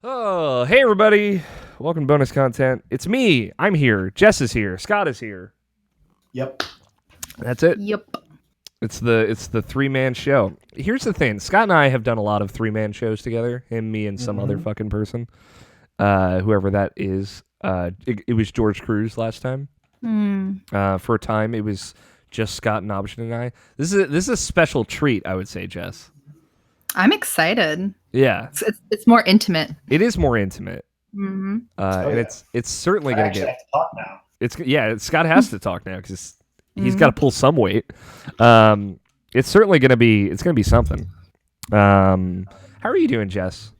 Oh, hey everybody. Welcome to bonus content. It's me. I'm here. Jess is here. Scott is here. Yep. That's it. Yep. It's the three-man show. Here's the thing. Scott and I have done a lot of three-man shows together. Him, me, and some other fucking person. Whoever that is. It was George Cruz last time. For a time, it was just Scott and Option and I. This is a special treat, I would say, Jess. I'm excited. Yeah. It's more intimate. It is more intimate. Mm-hmm. And it's certainly going to get... have to talk now. Scott has to talk now because he's got to pull some weight. It's certainly going to be something. How are you doing, Jess?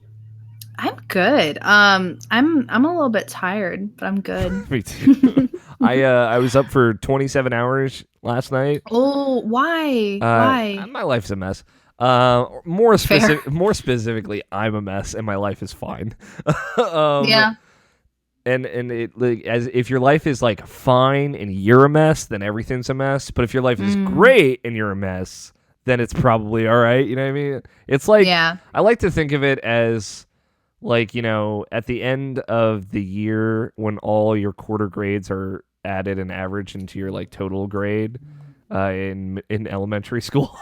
I'm good. I'm a little bit tired, but I'm good. Me too. I was up for 27 hours last night. Oh, why? Why? My life's a mess. More specifically, I'm a mess and my life is fine. Yeah. And it, like, as if your life is like fine and you're a mess, then everything's a mess. But if your life is great and you're a mess, then it's probably all right. You know what I mean? It's like, I like to think of it as like, you know, at the end of the year when all your quarter grades are added and averaged into your like total grade in elementary school.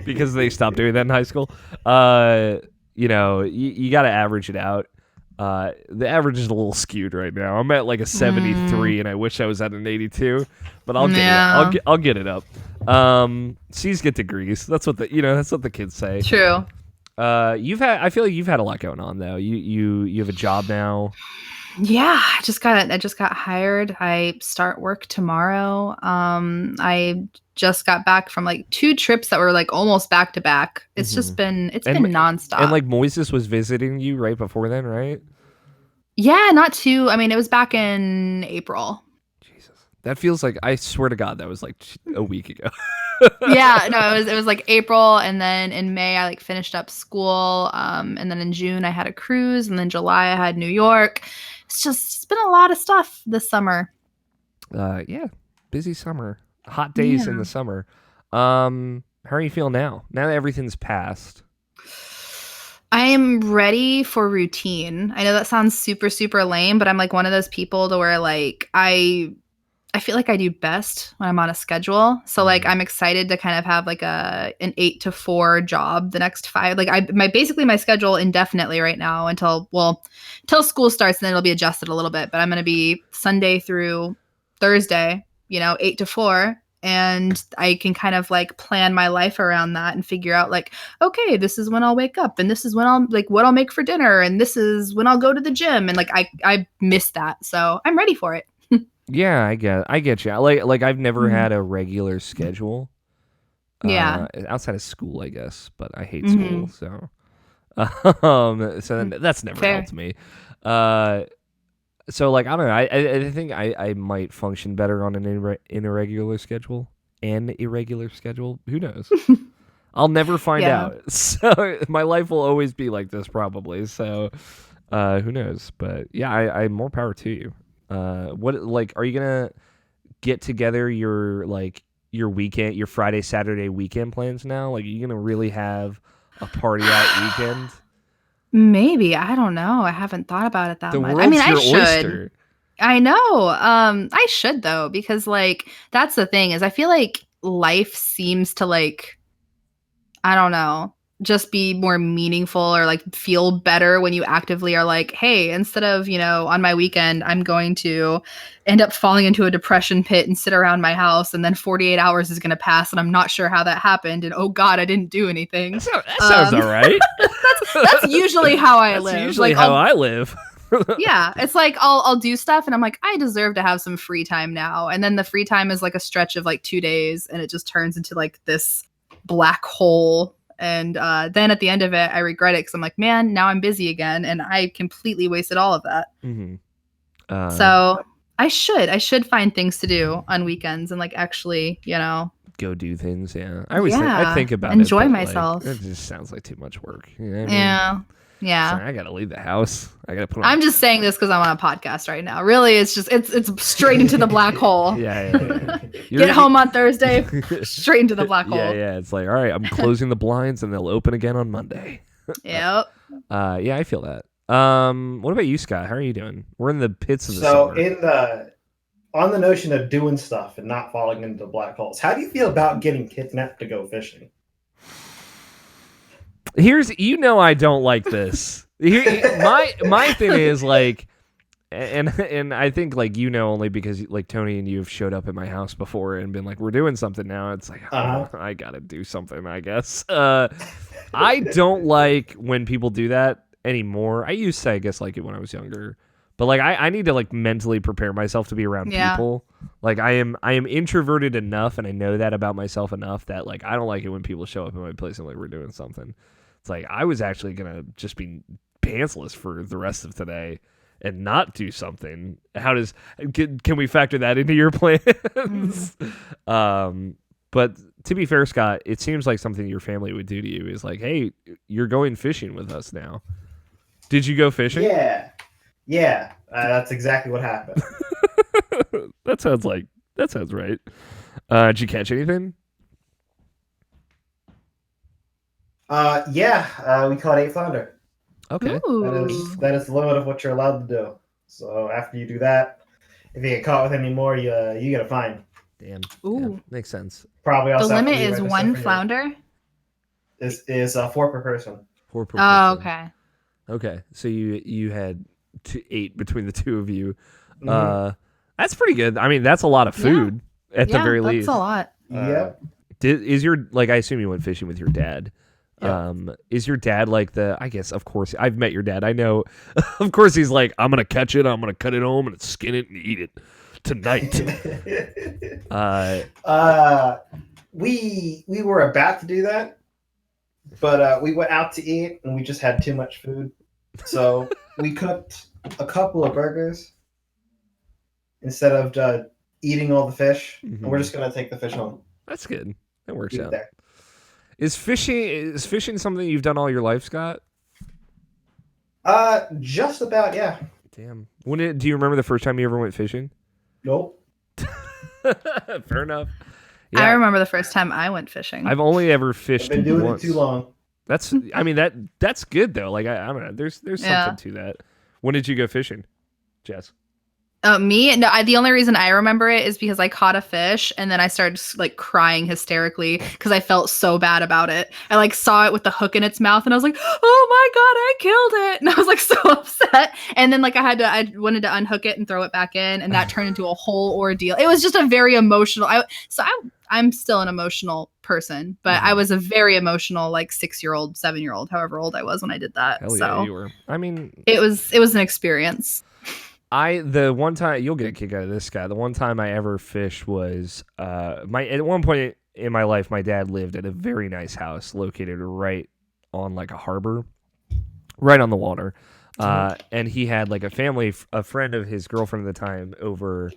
Because they stopped doing that in high school. You know, you got to average it out. The average is a little skewed right now. I'm at like a 73, and I wish I was at an 82, but I'll get I'll get it up. C's get degrees. That's what the kids say. True. I feel like you've had a lot going on though. You have a job now. Yeah, I just got hired. I start work tomorrow. I just got back from like 2 trips that were like almost back to back. It's been nonstop. And like Moises was visiting you right before then, right? Yeah, not too. I mean, it was back in April. Jesus, that feels like, I swear to God, that was like a week ago. Yeah, no, it was like April, and then in May I like finished up school, and then in June I had a cruise, and then July I had New York. It's been a lot of stuff this summer. Yeah, busy summer, hot days in the summer. How are you feeling now? Now that everything's passed. I am ready for routine. I know that sounds super, super lame, but I'm like one of those people to where like I feel like I do best when I'm on a schedule. So like I'm excited to kind of have like an 8 to 4 job the next 5. Like my schedule indefinitely right now until school starts, and then it'll be adjusted a little bit. But I'm going to be Sunday through Thursday, 8 to 4. And I can kind of like plan my life around that and figure out like, okay, this is when I'll wake up, and this is when I'll like what I'll make for dinner, and this is when I'll go to the gym. And like I miss that. So I'm ready for it. Yeah, I get you. Like I've never had a regular schedule. Yeah. Outside of school, I guess, but I hate school, so that's never helped me. So like I don't know. I think I might function better on an irregular schedule. Who knows? I'll never find out. So my life will always be like this probably. So who knows? But yeah, I'm more power to you. What like are you gonna get together your weekend, your Friday, Saturday weekend plans now? Like, are you gonna really have a party out weekend? Maybe. I don't know. I haven't thought about it that much. I mean, I should. Oyster. I know. I should though, because like that's the thing is I feel like life seems to like, I don't know, just be more meaningful or like feel better when you actively are like, hey, instead of, on my weekend, I'm going to end up falling into a depression pit and sit around my house, and then 48 hours is going to pass and I'm not sure how that happened. And oh God, I didn't do anything. That sounds all right. That's usually how I live. That's usually how I live. Yeah, it's like I'll do stuff and I'm like, I deserve to have some free time now. And then the free time is like a stretch of like 2 days, and it just turns into like this black hole. And then at the end of it, I regret it because I'm like, man, now I'm busy again, and I completely wasted all of that. So I should find things to do on weekends and like actually, go do things. Yeah, I think about enjoy myself. Like, it just sounds like too much work. You know what I mean? Yeah. Sorry, I gotta leave the house. I gotta put on. I'm just saying this because I'm on a podcast right now. Really, it's just it's straight into the black hole. Yeah. Get home on Thursday, straight into the black hole. Yeah. It's like, all right, I'm closing the blinds and they'll open again on Monday. Yep. Yeah, I feel that. What about you, Scott? How are you doing? We're in the pits of the So summer. on the notion of doing stuff and not falling into black holes, how do you feel about getting kidnapped to go fishing? I don't like this. My thing is like, and I think like only because like Tony and you have showed up at my house before and been like, we're doing something now. It's like, I gotta do something, I guess. I don't like when people do that anymore. I used to, I guess, like it when I was younger. But like I need to like mentally prepare myself to be around people. Like I am introverted enough, and I know that about myself enough that like I don't like it when people show up in my place and like we're doing something. It's like I was actually gonna just be pantsless for the rest of today and not do something. Can we factor that into your plans? But to be fair, Scott, it seems like something your family would do to you is like, hey, you're going fishing with us now. Did you go fishing? Yeah, that's exactly what happened. That sounds right. Did you catch anything? We caught 8 flounder. Okay. That is the limit of what you're allowed to do. So after you do that, if you get caught with any more, you get a fine. Damn. Ooh. Yeah, makes sense. Probably also the limit is 1 flounder. Is 4 per person. 4 per person. Oh, okay. Okay, so you had 8 between the two of you. Mm-hmm. That's pretty good. I mean, that's a lot of food at the very least. That's a lot. Yep. Is your I assume you went fishing with your dad? Yeah. Is your dad like I guess of course I've met your dad. I know, of course he's like, I'm gonna catch it, I'm gonna cut it home and skin it and eat it tonight. We were about to do that, but we went out to eat and we just had too much food, so we cooked a couple of burgers instead of eating all the fish. Mm-hmm. And we're just gonna take the fish home. That's good. That works out. There. Is fishing something you've done all your life, Scott? Just about, yeah. Damn. Do you remember the first time you ever went fishing? Nope. Fair enough. Yeah. I remember the first time I went fishing. I've only ever fished I've been doing once. it too long. That's good though. Like I don't know. There's something to that. When did you go fishing, Jess? Me? No, the only reason I remember it is because I caught a fish and then I started like crying hysterically because I felt so bad about it. I like saw it with the hook in its mouth and I was like, oh my God, I killed it. And I was like so upset. And then like I wanted to unhook it and throw it back in, and that turned into a whole ordeal. It was just a very emotional. I'm still an emotional person, but I was a very emotional, like 6-year-old, 7-year-old, however old I was when I did that. Hell yeah, you were. I mean, it was an experience. The one time you'll get a kick out of this guy. The one time I ever fished was at one point in my life, my dad lived at a very nice house located right on like a harbor, right on the water, and he had like a friend of his girlfriend at the time over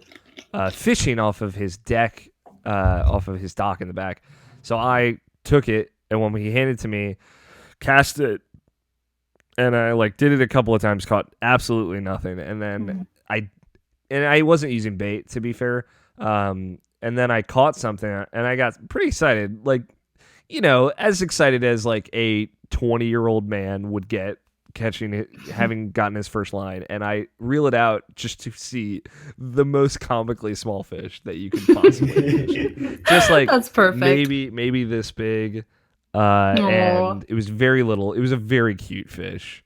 fishing off of his deck, off of his dock in the back. So I took it, and when he handed it to me, cast it. And I like did it a couple of times, caught absolutely nothing, and then I wasn't using bait, to be fair. And then I caught something, and I got pretty excited, like as excited as like a 20-year-old man would get catching it, having gotten his first line. And I reel it out just to see the most comically small fish that you could possibly catch. Just like that's perfect. Maybe this big. And it was very little. It was a very cute fish.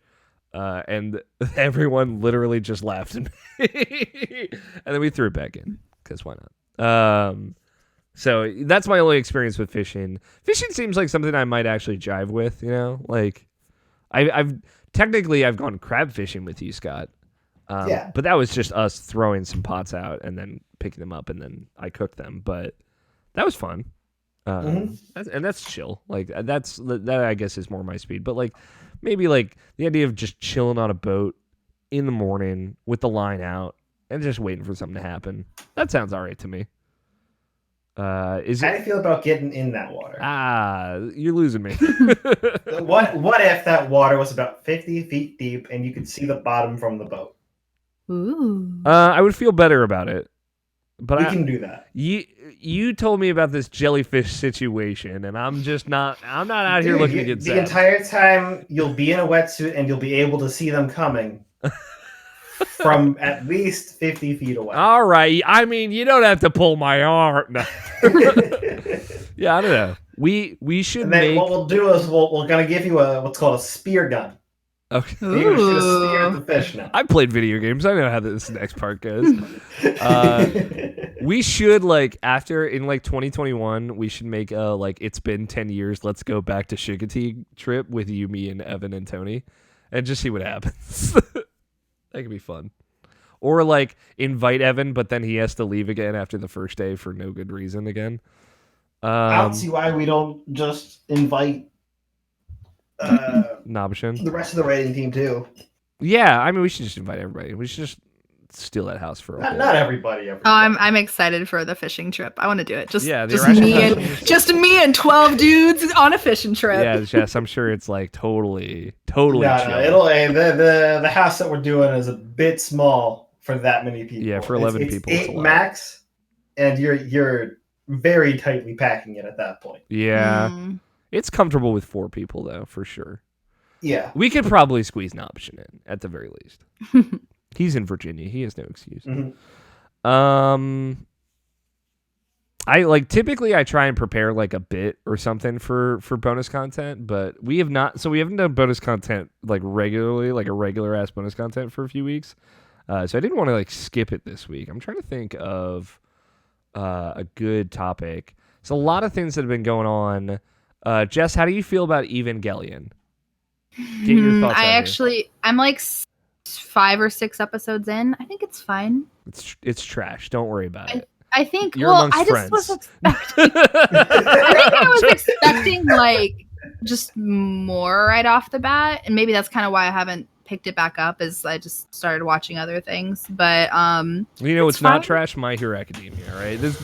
And everyone literally just laughed at me. And then we threw it back in, because why not? So that's my only experience with fishing. Fishing seems like something I might actually jive with, like I've gone crab fishing with you, Scott. Yeah. But that was just us throwing some pots out and then picking them up, and then I cooked them. But that was fun. And that's chill. Like that I guess is more my speed. But like maybe like the idea of just chilling on a boat in the morning with the line out and just waiting for something to happen. That sounds all right to me. How do you feel about getting in that water? You're losing me. What if that water was about 50 feet deep and you could see the bottom from the boat? Ooh. I would feel better about it. But we can do that. You told me about this jellyfish situation, and I'm not out here looking to get the zapped. entire time you'll be in a wetsuit and you'll be able to see them coming from at least 50 feet away. All right. I mean, you don't have to pull my arm. No. Yeah, I don't know. We should And then make. what we'll do is we're gonna give you what's called a spear gun. Okay. You're gonna shoot a spear at the fish now. I played video games. I know how this next part goes. We should after in 2021, we should make it's been 10 years. Let's go back to Shigati trip with you, me, and Evan and Tony, and just see what happens. That could be fun. Or invite Evan, but then he has to leave again after the first day for no good reason again. I don't see why we don't just invite Nabashin. the rest of the raiding team too. Yeah, I mean, we should just invite everybody. We should just steal that house for a while. Not everybody. Oh, I'm excited for the fishing trip. I want to do it. Just me and 12 dudes on a fishing trip. Yeah, Jess, I'm sure it's totally chill. The house that we're doing is a bit small for that many people. Yeah, for 11 people, it's 8 max, and you're very tightly packing it at that point. Yeah, it's comfortable with 4 people though, for sure. Yeah, we could probably squeeze an option in at the very least. He's in Virginia. He has no excuse. I typically I try and prepare a bit or something for bonus content, but we have not. So we haven't done bonus content regularly, a regular ass bonus content for a few weeks. So I didn't want to skip it this week. I'm trying to think of a good topic. So a lot of things that have been going on. Jess, how do you feel about Evangelion? Get your thoughts. I'm 5 or 6 episodes in. I think it's fine. It's trash. Don't worry about it. I think. You're amongst friends. Was expecting. I was expecting just more right off the bat, and maybe that's kind of why I haven't picked it back up. Is I just started watching other things, but it's not trash. My Hero Academia, right? There's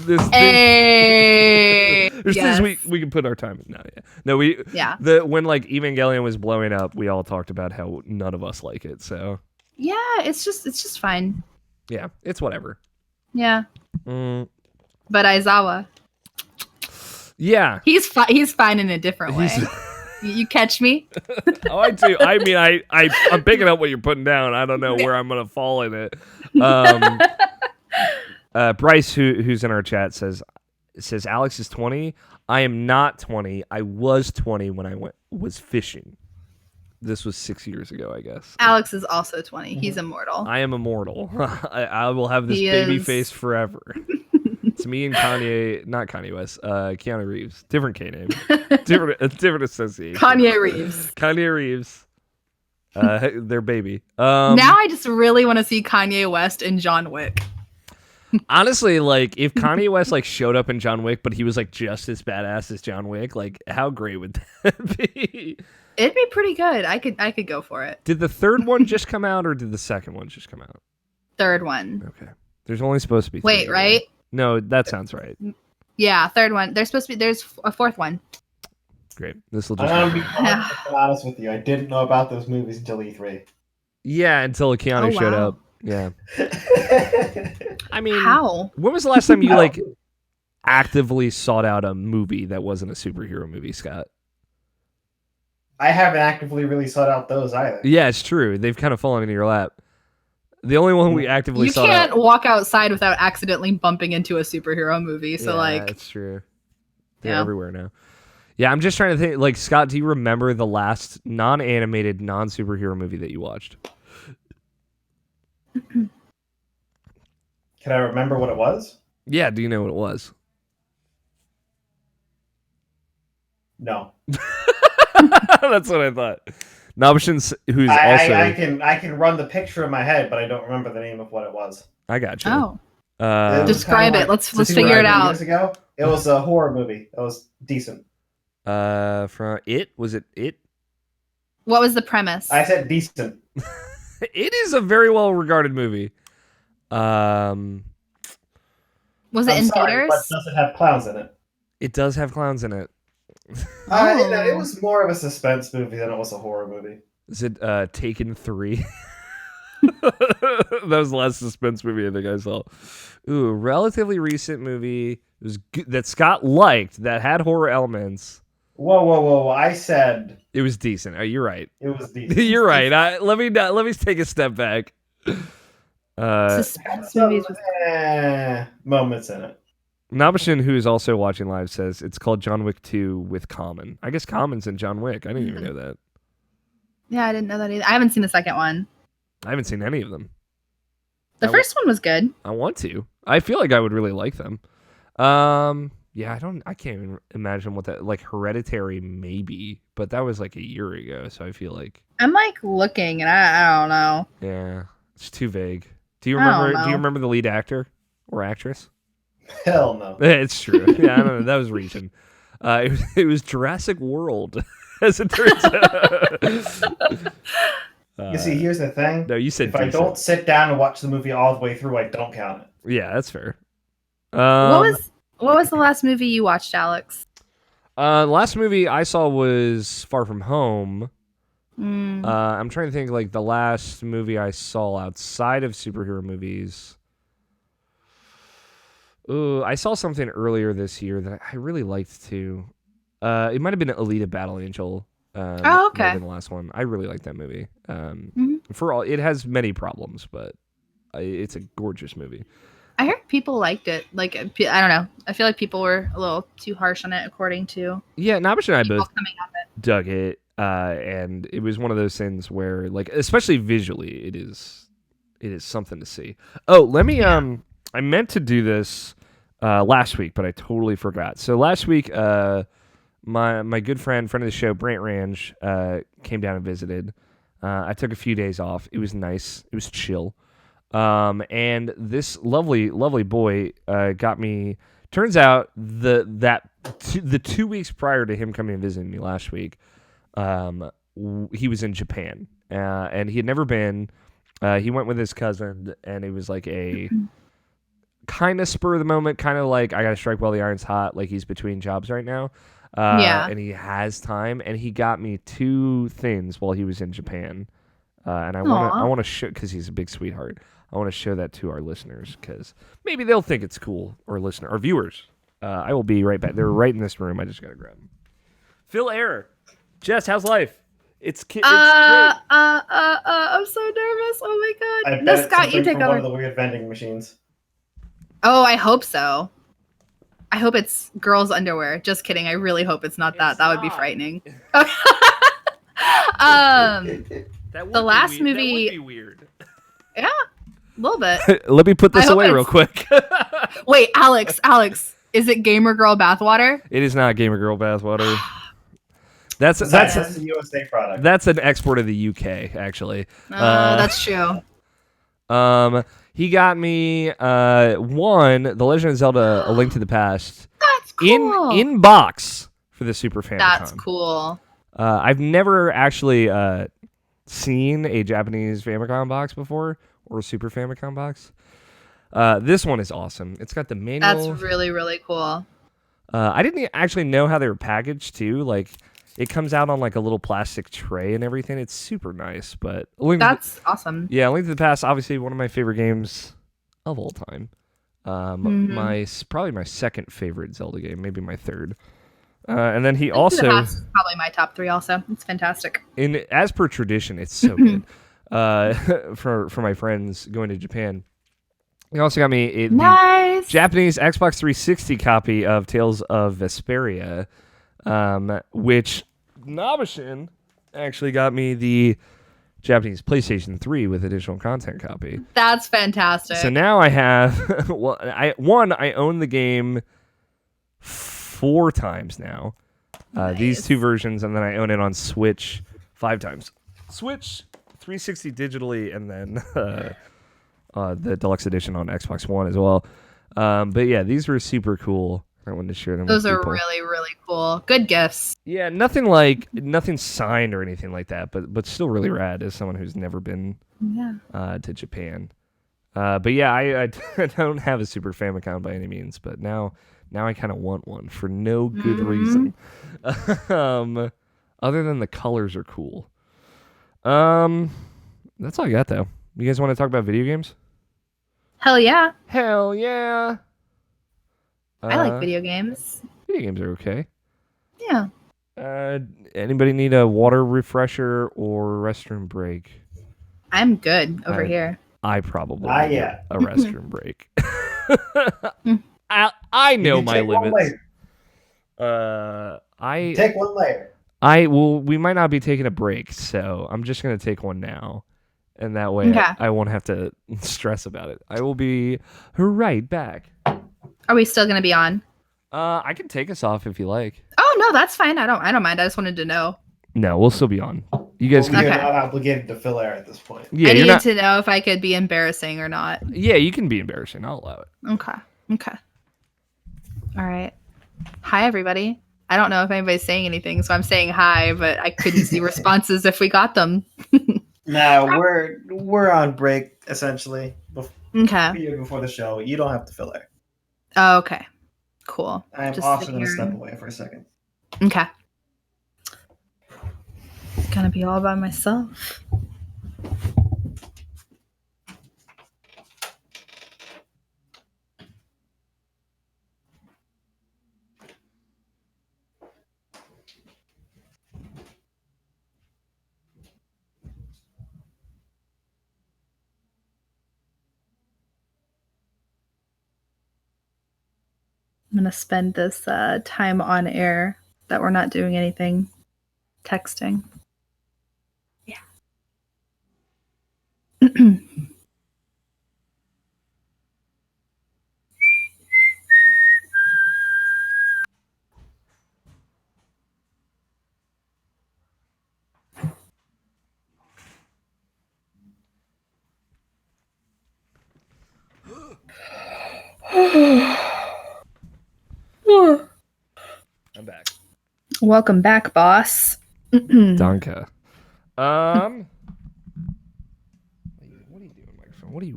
things we can put our time in. When Evangelion was blowing up, we all talked about how none of us like it. So yeah, it's just fine. Yeah, it's whatever. Yeah. But Aizawa. Yeah. He's fine in a different way. You catch me? Oh, I do. I mean, I'm picking up what you're putting down. I don't know where I'm going to fall in it. Bryce, who's in our chat, says Alex is 20. I am not 20. I was 20 when I was fishing. This was 6 years ago, I guess. Alex is also 20. He's immortal. I am immortal. I will have this baby face forever. It's me and Kanye, not Kanye West, Keanu Reeves. Different K name. different association. Kanye Reeves. Kanye Reeves. Their baby. Now I just really want to see Kanye West and John Wick. Honestly, if Kanye West showed up in John Wick, but he was just as badass as John Wick, how great would that be? It'd be pretty good. I could go for it. Did the third one just come out, or did the second one just come out? Third one. Okay. There's only supposed to be 3. Wait, right? No, that sounds right. Yeah, third one. There's a fourth one. Great. This will just. I'm gonna be honest with you. I didn't know about those movies until E3. Yeah, until Keanu showed up. Yeah. I mean, how? When was the last time you actively sought out a movie that wasn't a superhero movie, Scott? I haven't actively really sought out those either. Yeah, it's true. They've kind of fallen into your lap. The only one we actively sought out. You can't walk outside without accidentally bumping into a superhero movie. So that's true. They're everywhere now. Yeah, I'm just trying to think. Scott, do you remember the last non-animated, non-superhero movie that you watched? Can I remember what it was? Yeah, do you know what it was? No. That's what I thought. Nabashin, who's I can run the picture in my head, but I don't remember the name of what it was. I got you. Oh. Describe it. Let's figure it out. Years ago, it was a horror movie. It was decent. From It? Was it It? What was the premise? I said decent. It is a very well regarded movie. Was it in theaters? But does it have clowns in it? It does have clowns in it. It was more of a suspense movie than it was a horror movie. Is it Taken 3? That was the last suspense movie I think I saw. Ooh, relatively recent movie. It was that Scott liked that had horror elements. Whoa! I said it was decent. Oh, you're right. It was decent. You're right. Let me take a step back. Suspense movies with moments in it. Nabashin, who is also watching live, says it's called John Wick 2 with Common. I guess Common's in John Wick. I didn't even know that. Yeah, I didn't know that either. I haven't seen the second one. I haven't seen any of them. The first one was good. I want to. I feel like I would really like them. Yeah, I can't even imagine what that, like, Hereditary maybe, but that was like a year ago, so I feel like I'm like looking and I don't know. Yeah, it's too vague. Do you remember the lead actor or actress? Hell no. It's true. Yeah, I don't know. That was reaching. It was Jurassic World, as it turns out. You see, here's the thing. No, you said if I don't sit down and watch the movie all the way through, I don't count it. Yeah, that's fair. What was the last movie you watched, Alex? The last movie I saw was Far From Home. I'm trying to think, like, the last movie I saw outside of superhero movies. Ooh, I saw something earlier this year that I really liked too. It might have been Alita Battle Angel. Oh, okay. Might have been the last one. I really like that movie. For all, it has many problems, but it's a gorgeous movie. I heard people liked it. Like, I don't know. I feel like people were a little too harsh on it, according to. Yeah, Nabish and I both dug it, and it was one of those things where, like, especially visually, it is something to see. Oh, let me. I meant to do this last week, but I totally forgot. So last week, my good friend of the show, Brant Range, came down and visited. I took a few days off. It was nice. It was chill. And this lovely boy got me. Turns out the 2 weeks prior to him coming and visiting me last week, he was in Japan, and he had never been. He went with his cousin, and it was like a kind of spur of the moment, kind of like I got to strike while the iron's hot. Like he's between jobs right now, and he has time, and he got me 2 things while he was in Japan, and I want to show, because he's a big sweetheart. I want to show that to our listeners because maybe they'll think it's cool, or our viewers. I will be right back. They're right in this room. I just got to grab them. Phil Error. Jess, how's life? It's great. I'm so nervous. Oh my god. No, Scott, you take over. One of the weird vending machines. Oh, I hope so. I hope it's girls' underwear. Just kidding. I really hope it's not that. That would be frightening. The last movie. That would be weird. Yeah. A little bit. Let me put this away real quick. Wait, Alex, is it Gamer Girl bathwater? It is not Gamer Girl bathwater. That's a USA product. That's an export of the UK, actually. That's true. He got me The Legend of Zelda: A Link to the Past. That's cool. In box for the Super Famicom. That's cool. I've never actually seen a Japanese Famicom box before, or a Super Famicom box. This one is awesome. It's got the manual. That's really, really cool. I didn't actually know how they were packaged too. Like, it comes out on like a little plastic tray and everything. It's super nice. But that's awesome. Yeah, Link to the Past, obviously one of my favorite games of all time. Probably my second favorite Zelda game, maybe my third. And then he Link also to the Past is probably my top 3 also. It's fantastic. As per tradition, it's so good. For my friends going to Japan. He also got me the Japanese Xbox 360 copy of Tales of Vesperia, which Nabashin actually got me the Japanese PlayStation 3 with additional content copy. That's fantastic. So now I have I own the game 4 times now. Nice. These 2 versions, and then I own it on Switch 5 times. Switch 360 digitally, and then the deluxe edition on Xbox One as well. But yeah, these were super cool. I wanted to share them. Those with are people. really, really cool. Good gifts. Yeah, nothing signed or anything like that, but still really rad as someone who's never been to Japan. But yeah, I don't have a Super Famicom by any means, but now I kind of want one for no good reason. Other than the colors are cool. That's all I got though. You guys want to talk about video games? Hell yeah. Hell yeah. I like video games. Video games are okay. Yeah. Anybody need a water refresher or restroom break? I'm good over here. I probably Not need yet. a restroom break. I know my limits. Take one later. We might not be taking a break, so I'm just gonna take one now, and that way I won't have to stress about it. I will be right back. Are we still gonna be on? I can take us off if you like. Oh no, that's fine. I don't mind. I just wanted to know. No, we'll still be on. You guys Well, can. you're not obligated to fill air at this point. Yeah, I needed to know if I could be embarrassing or not. Yeah, you can be embarrassing. I'll allow it. Okay. All right. Hi, everybody. I don't know if anybody's saying anything, so I'm saying hi, but I couldn't see responses if we got them. No, we're on break essentially. Okay. Before the show, you don't have to fill air. Oh, okay. Cool. I am Just also sitting going to here. step away for a second. Okay. Gonna be all by myself. I'm gonna spend this time on air that we're not doing anything texting. Yeah. I'm back. Welcome back, boss. Danke. What are you doing, microphone? What do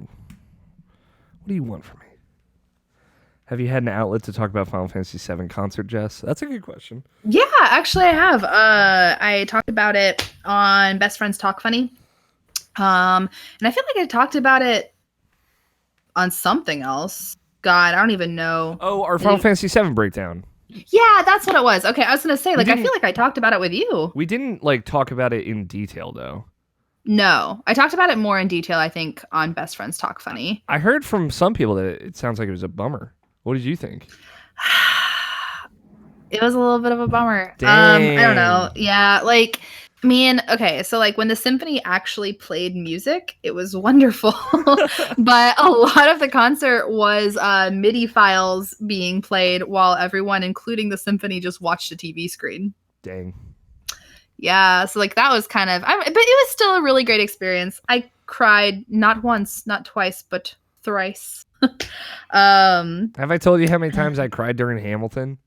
you want from me? Have you had an outlet to talk about Final Fantasy VII concert, Jess? That's a good question. Yeah, actually I have. I talked about it on Best Friends Talk Funny. And I feel like I talked about it on something else. God, I don't even know. Oh, our Final Fantasy VII breakdown. Yeah, that's what it was. Okay, I was gonna say, like, I feel like I talked about it with you. We didn't like talk about it in detail though. No, I talked about it more in detail, I think, on Best Friends Talk Funny. I heard from some people that it sounds like it was a bummer. What did you think? It was a little bit of a bummer. Dang. I don't know. Yeah, like, I mean, okay, so like when the symphony actually played music, it was wonderful. But a lot of the concert was MIDI files being played while everyone, including the symphony, just watched a TV screen. Dang. Yeah, so like that was kind of, but it was still a really great experience. I cried not once, not twice, but thrice. Have I told you how many times I cried during Hamilton?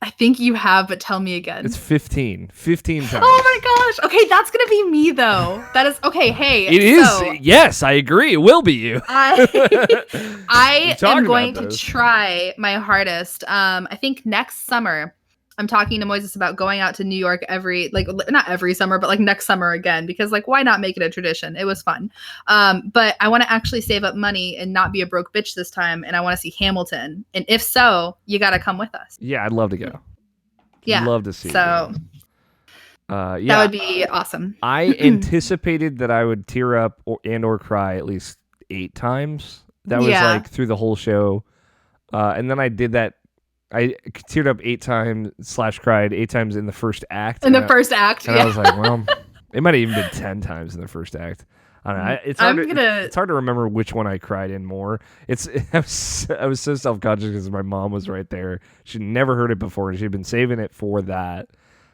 I think you have, but tell me again. It's 15 times. Oh my gosh. Okay, that's going to be me though. That is okay. Hey, it is. Yes, I agree. It will be you. I am going to try my hardest. I think next summer I'm talking to Moises about going out to New York not every summer, but like next summer again, because like, why not make it a tradition? It was fun. But I want to actually save up money and not be a broke bitch this time. And I want to see Hamilton. And if so, you got to come with us. Yeah, I'd love to go. Yeah. Love to see. So yeah, that would be awesome. I anticipated that I would tear up or cry at least 8 times. That was like through the whole show. And then I did that. I teared up 8 times / cried 8 times in the first act. I was like, well, it might have even been 10 times in the first act. I don't know. It's hard to remember which one I cried in more. I was so self-conscious because my mom was right there. She'd never heard it before. She'd been saving it for that.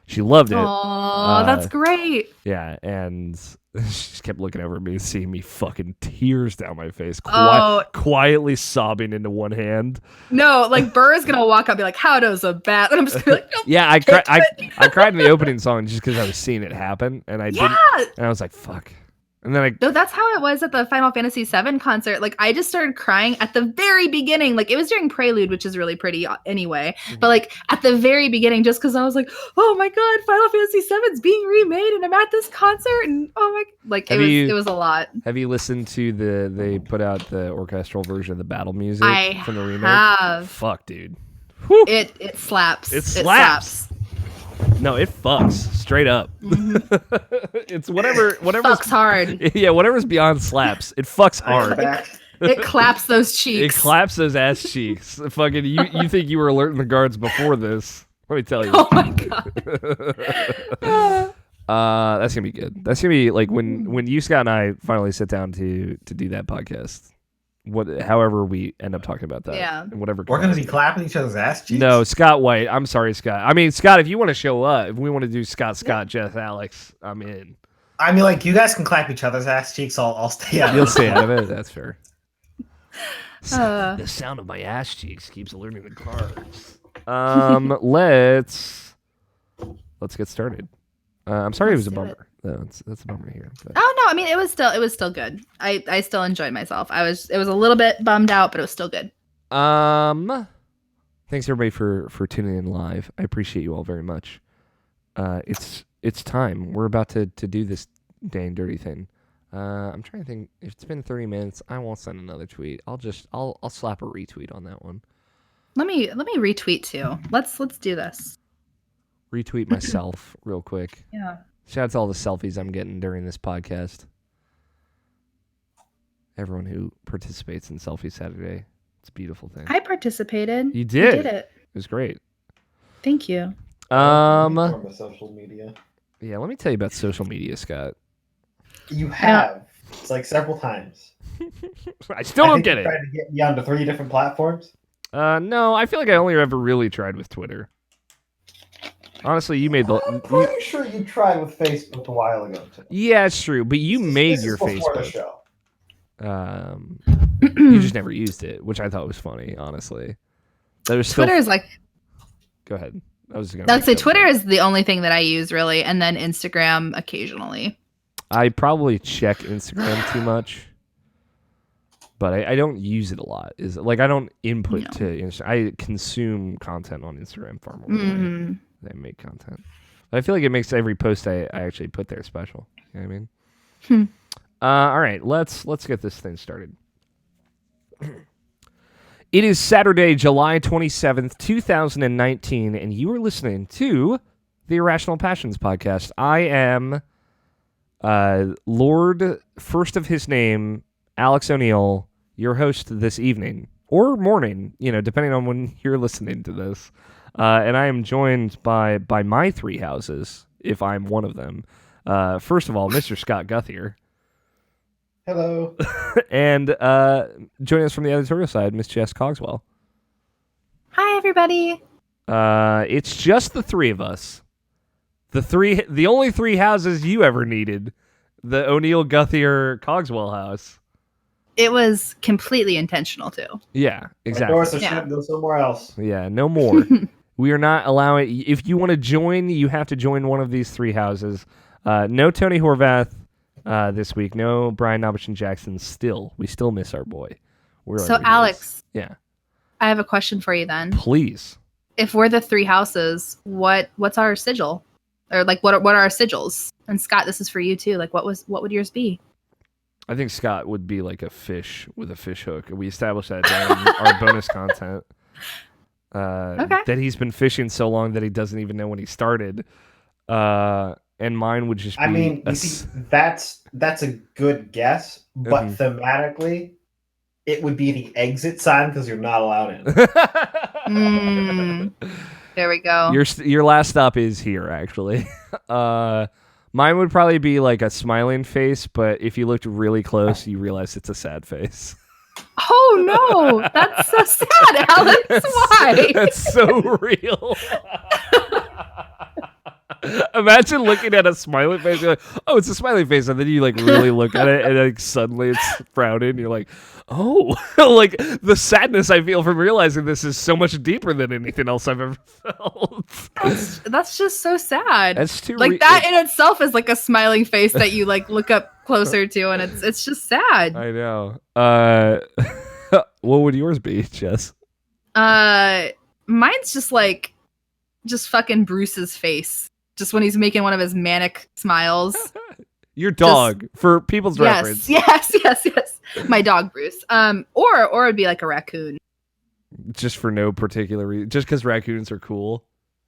She loved it. Oh, that's great. Yeah, and she just kept looking over at me, seeing me fucking tears down my face, quietly sobbing into one hand. No, like Burr is gonna walk up and be like, "How does a bat?" And I'm just gonna be like, no, yeah, I cried in the opening song just because I was seeing it happen, and I didn't. And I was like, "Fuck." And then No, that's how it was at the Final Fantasy VII concert. Like, I just started crying at the very beginning. Like, it was during Prelude, which is really pretty anyway. But, like, at the very beginning, just because I was like, oh my God, Final Fantasy VII's being remade and I'm at this concert. And, oh my, like, it was a lot. Have you listened to they put out the orchestral version of the battle music from the remake? Have. Fuck, dude. Whew. It slaps. It slaps. No, it fucks straight up. Mm-hmm. It's whatever. Fucks hard. Yeah, whatever's beyond slaps. It fucks hard. It claps those cheeks. It claps those ass cheeks. Fucking you think you were alerting the guards before this? Let me tell you. Oh my God. That's gonna be good. That's gonna be like when you, Scott, and I finally sit down to do that podcast. However we end up talking about that. Yeah. And whatever. We're gonna be clapping each other's ass cheeks. No, Scott White. I'm sorry, Scott. I mean, Scott, if you want to show up, if we want to do Scott, Jess, Alex, I'm in. I mean, like, you guys can clap each other's ass cheeks. I'll stay out. You'll stay out of it. That's fair. The sound of my ass cheeks keeps alerting the guards. Let's get started. I'm sorry it was a bummer. No, that's a bummer here. But. Oh no, I mean it was still good. I still enjoyed myself. It was a little bit bummed out, but it was still good. Thanks everybody for tuning in live. I appreciate you all very much. It's time. We're about to do this dang dirty thing. I'm trying to think. If it's been 30 minutes, I won't send another tweet. I'll slap a retweet on that one. Let me retweet too. Let's do this. Retweet myself real quick. Yeah. Shout out to all the selfies I'm getting during this podcast. Everyone who participates in Selfie Saturday. It's a beautiful thing. I participated. You did. You did it. It was great. Thank you. Social media. Yeah, let me tell you about social media, Scott. You have. It's like several times. I still don't get it. Tried to get me onto 3 different platforms. No, I feel like I only ever really tried with Twitter. Honestly, you made the. I'm pretty sure you tried with Facebook a while ago. Too. Yeah, it's true, but you made your before Facebook. The show. You just never used it, which I thought was funny. Honestly, Twitter is like. Go ahead. I'd say Twitter is the only thing that I use really, and then Instagram occasionally. I probably check Instagram too much, but I don't use it a lot. I don't input to Instagram. I consume content on Instagram far more than I make content. But I feel like it makes every post I actually put there special. You know what I mean? All right, let's get this thing started. It is Saturday, July 27th, 2019, and you are listening to the Irrational Passions podcast. I am Lord First of His Name, Alex O'Neill, your host this evening, or morning, depending on when you're listening to this. And I am joined by my 3 houses, if I'm one of them. First of all, Mr. Scott Guthier. Hello. And joining us from the editorial side, Miss Jess Cogswell. Hi, everybody. It's just the 3 of us. The only 3 houses you ever needed. The O'Neill, Guthier, Cogswell house. It was completely intentional, too. Yeah, exactly. Of course, I should go somewhere else. Yeah, no more. We are not allowing... If you want to join, you have to join one of these 3 houses. No Tony Horvath this week. No Brian Nobishin Jackson still. We still miss our boy. So, Alex. Yeah. I have a question for you then. Please. If we're the 3 houses, what's our sigil? Or, what are our sigils? And Scott, this is for you, too. What would yours be? I think Scott would be like a fish with a fish hook. We established that during our bonus content. Okay. That he's been fishing so long that he doesn't even know when he started. And mine would just be... I mean, that's a good guess, but thematically, it would be the exit sign because you're not allowed in. There we go. Your last stop is here, actually. Mine would probably be like a smiling face, but if you looked really close, you realize it's a sad face. Oh no, that's so sad, Alex. Why? That's so real. Imagine looking at a smiley face. You're like, oh, it's a smiley face, and then you like really look at it, and like suddenly it's frowning. And you're like, oh, like the sadness I feel from realizing this is so much deeper than anything else I've ever felt. That's just so sad. That's too like that in itself is like a smiling face that you like look up closer to, and it's just sad. I know. What would yours be, Jess? Mine's just fucking Bruce's face. Just when he's making one of his manic smiles. Your dog, for people's reference. Yes. My dog, Bruce. Or it'd be like a raccoon. Just for no particular reason. Just because raccoons are cool.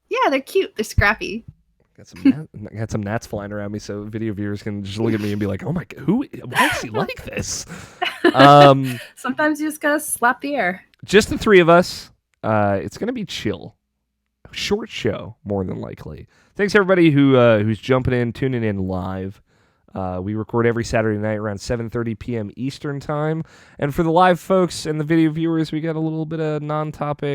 Yeah, they're cute. They're scrappy. Got some gnats flying around me, so video viewers can just look at me and be like, "Oh my god, why is he like this?" Sometimes you just gotta slap the air. Just the three of us. It's gonna be chill. Short show, more than likely. Thanks everybody who's jumping in, tuning in live. We record every Saturday night around 7:30 p.m. Eastern time. And for the live folks and the video viewers, we got a little bit of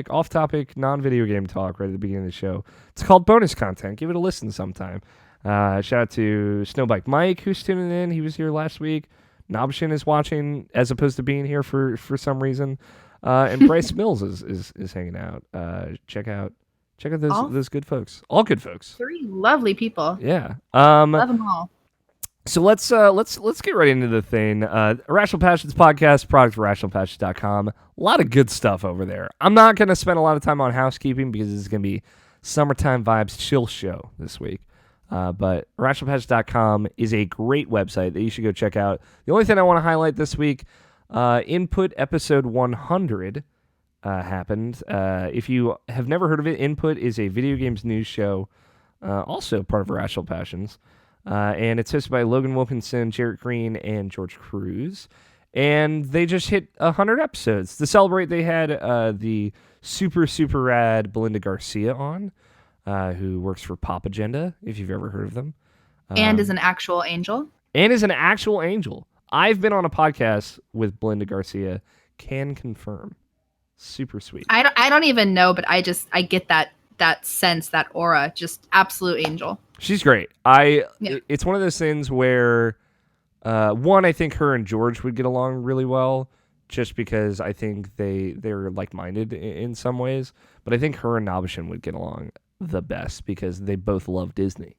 off-topic, non-video game talk right at the beginning of the show. It's called bonus content. Give it a listen sometime. Shout out to Snowbike Mike, who's tuning in. He was here last week. Nobshin is watching as opposed to being here for some reason. And Bryce Mills is hanging out. Check out those good folks. All good folks. 3 lovely people. Yeah. Love them all. So let's get right into the thing. Irrational Passions podcast, product of irrationalpassions.com. A lot of good stuff over there. I'm not going to spend a lot of time on housekeeping because this is going to be summertime vibes chill show this week. But irrationalpassions.com is a great website that you should go check out. The only thing I want to highlight this week, Input episode 100 happened. If you have never heard of it, Input is a video games news show, also part of Irrational Passions. And it's hosted by Logan Wilkinson, Jarrett Green, and George Cruz. And they just hit 100 episodes. To celebrate, they had the super, super rad Belinda Garcia on, who works for Pop Agenda, if you've ever heard of them. And is an actual angel. I've been on a podcast with Belinda Garcia. Can confirm. Super sweet. I don't even know, but I get that sense, that aura, just absolute angel. She's great. It's one of those things where, one, I think her and George would get along really well, just because I think they're like-minded in some ways. But I think her and Nabishin would get along the best because they both love Disney.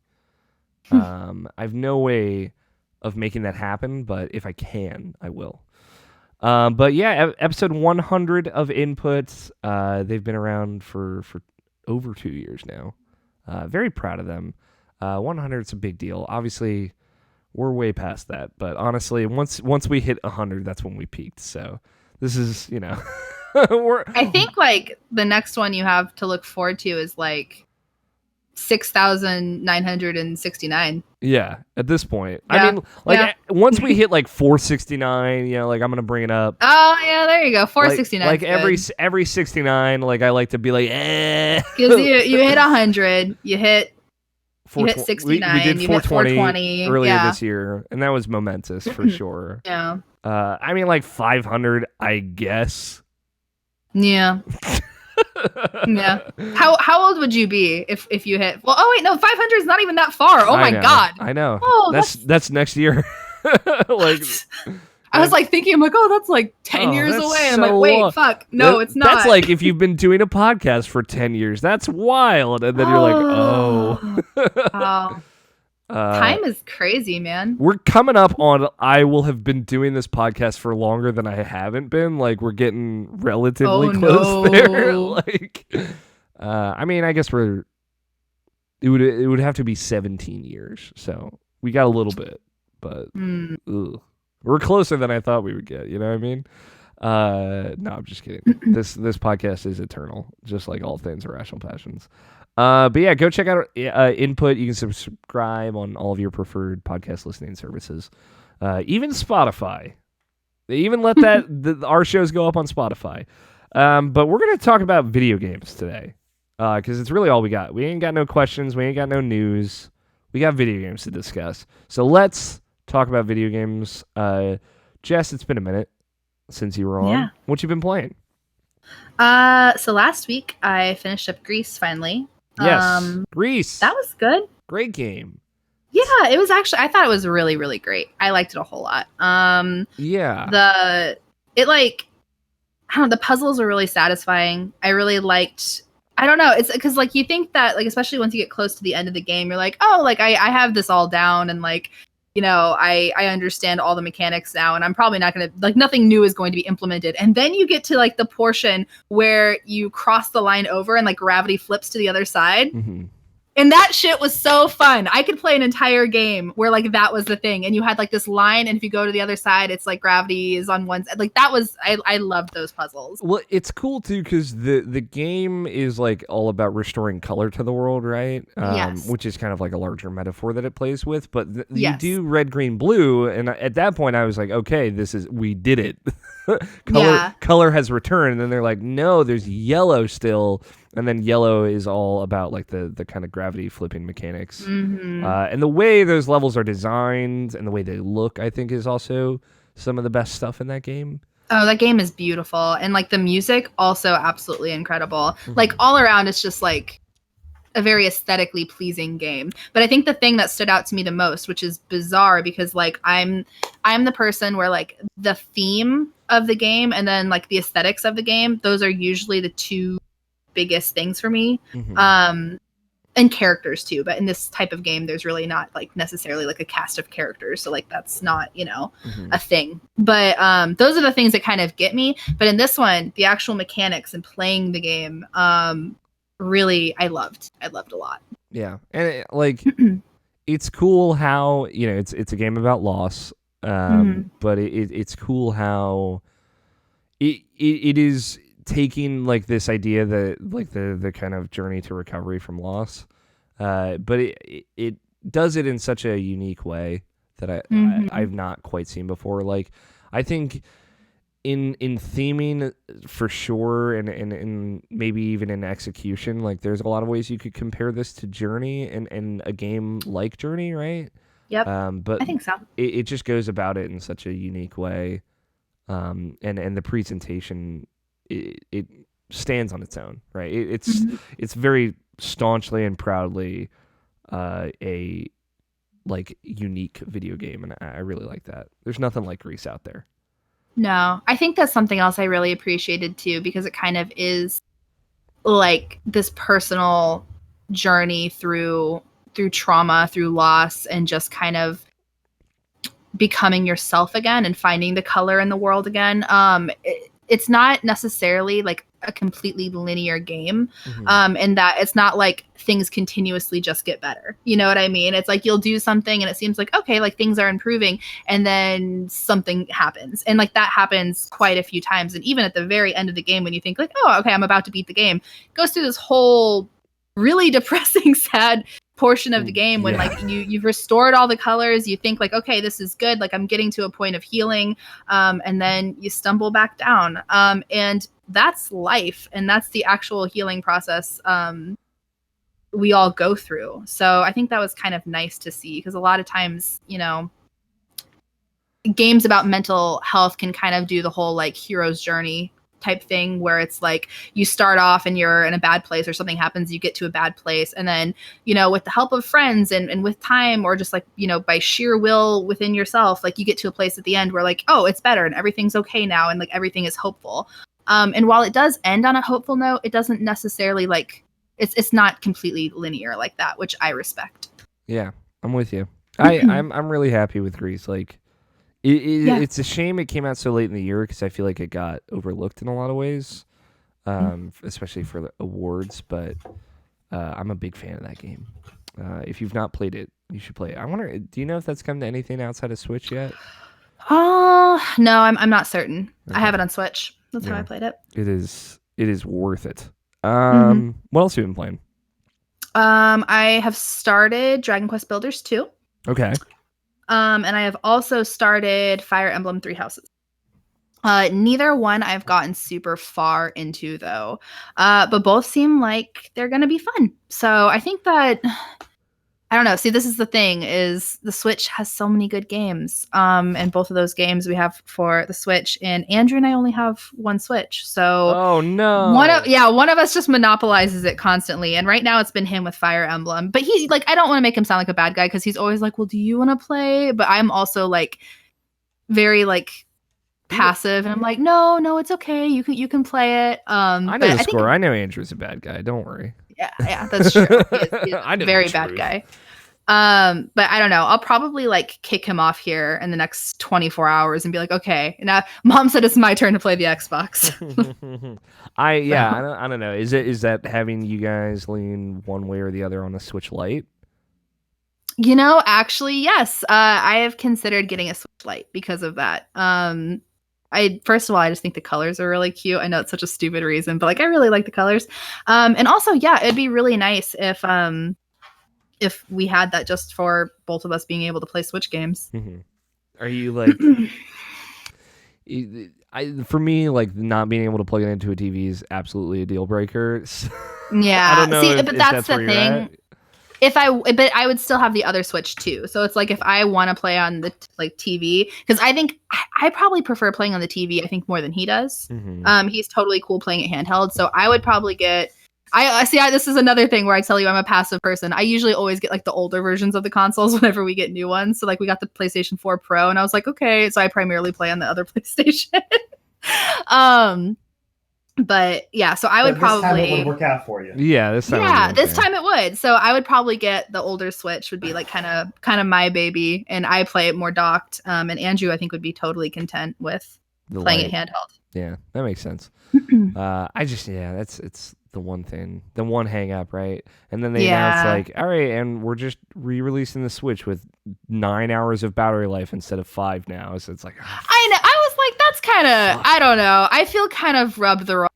I have no way of making that happen, but if I can, I will. But yeah, episode 100 of Inputs. They've been around for over 2 years now. Very proud of them. 100 is a big deal. Obviously, we're way past that. But honestly, once we hit 100, that's when we peaked. So this is, I think like the next one you have to look forward to is like 6,969. Yeah, at this point. Yeah. I mean, once we hit like 469, like I'm gonna bring it up. Oh yeah, there you go. 469. Like every 69, like I like to be like, because you hit 100, you hit 69, we did you 420 earlier yeah. this year, and that was momentous for sure. Yeah. I mean, like 500, I guess. Yeah. Yeah. How old would you be if you hit? Well, oh wait, no, 500 is not even that far. Oh my god. I know. Oh, that's next year. Like, I was like thinking, I'm like, oh, that's like 10 years away. And I'm like, wait, fuck, no, it's not. That's like if you've been doing a podcast for 10 years. That's wild. And then you're like, oh. Wow. Time is crazy, man. We're coming up on, I will have been doing this podcast for longer than I haven't been. Like, we're getting relatively close there. Like, I mean, I guess it would have to be 17 years. So we got a little bit, but we're closer than I thought we would get. You know what I mean? No, I'm just kidding. This podcast is eternal, just like all things Irrational Passions. But yeah, go check out Input. You can subscribe on all of your preferred podcast listening services. Even Spotify. They even let our shows go up on Spotify. But we're going to talk about video games today. Because it's really all we got. We ain't got no questions. We ain't got no news. We got video games to discuss. So let's talk about video games. Jess, it's been a minute since you were on. Yeah. What you been playing? So last week I finished up Grease finally. Yes, Grease. That was good. Great game. Yeah, it was actually, I thought it was really, really great. I liked it a whole lot. Yeah. I don't know, the puzzles were really satisfying. I really liked, I don't know, it's because like you think that like especially once you get close to the end of the game, you're like, oh, like I have this all down and like, you know, I understand all the mechanics now and I'm probably not gonna like nothing new is going to be implemented. And then you get to like the portion where you cross the line over and like gravity flips to the other side. Mm-hmm. And that shit was so fun. I could play an entire game where like that was the thing. And you had like this line, and if you go to the other side, it's like gravity is on one side. Like that was I loved those puzzles. Well, it's cool too because the game is like all about restoring color to the world, right? Yes. Which is kind of like a larger metaphor that it plays with. But you Yes. do red, green, blue, and at that point I was like, okay, we did it. Color has returned, and then they're like, no, there's yellow still. And then yellow is all about like the kind of gravity flipping mechanics. Mm-hmm. And the way those levels are designed and the way they look, I think, is also some of the best stuff in that game. Oh, that game is beautiful. And like the music, also absolutely incredible. Mm-hmm. Like all around, it's just like a very aesthetically pleasing game. But I think the thing that stood out to me the most, which is bizarre because like I'm the person where like the theme of the game and then like the aesthetics of the game, those are usually the two biggest things for me. Mm-hmm. And characters too, but in this type of game there's really not like necessarily like a cast of characters, so like that's not, you know, mm-hmm. a thing. But those are the things that kind of get me. But in this one, the actual mechanics and playing the game, really I loved a lot. Yeah. And it's cool how, you know, it's a game about loss, mm-hmm. but it's cool how it is taking like this idea that like the kind of journey to recovery from loss, but it does it in such a unique way that I've not quite seen before. Like I think in theming for sure, and maybe even in execution, like there's a lot of ways you could compare this to Journey and a game like Journey, right? Yep. But I think so. It just goes about it in such a unique way, and the presentation. It stands on its own, right? It's very staunchly and proudly a like unique video game, and I really like that. There's nothing like Grease out there. No, I think that's something else I really appreciated too, because it kind of is like this personal journey through trauma, through loss, and just kind of becoming yourself again and finding the color in the world again. It's not necessarily like a completely linear game, mm-hmm. In that it's not like things continuously just get better. You know what I mean? It's like you'll do something and it seems like, okay, like things are improving, and then something happens. And like that happens quite a few times. And even at the very end of the game, when you think like, oh, okay, I'm about to beat the game, it goes through this whole really depressing, sad portion of the game when like you've restored all the colors, you think like, okay, this is good, like I'm getting to a point of healing, and then you stumble back down, and that's life, and that's the actual healing process we all go through. So I think that was kind of nice to see, because a lot of times, you know, games about mental health can kind of do the whole like hero's journey type thing, where it's like you start off and you're in a bad place, or something happens, you get to a bad place, and then, you know, with the help of friends and with time, or just like, you know, by sheer will within yourself, like you get to a place at the end where like, oh, it's better and everything's okay now, and like everything is hopeful. And while it does end on a hopeful note, it doesn't necessarily like it's not completely linear like that, which I respect. Yeah, I'm with you. I'm really happy with Grease. Like it's a shame it came out so late in the year, because I feel like it got overlooked in a lot of ways, especially for the awards. But I'm a big fan of that game. If you've not played it, you should play it. I wonder, do you know if that's come to anything outside of Switch yet? Oh, no, I'm not certain. Okay. I have it on Switch. That's how I played it. It is worth it. What else have you been playing? I have started Dragon Quest Builders 2. Okay. And I have also started Fire Emblem 3 Houses. Neither one I've gotten super far into though. But both seem like they're going to be fun. So I think that I don't know. See, this is the thing: is the Switch has so many good games. And both of those games we have for the Switch, and Andrew and I only have one Switch, so Oh no! one of us just monopolizes it constantly. And right now it's been him with Fire Emblem. But he like I don't want to make him sound like a bad guy because he's always like, "Well, do you want to play?" But I'm also like very like passive, and I'm like, "No, it's okay. You can play it." I know the score. I know Andrew's a bad guy. Don't worry. Yeah, that's true. He is I know a very the bad truth. guy. But I don't know. I'll probably like kick him off here in the next 24 hours and be like, okay, now Mom said it's my turn to play the Xbox. I don't know. Is that having you guys lean one way or the other on a Switch Lite? You know, actually, yes. I have considered getting a Switch Lite because of that. First of all, I just think the colors are really cute. I know it's such a stupid reason, but like I really like the colors. And also, yeah, it'd be really nice if we had that just for both of us being able to play Switch games. Are you like for me, like not being able to plug it into a TV is absolutely a deal breaker. Yeah. I don't know. See, but that's the thing. But I would still have the other Switch too. So it's like if I want to play on the like TV, because I think I probably prefer playing on the TV. I think more than he does. He's totally cool playing it handheld. So I would probably get. This is another thing where I tell you I'm a passive person. I usually always get like the older versions of the consoles whenever we get new ones. So like we got the PlayStation 4 Pro, and I was like, okay. So I primarily play on the other PlayStation. But yeah, so I would probably. This time it would work out for you. Yeah, this time. Yeah, this time it would. So I would probably get the older Switch. Would be like kind of my baby, and I play it more docked. And Andrew, I think, would be totally content with playing it handheld. Yeah, that makes sense. It's the one thing, the one hang up, right? And then they announce like, all right, and we're just re-releasing the Switch with 9 hours of battery life instead of 5 now. So it's like, I know. I was like, that's kind of, I don't know. I feel kind of rubbed the wrong.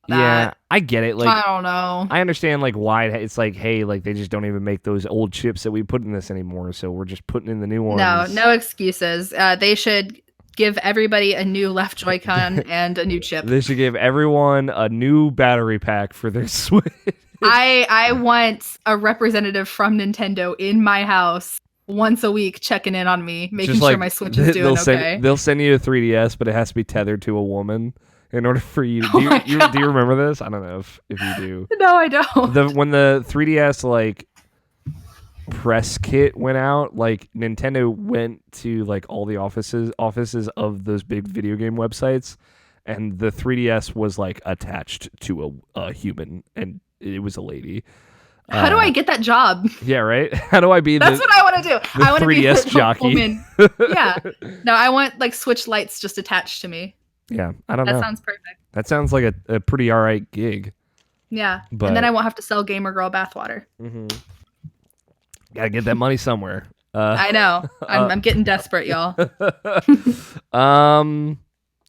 Yeah, I get it. Like, I don't know. I understand like why it's like, hey, like they just don't even make those old chips that we put in this anymore. So we're just putting in the new ones. No excuses. They should give everybody a new left Joy-Con and a new chip. They should give everyone a new battery pack for their Switch. I want a representative from Nintendo in my house once a week checking in on me, making sure my Switch is doing okay. They'll send you a 3DS, but it has to be tethered to a woman in order for you. Do you remember this? I don't know if you do. No, I don't. When the 3DS like press kit went out, like Nintendo went to like all the offices of those big video game websites, and the 3DS was like attached to a human, and it was a lady. How do I get that job? Yeah, right. How do I be? That's what I want to do. I want to be 3DS jockey. Woman. Yeah. No, I want like Switch lights just attached to me. Yeah, I don't know. That sounds perfect. That sounds like a pretty alright gig. Yeah, and then I won't have to sell Gamer Girl bathwater. Gotta get that money somewhere. I know. I'm getting desperate, y'all.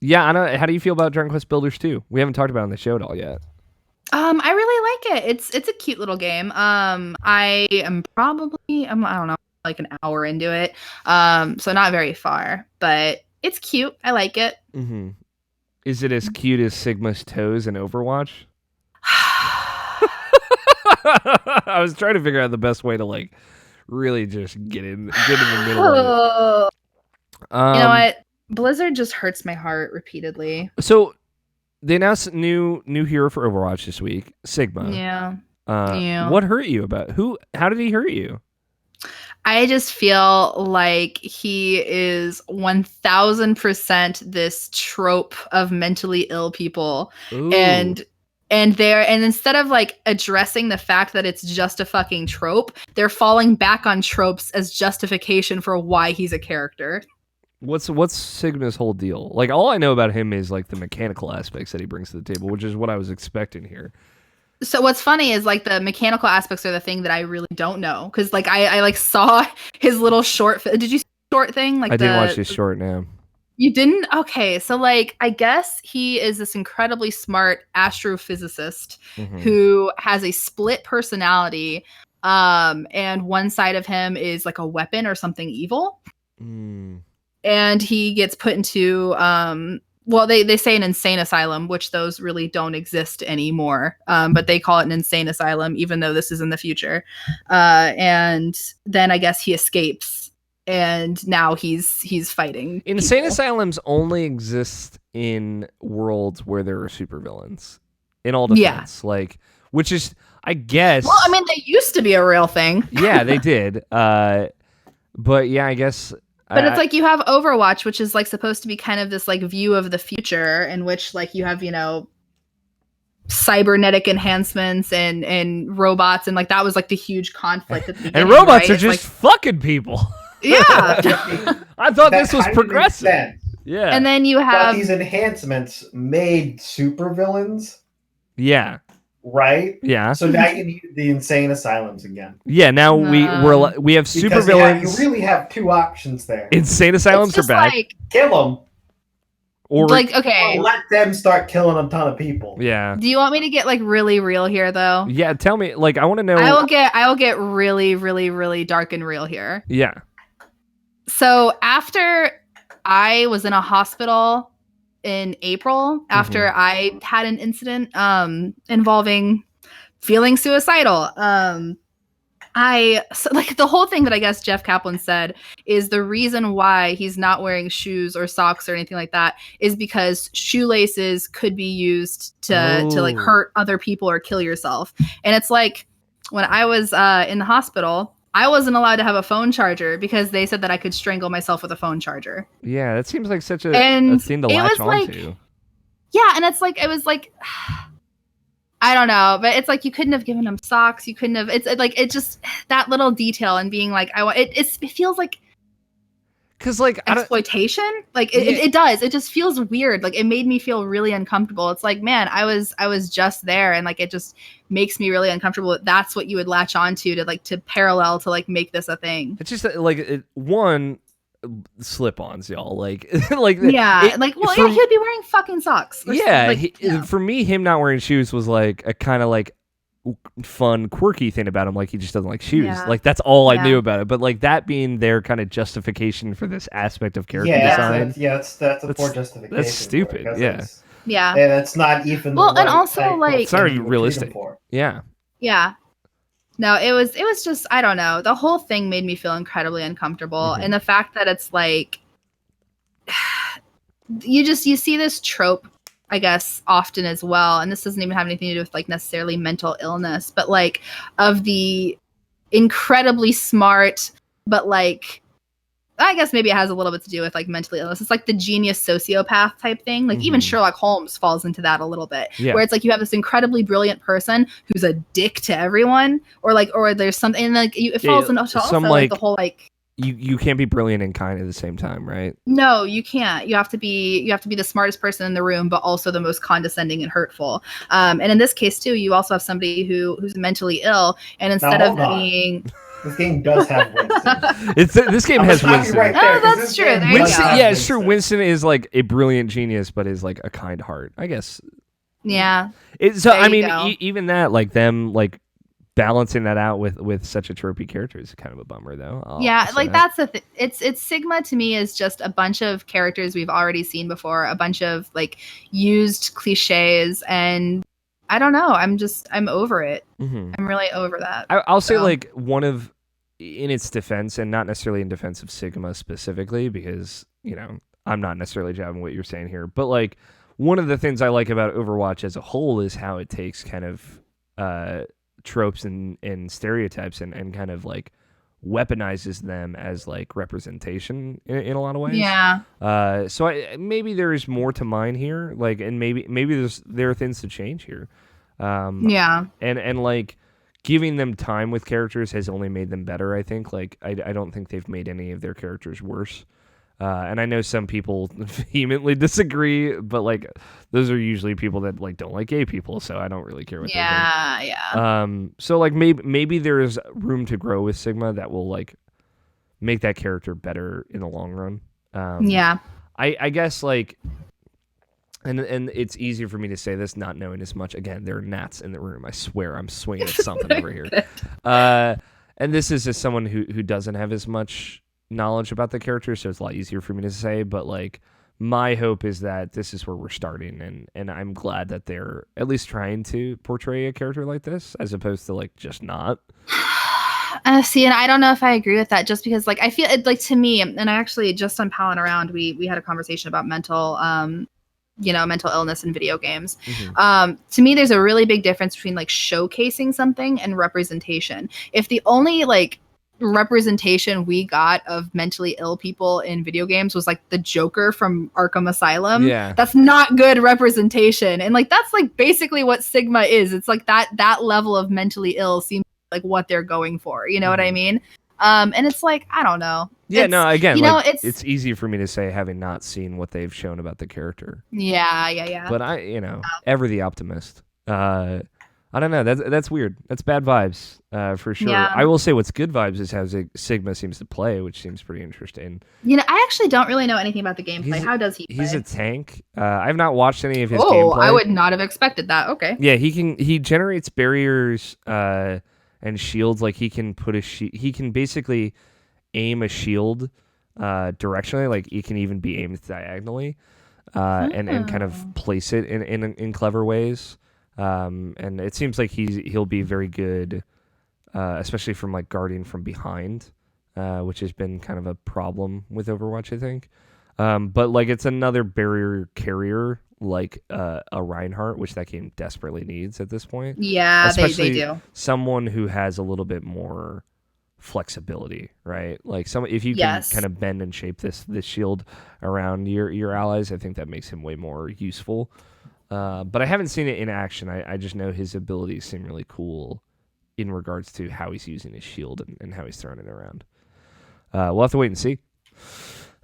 Yeah, I know. How do you feel about Dragon Quest Builders 2? We haven't talked about it on the show at all yet. I really like it. It's a cute little game. I am probably I don't know, like an hour into it. So not very far, but it's cute. I like it. Mm-hmm. Is it as cute as Sigma's toes in Overwatch? I was trying to figure out the best way to like really just get in the middle of it. You know what? Blizzard just hurts my heart repeatedly. So they announced new hero for Overwatch this week, Sigma. Yeah. What hurt you about how did he hurt you? I just feel like he is 1000% this trope of mentally ill people. Ooh. And instead of like addressing the fact that it's just a fucking trope, they're falling back on tropes as justification for why he's a character. What's Sigma's whole deal? Like, all I know about him is like the mechanical aspects that he brings to the table, which is what I was expecting here. So what's funny is like the mechanical aspects are the thing that I really don't know, because like I like saw his little short. Did you see the short thing? Like I didn't watch this short now. You didn't? Okay, so like I guess he is this incredibly smart astrophysicist who has a split personality, and one side of him is like a weapon or something evil. And he gets put into well, they say an insane asylum, which those really don't exist anymore. But they call it an insane asylum, even though this is in the future. And then I guess he escapes, and now he's fighting. Insane people. asylums only exist in worlds where there are supervillains. In all defense, like, which is, I guess. Well, I mean, they used to be a real thing. Yeah, they did. But yeah, I guess. But it's like you have Overwatch, which is like supposed to be kind of this like view of the future in which like you have, cybernetic enhancements and robots, and like that was like the huge conflict at the beginning. And robots right? are just fucking people. Yeah. I thought this was progressive. Yeah. And then you But have these enhancements made supervillains, Yeah. right? Yeah. So now you need the insane asylums again. Yeah, now we have Because supervillains. you really have two options there. Insane asylums it's are just back. like, Kill them, Or like okay. or let them start killing a ton of people. yeah. Do you want me to get like really real here though? Yeah, tell me, like, I want to know. I will get really, really, really dark and real here. Yeah. So after I was in a hospital in April, after I had an incident involving feeling suicidal, like the whole thing that I guess Jeff Kaplan said is the reason why he's not wearing shoes or socks or anything like that is because shoelaces could be used to like hurt other people or kill yourself. And it's like when I was in the hospital, I wasn't allowed to have a phone charger because they said that I could strangle myself with a phone charger. Yeah, that seems like such a thing to it latch was like, onto. Yeah, and it was like I don't know, but it's like you couldn't have given him socks. You couldn't have. It's like it just that little detail and being like, it feels like Because like exploitation. Like it does. It just feels weird. Like it made me feel really uncomfortable. It's like, man, I was just there, and like it just makes me really uncomfortable. That's what you would latch onto to parallel to like make this a thing. It's just like one slip-ons, y'all. Like yeah, he would be wearing fucking socks. Yeah, for me, him not wearing shoes was like a kind of like fun, quirky thing about him. Like he just doesn't like shoes. Yeah. Like that's all I knew about it. But like that being their kind of justification for this aspect of character design. That's a poor justification. That's stupid. Yeah, and it's not even. Well, and also like it's not even realistic. Yeah. Yeah. No, it was just, I don't know. The whole thing made me feel incredibly uncomfortable. And the fact that it's like, you see this trope, I guess, often as well. And this doesn't even have anything to do with like necessarily mental illness, but like of the incredibly smart, but like, I guess maybe it has a little bit to do with like mental illness. It's like the genius sociopath type thing. Like even Sherlock Holmes falls into that a little bit, where it's like you have this incredibly brilliant person who's a dick to everyone, or there's something like it falls into also like the whole like you can't be brilliant and kind at the same time, right? No, you can't. You have to be the smartest person in the room, but also the most condescending and hurtful. And in this case too, you also have somebody who's mentally ill, and instead of being this game does have Winston. This game has Winston. Right there, that's true. It's true. Winston is like a brilliant genius, but is like a kind heart, I guess. Yeah. I mean, even that, like them, like balancing that out with such a tropey character is kind of a bummer, though. That's the thing. It's Sigma to me is just a bunch of characters we've already seen before, a bunch of like used cliches, and I don't know. I'm over it. I'm really over that. I'll say like in its defense, and not necessarily in defense of Sigma specifically, because, I'm not necessarily jabbing what you're saying here, but like one of the things I like about Overwatch as a whole is how it takes kind of tropes and stereotypes and kind of like weaponizes them as like representation in a lot of ways. Yeah. So maybe there is more to mine here, like, and maybe there are things to change here. Yeah. And like giving them time with characters has only made them better, I think. Like I don't think they've made any of their characters worse. And I know some people vehemently disagree, but like those are usually people that like don't like gay people, so I don't really care what they think. Yeah. So like maybe there is room to grow with Sigma that will like make that character better in the long run. Yeah. I guess like, and it's easier for me to say this not knowing as much. Again, there are gnats in the room. I swear I'm swinging at something over here. And this is just someone who doesn't have as much knowledge about the character, so it's a lot easier for me to say. But like my hope is that this is where we're starting, and I'm glad that they're at least trying to portray a character like this as opposed to like just not. See, and I don't know if I agree with that, just because like I feel it, like to me, and I actually just on Palin Around, we had a conversation about mental mental illness in video games. To me, there's a really big difference between like showcasing something and representation. If the only like representation we got of mentally ill people in video games was like the Joker from Arkham Asylum, that's not good representation. And like that's like basically what Sigma is. It's like that level of mentally ill seems like what they're going for. You know what I mean? And it's like, I don't know. Yeah, no, again, it's easy for me to say having not seen what they've shown about the character. Yeah. But ever the optimist. I don't know. That's weird. That's bad vibes, for sure. Yeah. I will say what's good vibes is how Sigma seems to play, which seems pretty interesting. I actually don't really know anything about the gameplay. How does he play? He's a tank. I've not watched any of his gameplay. I would not have expected that. Okay. Yeah, he generates barriers and shields. Like he can put he can basically aim a shield directionally. Like it can even be aimed diagonally, and kind of place it in clever ways. And it seems like he'll be very good, especially from like guarding from behind, which has been kind of a problem with Overwatch, I think. But like it's another barrier carrier, like a Reinhardt, which that game desperately needs at this point. Yeah, especially they do. Someone who has a little bit more flexibility, right? Like if you can kind of bend and shape this shield around your allies, I think that makes him way more useful. But I haven't seen it in action. I just know his abilities seem really cool in regards to how he's using his shield and how he's throwing it around. We'll have to wait and see.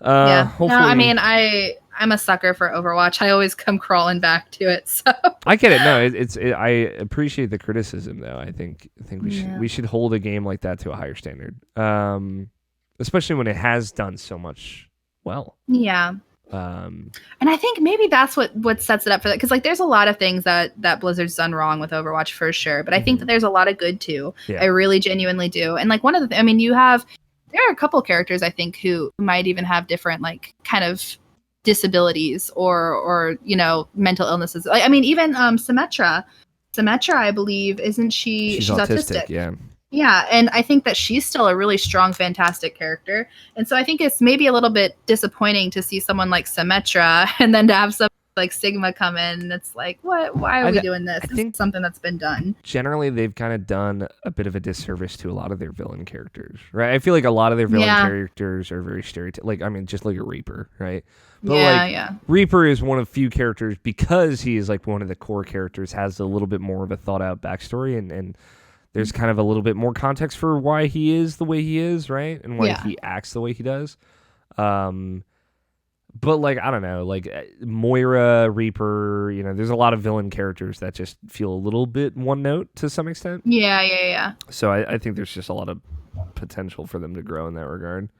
Hopefully... No, I mean, I'm a sucker for Overwatch. I always come crawling back to it. So I get it. No, I appreciate the criticism, though. I think we should hold a game like that to a higher standard, especially when it has done so much well. Yeah. And I think maybe that's what sets it up for that, because like there's a lot of things that Blizzard's done wrong with Overwatch for sure, but I think that there's a lot of good too. I really genuinely do. And like one of the I mean, there are a couple characters I think who might even have different like kind of disabilities or mental illnesses. I mean, even Symmetra, I believe, isn't she? She's autistic. Yeah, and I think that she's still a really strong, fantastic character. And so I think it's maybe a little bit disappointing to see someone like Symmetra and then to have some like Sigma come in. And it's like, what? Why are we doing this? This is something that's been done. Generally, they've kind of done a bit of a disservice to a lot of their villain characters, right? I feel like a lot of their villain characters are very stereotypical. Like, I mean, just look at Reaper, right? But Reaper is one of few characters, because he is like one of the core characters, has a little bit more of a thought out backstory and there's kind of a little bit more context for why he is the way he is, right? And why he acts the way he does. But like, I don't know, like Moira, Reaper, there's a lot of villain characters that just feel a little bit one note to some extent. Yeah. So I think there's just a lot of potential for them to grow in that regard.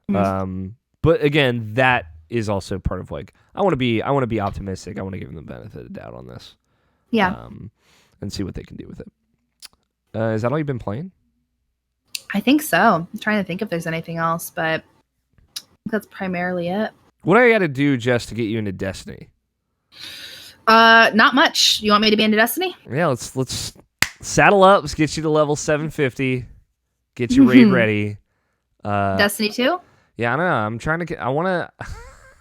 But again, that is also part of like, I want to be optimistic. I want to give them the benefit of the doubt on this. Yeah. And see what they can do with it. Is that all you've been playing? I think so. I'm trying to think if there's anything else, but I think that's primarily it. What do I got to do, Jess, to get you into Destiny? Not much. You want me to be into Destiny? Yeah, let's saddle up. Let's get you to level 750. Get your raid ready. Destiny 2? Yeah, I know. I'm trying to get. I want.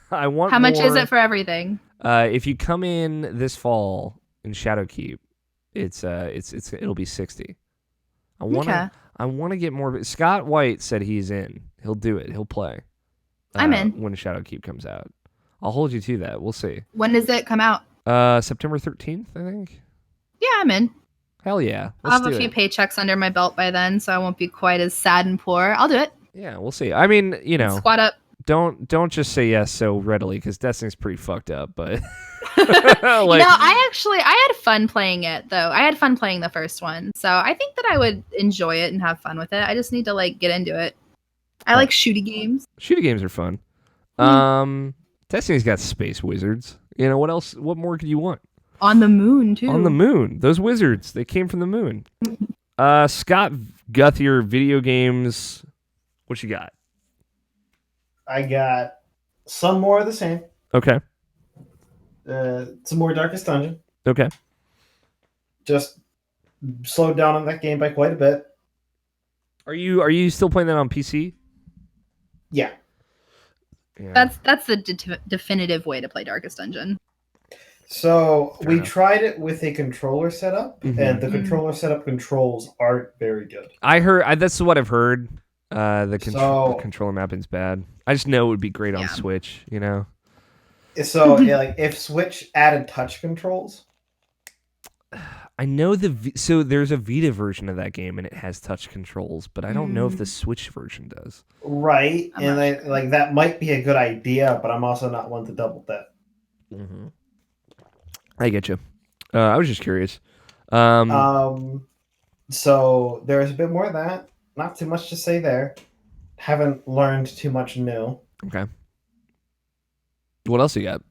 How much is it for everything? If you come in this fall in Shadowkeep, it'll be 60. I want to get more. Scott White said he's in. He'll do it. He'll play. I'm in. When Shadowkeep comes out. I'll hold you to that. We'll see. When does it come out? September 13th, I think. Yeah, I'm in. Hell yeah. I'll have a few paychecks under my belt by then, so I won't be quite as sad and poor. I'll do it. Yeah, we'll see. I mean, squat up. Don't just say yes so readily, because Destiny's pretty fucked up, but I had fun playing it though. I had fun playing the first one, so I think that I would enjoy it and have fun with it. I just need to like get into it. I like shooty games. Shooty games are fun. Destiny's got space wizards. What else? What more could you want? On the moon too. On the moon, those wizards, they came from the moon. Scott Guthier, video games. What you got? I got some more of the same. Okay. Some more Darkest Dungeon. Okay. Just slowed down on that game by quite a bit. Are you still playing that on PC? Yeah. That's the definitive way to play Darkest Dungeon. So Fair we enough. tried it with a controller setup, and the controller setup controls aren't very good. I heard that's what I've heard. The So- controller mapping's bad. I just know it would be great on Yeah. Switch. You know. So yeah, like if Switch added touch controls, I know so there's a Vita version of that game and it has touch controls, but I don't know if the Switch version does. right? I'm And not like that might be a good idea, but I'm also not one to double that. Mm-hmm. I get you. I was just curious. So there's a bit more of that. Not too much to say there. Haven't learned too much new. Okay. What else you got?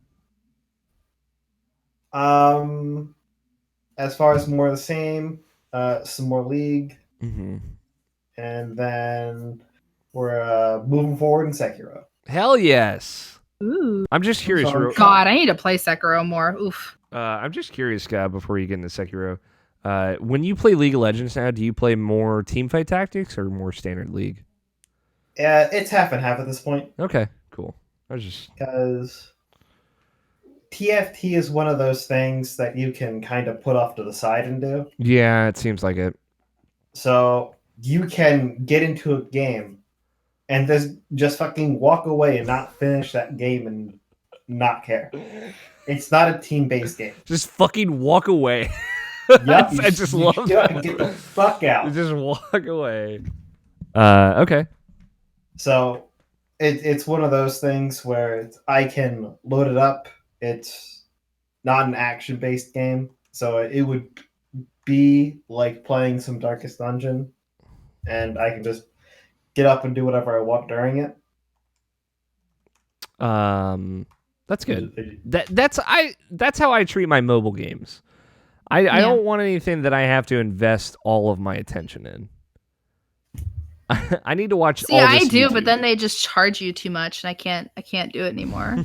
As far as more of the same, some more League, Mm-hmm. and then we're moving forward in Sekiro. Hell yes. Ooh. I'm just curious. So- God, I need to play Sekiro more. Oof. I'm just curious, Scott, before you get into Sekiro. When you play League of Legends now, do you play more teamfight tactics or more standard League? It's half and half at this point, Okay, cool. I was just because TFT is one of those things that you can kind of put off to the side and do. yeah, it seems like it. So you can get into a game and just fucking walk away and not finish that game and not care. It's not a team-based game. Just fucking walk away. Yep, I just love get that. up and get the fuck out. Just walk away. Okay. So it's one of those things where I can load it up. It's not an action-based game, so it would be like playing some Darkest Dungeon, and I can just get up and do whatever I want during it. That's good. That's how I treat my mobile games. I don't want anything that I have to invest all of my attention in. I need to watch. See, all I this do, YouTube. but then they just charge you too much, and I can't do it anymore.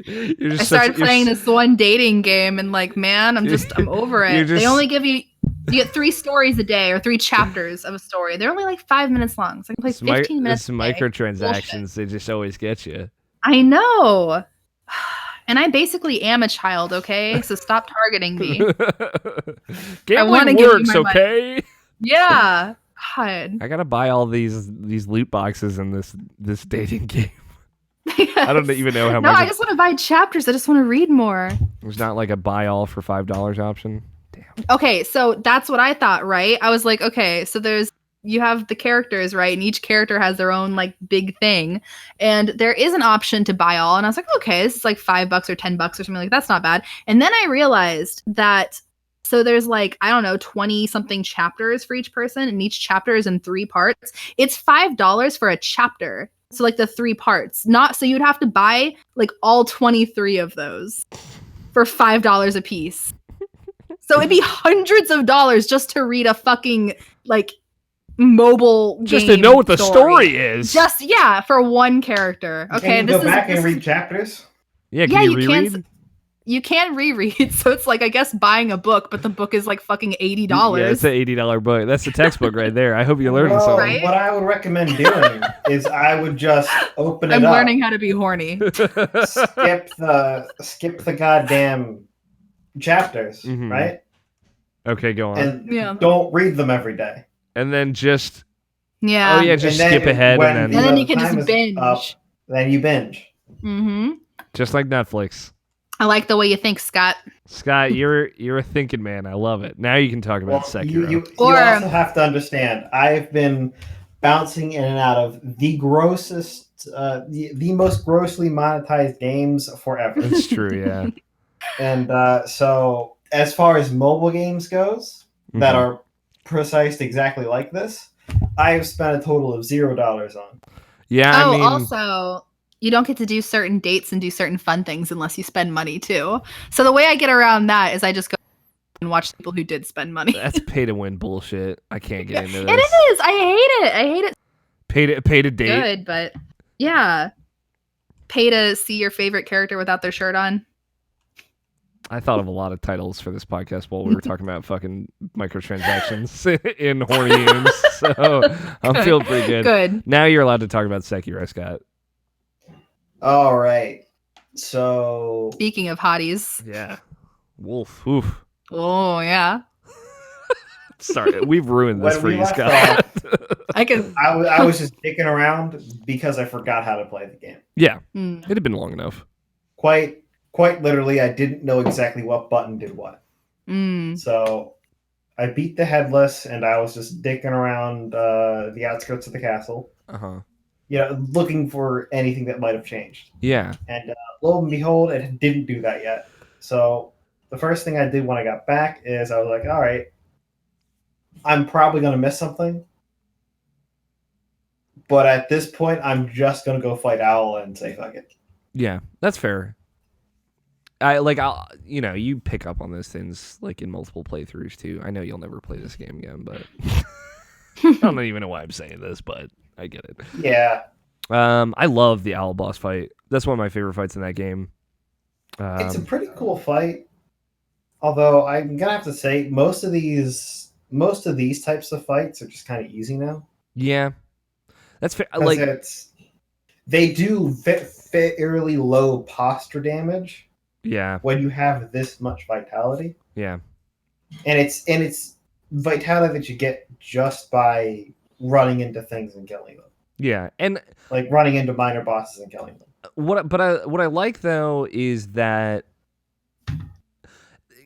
You're just I started playing this one dating game, and like, man, I'm over it. They only give you get 3 stories a day or 3 chapters of a story. They're only like 5 minutes long, so I can play 15 minutes. Some a day. microtransactions. Bullshit. They just always get you. I know. And I basically am a child, okay? So stop targeting me. wanna Gambling give you works, my money. okay? Yeah. God. I gotta buy all these loot boxes in this dating game. I don't even know how No, much. I just want to buy chapters. I just want to read more. There's not like a buy all for $5 option. Damn. Okay, so that's what I thought, right? I was like, okay, so you have the characters, right? And each character has their own like big thing. And there is an option to buy all. And I was like, okay, this is like $5 or $10 or something like that's not bad. And then I realized that so there's like, I don't know, 20 something chapters for each person, and each chapter is in 3 parts. It's $5 for a chapter. So like the 3 parts. So you'd have to buy like all 23 of those for $5 a piece. So it'd be hundreds of dollars just to read a fucking like mobile Just game to know what the story is. Just for one character. Okay, Can you go back and read chapters? Yeah, Yeah, you you reread? can. You can reread, so it's like I guess buying a book, but the book is like fucking $80. Yeah, it's an $80 book. That's the textbook right there. I hope you're learning Well, something. Right? what I would recommend doing is I would just open it I'm up. learning how to be horny. skip the goddamn chapters, Mhm. right? Okay, go on. And don't read them every day. And then just Yeah. oh yeah, just And then skip ahead when and And then you the can time just is binge. up, then you binge. Mm-hmm. just like Netflix. I like the way you think, Scott. Scott, you're a thinking man. I love it. Now you can talk about Well, Sekiro. you Or- also have to understand, I've been bouncing in and out of the grossest, the most grossly monetized games forever. It's true, yeah. And so, as far as mobile games goes, that Mhm. are precised exactly like this, I have spent a total of $0 on. Yeah, I mean, Also, you don't get to do certain dates and do certain fun things unless you spend money too. So the way I get around that is I just go and watch people who did spend money. that's pay to win bullshit. I can't get into this. It is. I hate it. Pay to date. Good, but yeah. pay to see your favorite character without their shirt on? I thought of a lot of titles for this podcast while we were talking about fucking microtransactions in horny games, so I'm feeling pretty good. Good. Now you're allowed to talk about Sekiro, Scott. All right. So Speaking of hotties. Yeah. Wolf. Oof. Oh, yeah. Sorry, we've ruined this When for we you, left Scott. I could. I was just dicking around because I forgot how to play the game. Yeah, Mm. it had been long enough. Quite literally, I didn't know exactly what button did what. Mm. So I beat the headless, and I was just dicking around the outskirts of the castle, Uh-huh. looking for anything that might have changed. Yeah. And lo and behold, it didn't do that yet. So the first thing I did when I got back is I was like, all right, I'm probably going to miss something. But at this point, I'm just going to go fight Owl and say, fuck it. Yeah, that's fair. You pick up on those things like in multiple playthroughs too. I know you'll never play this game again, but I don't even know why I'm saying this, but I get it. Yeah. I love the Owl boss fight. That's one of my favorite fights in that game. It's a pretty cool fight. Although I'm going to have to say most of these types of fights are just kind of easy now. Yeah. That's fair. They do fairly low posture damage. Yeah. When you have this much vitality. Yeah. And it's vitality that you get just by running into things and killing them. Yeah. And like running into minor bosses and killing them. What I like though is that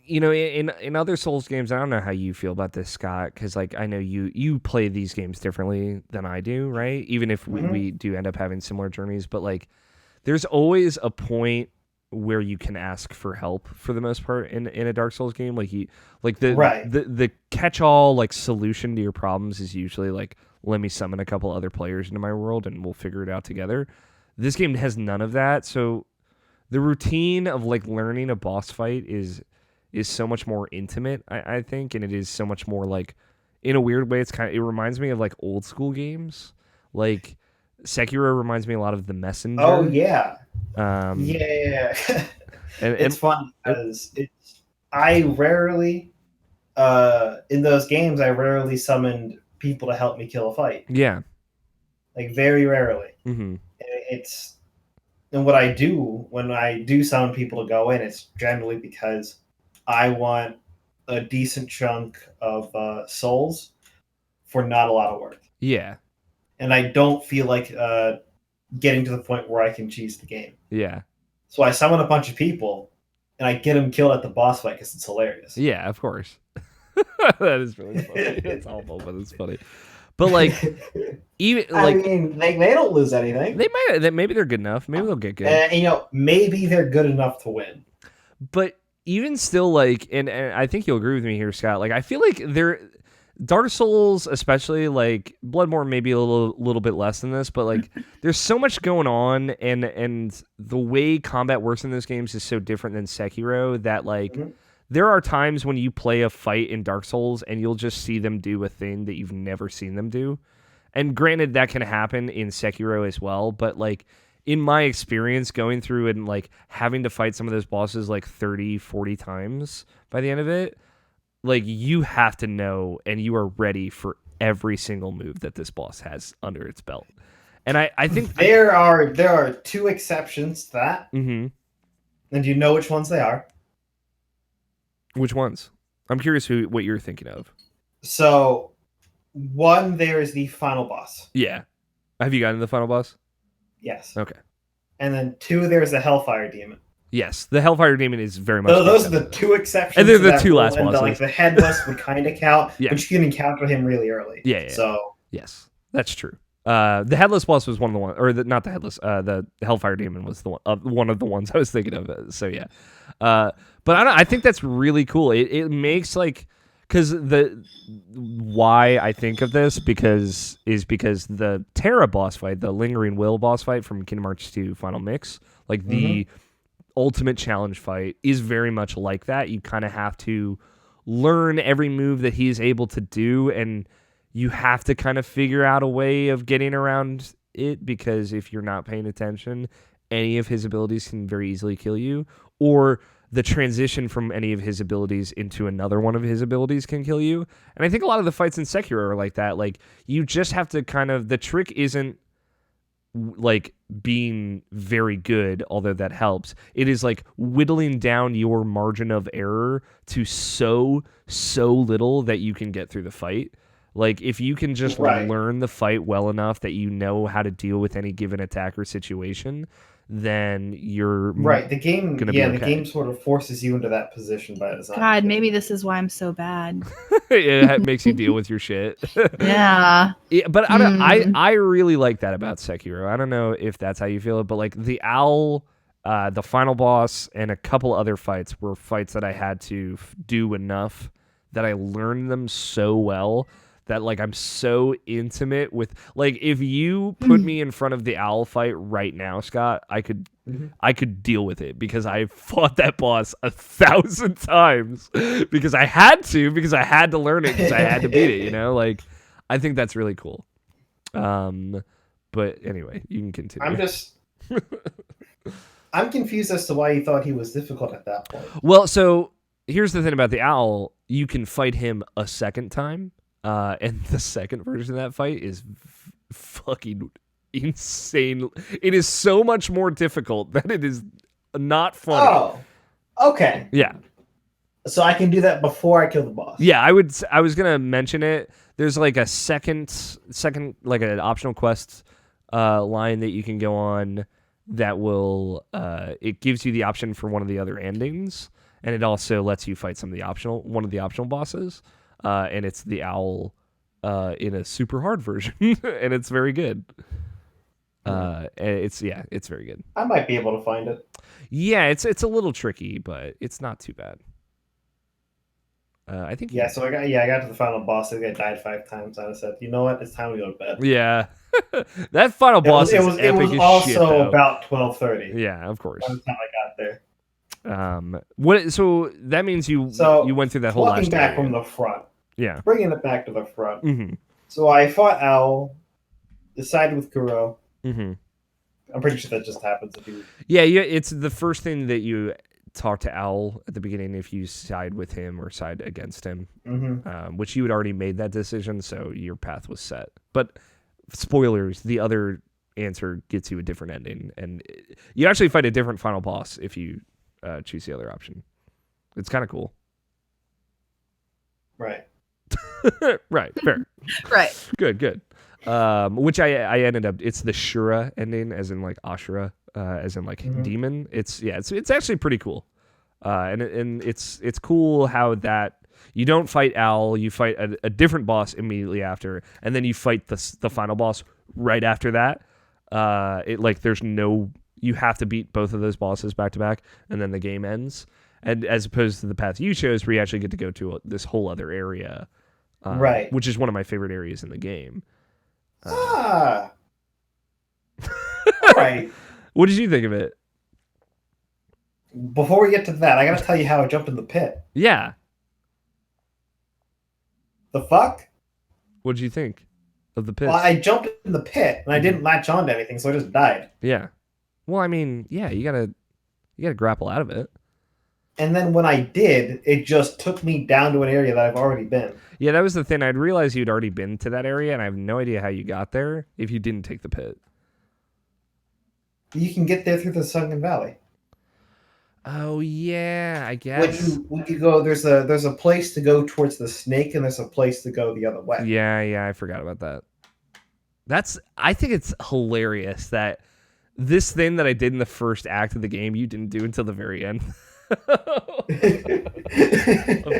in other Souls games, I don't know how you feel about this, Scott, because like I know you play these games differently than I do, right? Even if we do end up having similar journeys, but like there's always a point where you can ask for help for the most part in a Dark Souls game. The catch-all like solution to your problems is usually like, let me summon a couple other players into my world and we'll figure it out together. This game has none of that, so the routine of like learning a boss fight is so much more intimate, I think, and it is so much more like, in a weird way, it reminds me of like old school games. Like Sekiro reminds me a lot of The Messenger. Oh yeah. Yeah. It's fun because I rarely in those games I rarely summoned people to help me kill a fight. Yeah. Like very rarely. Mm-hmm. And what I do when I do summon people to go in, it's generally because I want a decent chunk of souls for not a lot of work. Yeah. And I don't feel like getting to the point where I can cheese the game. Yeah. So I summon a bunch of people, and I get them killed at the boss fight because it's hilarious. Yeah, of course. That is really funny. It's awful, but it's funny. But like, even like, I mean, they don't lose anything. Maybe they're good enough. Maybe they'll get good. Maybe they're good enough to win. But even still, like, and I think you'll agree with me here, Scott. Like, I feel like Dark Souls, especially like Bloodborne, maybe a little bit less than this, but like, there's so much going on, and the way combat works in those games is so different than Sekiro that like. Mm-hmm. There are times when you play a fight in Dark Souls and you'll just see them do a thing that you've never seen them do. And granted, that can happen in Sekiro as well, but like in my experience going through and like having to fight some of those bosses like 30, 40 times by the end of it, like you have to know and you are ready for every single move that this boss has under its belt. And I think there are two exceptions to that. Mm-hmm. And do you know which ones they are? Which ones? I'm curious what you're thinking of. So, one, there is the final boss. Yeah. Have you gotten the final boss? Yes. Okay. And then two, there's the Hellfire Demon. Yes, the Hellfire Demon is very much. Those are the two exceptions. And they're the two last bosses. Like the headless would kind of count, yeah. but you can encounter him really early. Yeah. So yes, that's true. The headless boss was one of the ones, or not the headless. The Hellfire Demon was the one of the ones I was thinking of. So yeah. But I think that's really cool. It makes like, because why I think of this because the Terra boss fight, the Lingering Will boss fight from Kingdom Hearts 2 Final Mix, like the ultimate challenge fight is very much like that. You kind of have to learn every move that he's able to do, and you have to kind of figure out a way of getting around it, because if you're not paying attention, any of his abilities can very easily kill you, or the transition from any of his abilities into another one of his abilities can kill you. And I think a lot of the fights in Sekiro are like that. Like, you just have to kind of, the trick isn't like being very good, although that helps. It is like whittling down your margin of error to so little that you can get through the fight. Like, if you can just learn the fight well enough that you know how to deal with any given attack or situation, then you're the game. Gonna be okay. The game sort of forces you into that position by design. God, maybe this is why I'm so bad. It makes you deal with your shit. Yeah. But I really like that about Sekiro. I don't know if that's how you feel it, but like the owl, the final boss, and a couple other fights were fights that I had to do enough that I learned them so well that like I'm so intimate with, like, if you put me in front of the owl fight right now, Scott, I could deal with it because I fought that boss 1,000 times because I had to learn it because I had to beat it, you know? Like, I think that's really cool. But anyway, you can continue. I'm confused as to why you thought he was difficult at that point. Well, so here's the thing about the owl. You can fight him a second time. And the second version of that fight is fucking insane. It is so much more difficult that it is not funny. Oh, okay. Yeah. So I can do that before I kill the boss. Yeah, I was gonna mention it. There's like a second like an optional quest line that you can go on that will it gives you the option for one of the other endings, and it also lets you fight one of the optional bosses. And it's the owl in a super hard version, and it's very good. It's very good. I might be able to find it. Yeah, it's a little tricky, but it's not too bad. I think. Yeah, so I got to the final boss. I think I died 5 times. I said, you know what? It's time to go to bed. Yeah, that final boss it was also shit, though. about 12:30. Yeah, of course. By the time I got there. So that means you went through that whole last walking back area. from the front. Yeah. Bringing it back to the front. Mm-hmm. So I fought Owl, decided with Kuro. Mm-hmm. I'm pretty sure that just happens if you... Yeah, it's the first thing that you talk to Owl at the beginning if you side with him or side against him, which you had already made that decision, so your path was set. But spoilers, the other answer gets you a different ending, and you actually fight a different final boss if you choose the other option. It's kind of cool. Right. Right, fair. Right. Good. Which I ended up, it's the Shura ending, as in like Ashura, as in like demon. It's actually pretty cool. And it's cool how that you don't fight Owl, you fight a different boss immediately after, and then you fight the final boss right after that. You have to beat both of those bosses back to back, and then the game ends. And as opposed to the path you chose, where you actually get to go to this whole other area, right? Which is one of my favorite areas in the game. All right. What did you think of it? Before we get to that, I gotta tell you how I jumped in the pit. Yeah. The fuck? What did you think of the pit? Well, I jumped in the pit and I didn't latch on to anything, so I just died. Yeah. Well, I mean, yeah, you gotta grapple out of it. And then when I did, it just took me down to an area that I've already been. Yeah, that was the thing. I'd realized you'd already been to that area, and I have no idea how you got there if you didn't take the pit. You can get there through the Sunken Valley. Oh yeah, I guess. When you go, there's a place to go towards the snake, and there's a place to go the other way. Yeah, I forgot about that. I think it's hilarious that this thing that I did in the first act of the game, you didn't do until the very end. Of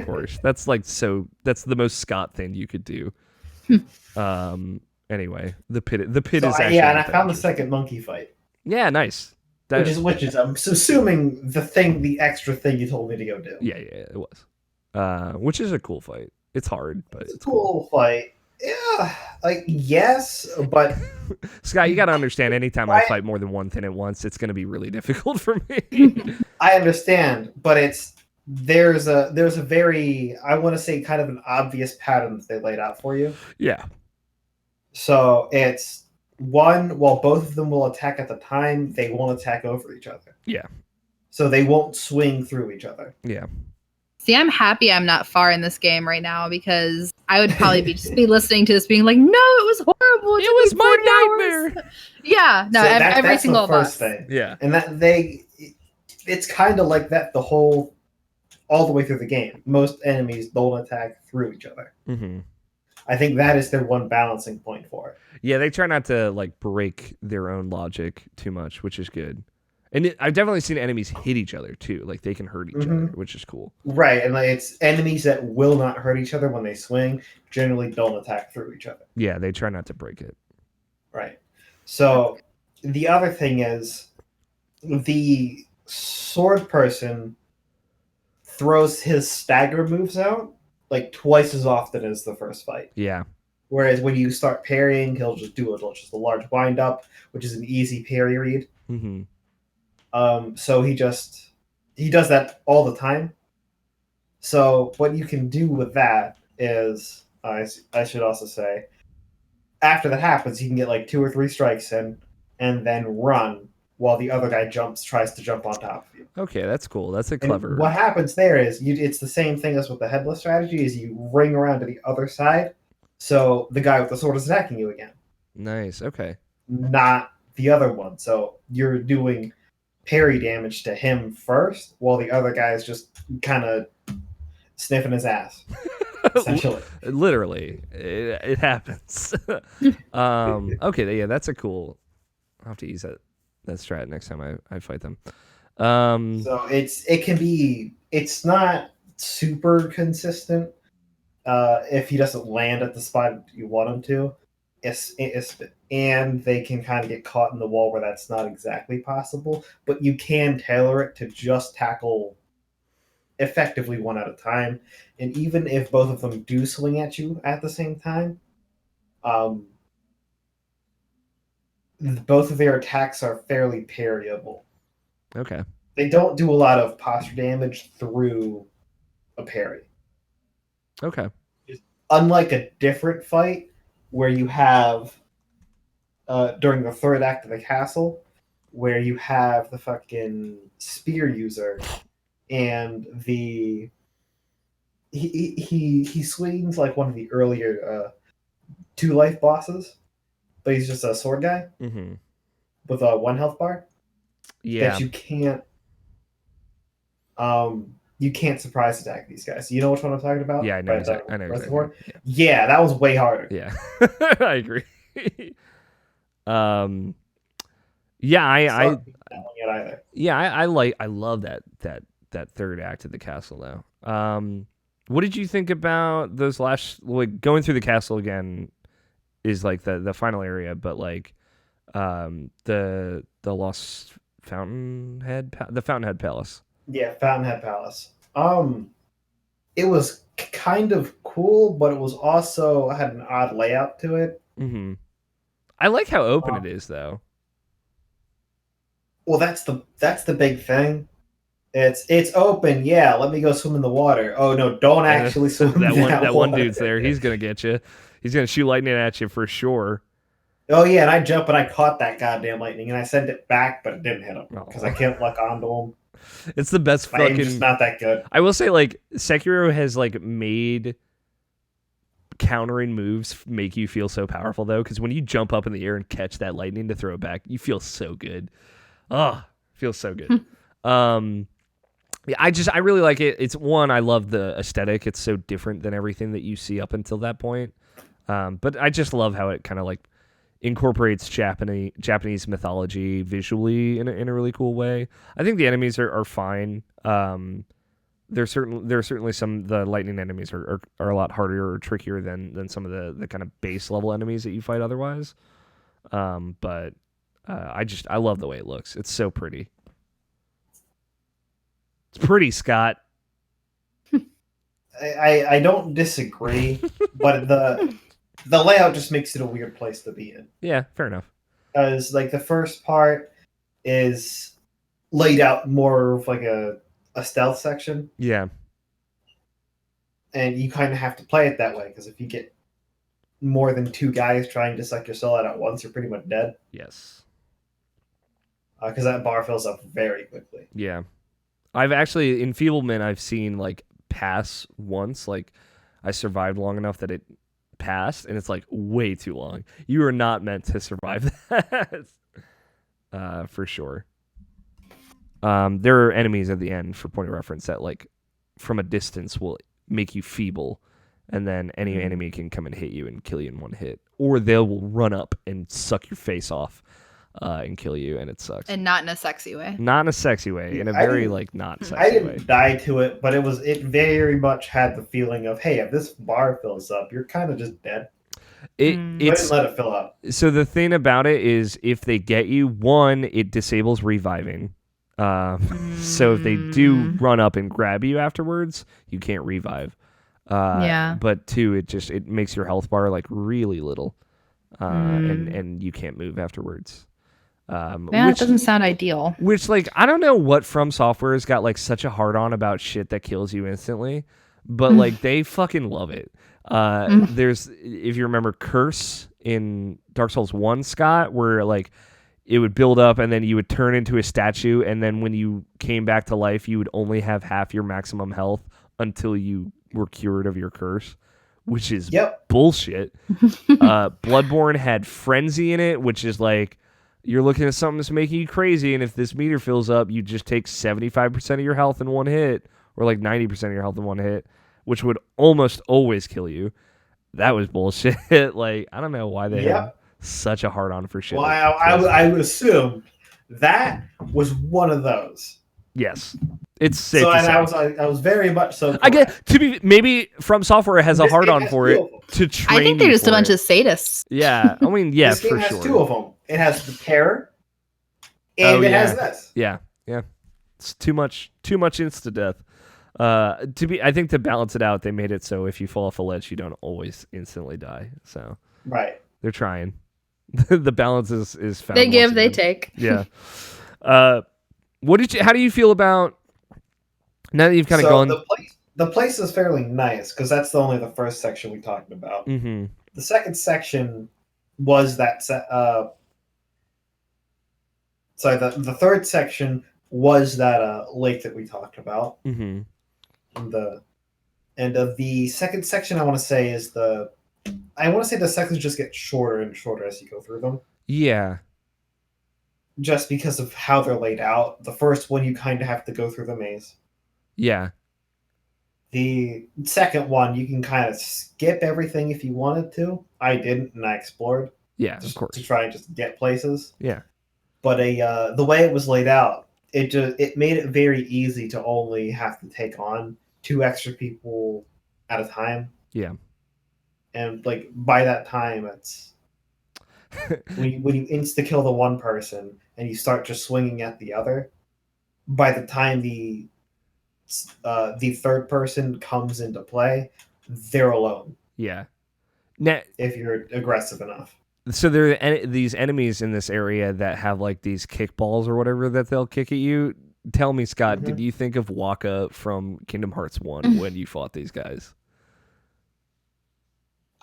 course, that's the most Scott thing you could do. Anyway, the pit is actually I found the second monkey fight. Yeah, nice. Which is I'm assuming the extra thing you told me to go do. Yeah, it was. Which is a cool fight. It's hard, but it's a cool fight. Yeah, yes, but Scott, you got to understand. Anytime I fight more than one thing at once, it's going to be really difficult for me. I understand, but there's a very, I want to say, kind of an obvious pattern that they laid out for you. Yeah. So it's while both of them will attack at the time, they won't attack over each other. Yeah. So they won't swing through each other. Yeah. See, I'm happy I'm not far in this game right now because I would probably just be listening to this being like, no, it was horrible. It was my nightmare. Yeah, no, So every that's single the first boss. thing. Yeah. And it's kind of like that all the way through the game. Most enemies don't attack through each other. Mm-hmm. I think that is their one balancing point for it. Yeah, they try not to like break their own logic too much, which is good. And I've definitely seen enemies hit each other too. Like they can hurt each other, which is cool. Right, and like it's enemies that will not hurt each other when they swing generally don't attack through each other. Yeah, they try not to break it. Right. So the other thing is the sword person throws his stagger moves out like twice as often as the first fight. Yeah. Whereas when you start parrying, he'll just do just a large wind up, which is an easy parry read. Mm-hmm. So he does that all the time. So what you can do with that is, I should also say, after that happens, you can get like 2 or 3 strikes in, and then run while the other guy tries to jump on top of you. Okay, that's cool. That's a And clever. what happens there is it's the same thing as with the headless strategy. Is you ring around to the other side, so the guy with the sword is attacking you again. Nice. Okay. Not the other one. So you're doing parry damage to him first, while the other guy is just kind of sniffing his ass. Essentially. Literally, it happens. Okay, yeah, that's a cool. I'll have to use that strat next time I fight them. So it's not super consistent. If he doesn't land at the spot you want him to, and they can kind of get caught in the wall where that's not exactly possible. But you can tailor it to just tackle effectively one at a time. And even if both of them do swing at you at the same time, both of their attacks are fairly parryable. Okay. They don't do a lot of posture damage through a parry. Okay. Unlike a different fight where you have during the third act of the castle, where you have the fucking spear user and he swings like one of the earlier 2 life bosses, but he's just a sword guy with a 1 health bar. Yeah. That you can't surprise attack these guys. You know which one I'm talking about? Yeah, I know. I know exactly. Yeah, that was way harder. Yeah, I agree. Yeah, I love that third act of the castle though. What did you think about those going through the castle again is like the final area, but like the lost Fountainhead Palace. Yeah, Fountainhead Palace. It was kind of cool, but it was also had an odd layout to it. Mm-hmm. I like how open it is, though. Well, that's the big thing. It's open. Yeah, let me go swim in the water. Oh no, don't actually swim in that one dude's there. He's gonna get you. He's gonna shoot lightning at you for sure. Oh yeah, and I jumped and I caught that goddamn lightning and I sent it back, but it didn't hit him because I can't lock onto him. It's the best My aim's just not that good. I will say, like, Sekiro has like made countering moves make you feel so powerful though, because when you jump up in the air and catch that lightning to throw it back, you feel so good. Oh, feels so good. Yeah, I really like it. It's I love the aesthetic. It's so different than everything that you see up until that point. But I just love how it kind of like incorporates Japanese mythology visually in a really cool way. I think the enemies are fine. There's certainly some the lightning enemies are a lot harder or trickier than some of the kind of base level enemies that you fight otherwise. But I love the way it looks. It's so pretty. It's pretty, Scott. I don't disagree, but the layout just makes it a weird place to be in. Yeah, fair enough. Because like the first part is laid out more of like a stealth section. Yeah. And you kind of have to play it that way because if you get more than 2 guys trying to suck your soul out at once, you're pretty much dead. Yes. Because that bar fills up very quickly. Yeah. I've actually, enfeeblement, I've seen, like, pass once. Like, I survived long enough that it passed, and it's, like, way too long. You are not meant to survive that. For sure. There are enemies at the end, for point of reference, that, like, from a distance will make you feeble, and then any enemy can come and hit you and kill you in one hit. Or they will run up and suck your face off. And kill you, and it sucks. And not in a sexy way. Not in a sexy way, in a very like not sexy I way. didn't die to it, but it very much had the feeling of, hey, if this bar fills up, you're kind of just dead. It's I didn't let it fill up. So the thing about it is, if they get you, one, it disables reviving. So if they do run up and grab you afterwards, you can't revive. But two, it makes your health bar like really little, and you can't move afterwards. That doesn't sound ideal. Which, like, I don't know what From Software has got like such a hard on about shit that kills you instantly, but like they fucking love it. There's, if you remember, Curse in Dark Souls 1, Scott, where like it would build up and then you would turn into a statue, and then when you came back to life, you would only have half your maximum health until you were cured of your curse, which is bullshit. Bloodborne had Frenzy in it, which is like, you're looking at something that's making you crazy, and if this meter fills up, you just take 75% of your health in one hit, or like 90% of your health in one hit, which would almost always kill you. That was bullshit. Like, I don't know why they have such a hard on for shit. Well, I would assume that was one of those. Yes. It's safe so, to and say. I was very much so. I get to be, maybe From Software has a hard on for it to train. I think they're just a bunch of sadists. Yeah, I mean, yeah, this game for has sure. 2 of them. It has the terror, and it has this. Yeah. It's too much insta death. I think to balance it out, they made it so if you fall off a ledge, you don't always instantly die. So they're trying. The balance is found. They give, they take. Yeah. How do you feel about, now that you've kind of gone? The place is fairly nice because that's only the first section we talked about. Mm-hmm. The second section was that. Sorry, the third section was that lake that we talked about. Mm-hmm. And the second section, I want to say the sections just get shorter and shorter as you go through them. Yeah. Just because of how they're laid out. The first one, you kind of have to go through the maze. Yeah. The second one, you can kind of skip everything if you wanted to. I didn't, and I explored. Yeah, of course. To try and just get places. Yeah. But the way it was laid out, it made it very easy to only have to take on 2 extra people at a time. Yeah. And like by that time, it's when you insta kill the one person and you start just swinging at the other. By the time the third person comes into play, they're alone. Yeah. Now, if you're aggressive enough. So there are these enemies in this area that have like these kickballs or whatever that they'll kick at you. Tell me, Scott, did you think of Waka from Kingdom Hearts 1 when you fought these guys?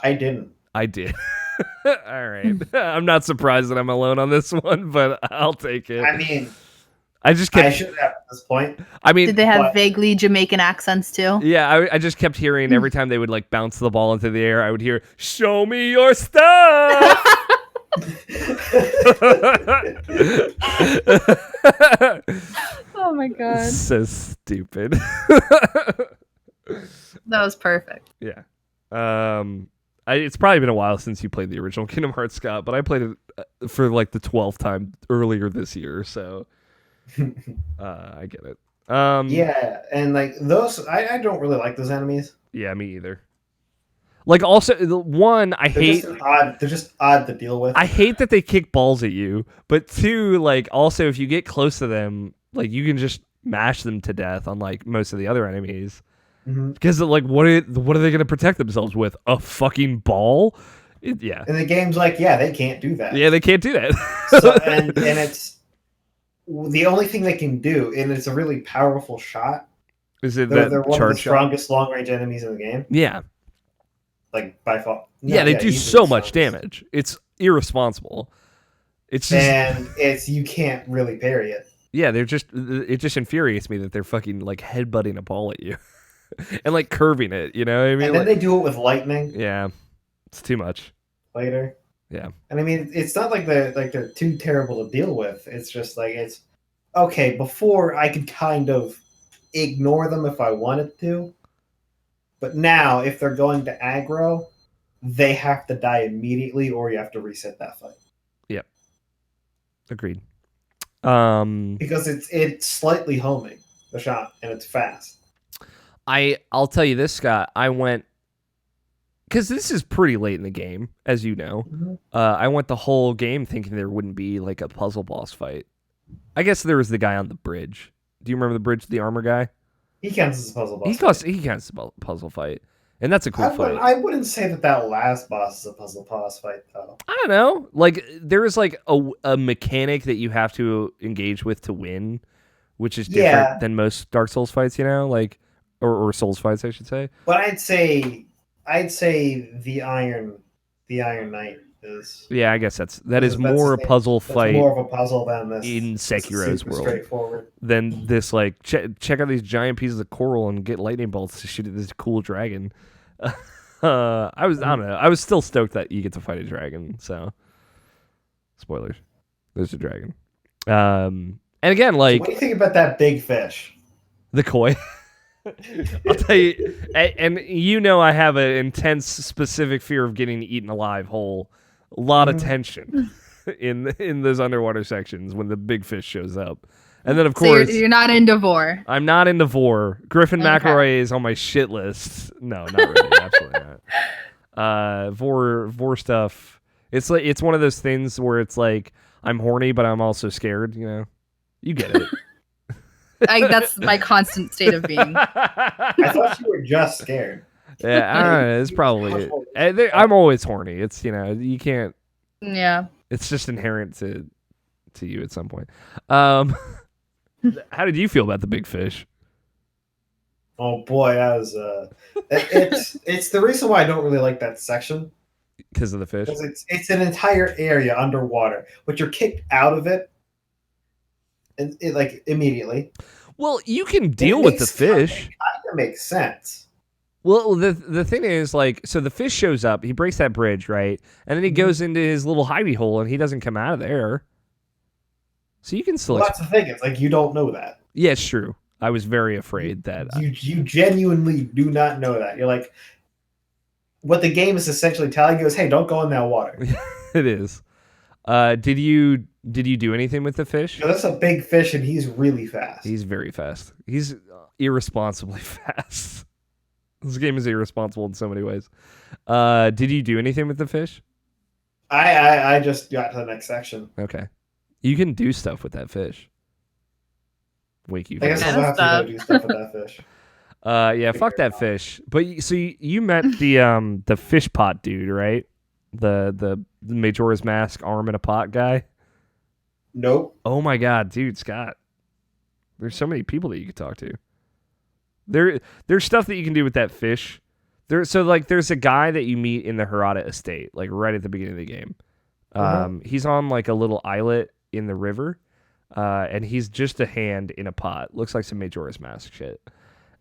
I didn't. I did. All right. I'm not surprised that I'm alone on this one, but I'll take it. I mean, I should have at this point. I mean, did they have vaguely Jamaican accents too? Yeah, I just kept hearing every time they would like bounce the ball into the air, I would hear, "Show me your stuff." Oh my god. So stupid. That was perfect. Yeah. It's probably been a while since you played the original Kingdom Hearts, Scott, but I played it for like the 12th time earlier this year, so I get it. Yeah, and like those, I don't really like those enemies. Yeah, me either. Like, also, the one, I hate... They're just odd to deal with. I hate that they kick balls at you, but two, like, also, if you get close to them, like, you can just mash them to death, unlike most of the other enemies. Mm-hmm. Because, like, what are they going to protect themselves with? A fucking ball? Yeah. And the game's like, yeah, they can't do that. Yeah, they can't do that. So, and it's... The only thing they can do, and it's a really powerful shot... Is it they're one of the charge strongest long-range enemies in the game. Yeah. like by far. Yeah, they do so much damage. It's irresponsible. It's just, and you can't really parry it. Yeah, it just infuriates me that they're fucking like headbutting a ball at you and like curving it. You know what I mean? And then they do it with lightning. Yeah, it's too much later. Yeah, and I mean it's not like they're too terrible to deal with. It's just like it's okay. Before I could kind of ignore them if I wanted to, but now if they're going to aggro, they have to die immediately, or you have to reset that fight. Yep, agreed. Because it's slightly homing the shot and it's fast. I'll tell you this, Scott. I went because this is pretty late in the game, as you know. Mm-hmm. I went the whole game thinking there wouldn't be like a puzzle boss fight. I guess there was the guy on the bridge. Do you remember the bridge, the armor guy? He counts as a puzzle boss. He counts as a puzzle fight, and that's a cool fight. I wouldn't say that last boss is a puzzle boss fight, though. I don't know. Like there is like a mechanic that you have to engage with to win, which is different than most Dark Souls fights. You know, like or Souls fights, I should say. But I'd say the Iron Knight is. Yeah, I guess that is more a puzzle fight. More of a puzzle than this in Sekiro's world. Straightforward. Than this, like check out these giant pieces of coral and get lightning bolts to shoot at this cool dragon. I don't know. I was still stoked that you get to fight a dragon. So, spoilers. There's a dragon. And again, like, so what do you think about that big fish? The koi. I'll tell you, and you know I have an intense, specific fear of getting eaten alive whole. A lot of tension in those underwater sections when the big fish shows up. And then, of course... you're not into Vor. I'm not into Vor. Griffin McElroy is on my shit list. No, not really. Absolutely not. Vor stuff... It's one of those things where it's like, I'm horny, but I'm also scared, you know? You get it. That's my constant state of being. I thought you were just scared. Yeah, I don't know. It's probably it. I'm always horny. It's, you know, you can't. Yeah. It's just inherent to you at some point. How did you feel about the big fish? Oh boy, that was it's the reason why I don't really like that section. Because of the fish. Because it's an entire area underwater, but you're kicked out of it. And it like immediately. Well, you can deal with the fish. It kind of makes sense. Well, the thing is, like, so the fish shows up, he breaks that bridge, right? And then he goes into his little hidey hole, and he doesn't come out of there. So you can still... Well, that's the thing. It's like, you don't know that. Yeah, it's true. I was very afraid that... You genuinely do not know that. You're like... What the game is essentially telling you is, hey, don't go in that water. It is. Did you do anything with the fish? No, that's a big fish, and he's really fast. He's very fast. He's irresponsibly fast. This game is irresponsible in so many ways. Did you do anything with the fish? I just got to the next section. Okay. You can do stuff with that fish. Wake you. I guess I'll have to go do stuff with that fish. Yeah, fuck that fish. But so you met the fish pot dude, right? The Majora's Mask arm in a pot guy. Nope. Oh my god, dude, Scott. There's so many people that you could talk to. There's stuff that you can do with that fish. There's a guy that you meet in the Hirata estate, like right at the beginning of the game. He's on like a little islet in the river, and he's just a hand in a pot. Looks like some Majora's Mask shit.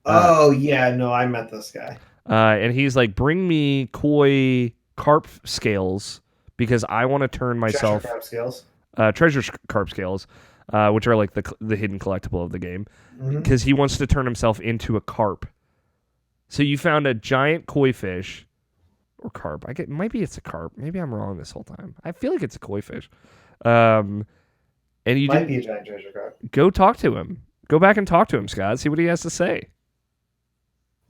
Oh yeah, no, I met this guy. And he's like, bring me koi carp scales because I want to turn myself treasure carp scales, which are like the hidden collectible of the game, because he wants to turn himself into a carp. So you found a giant koi fish or carp. Maybe it's a carp. Maybe I'm wrong this whole time. I feel like it's a koi fish. And you might be a giant treasure carp. Go talk to him. Go back and talk to him, Scott. See what he has to say.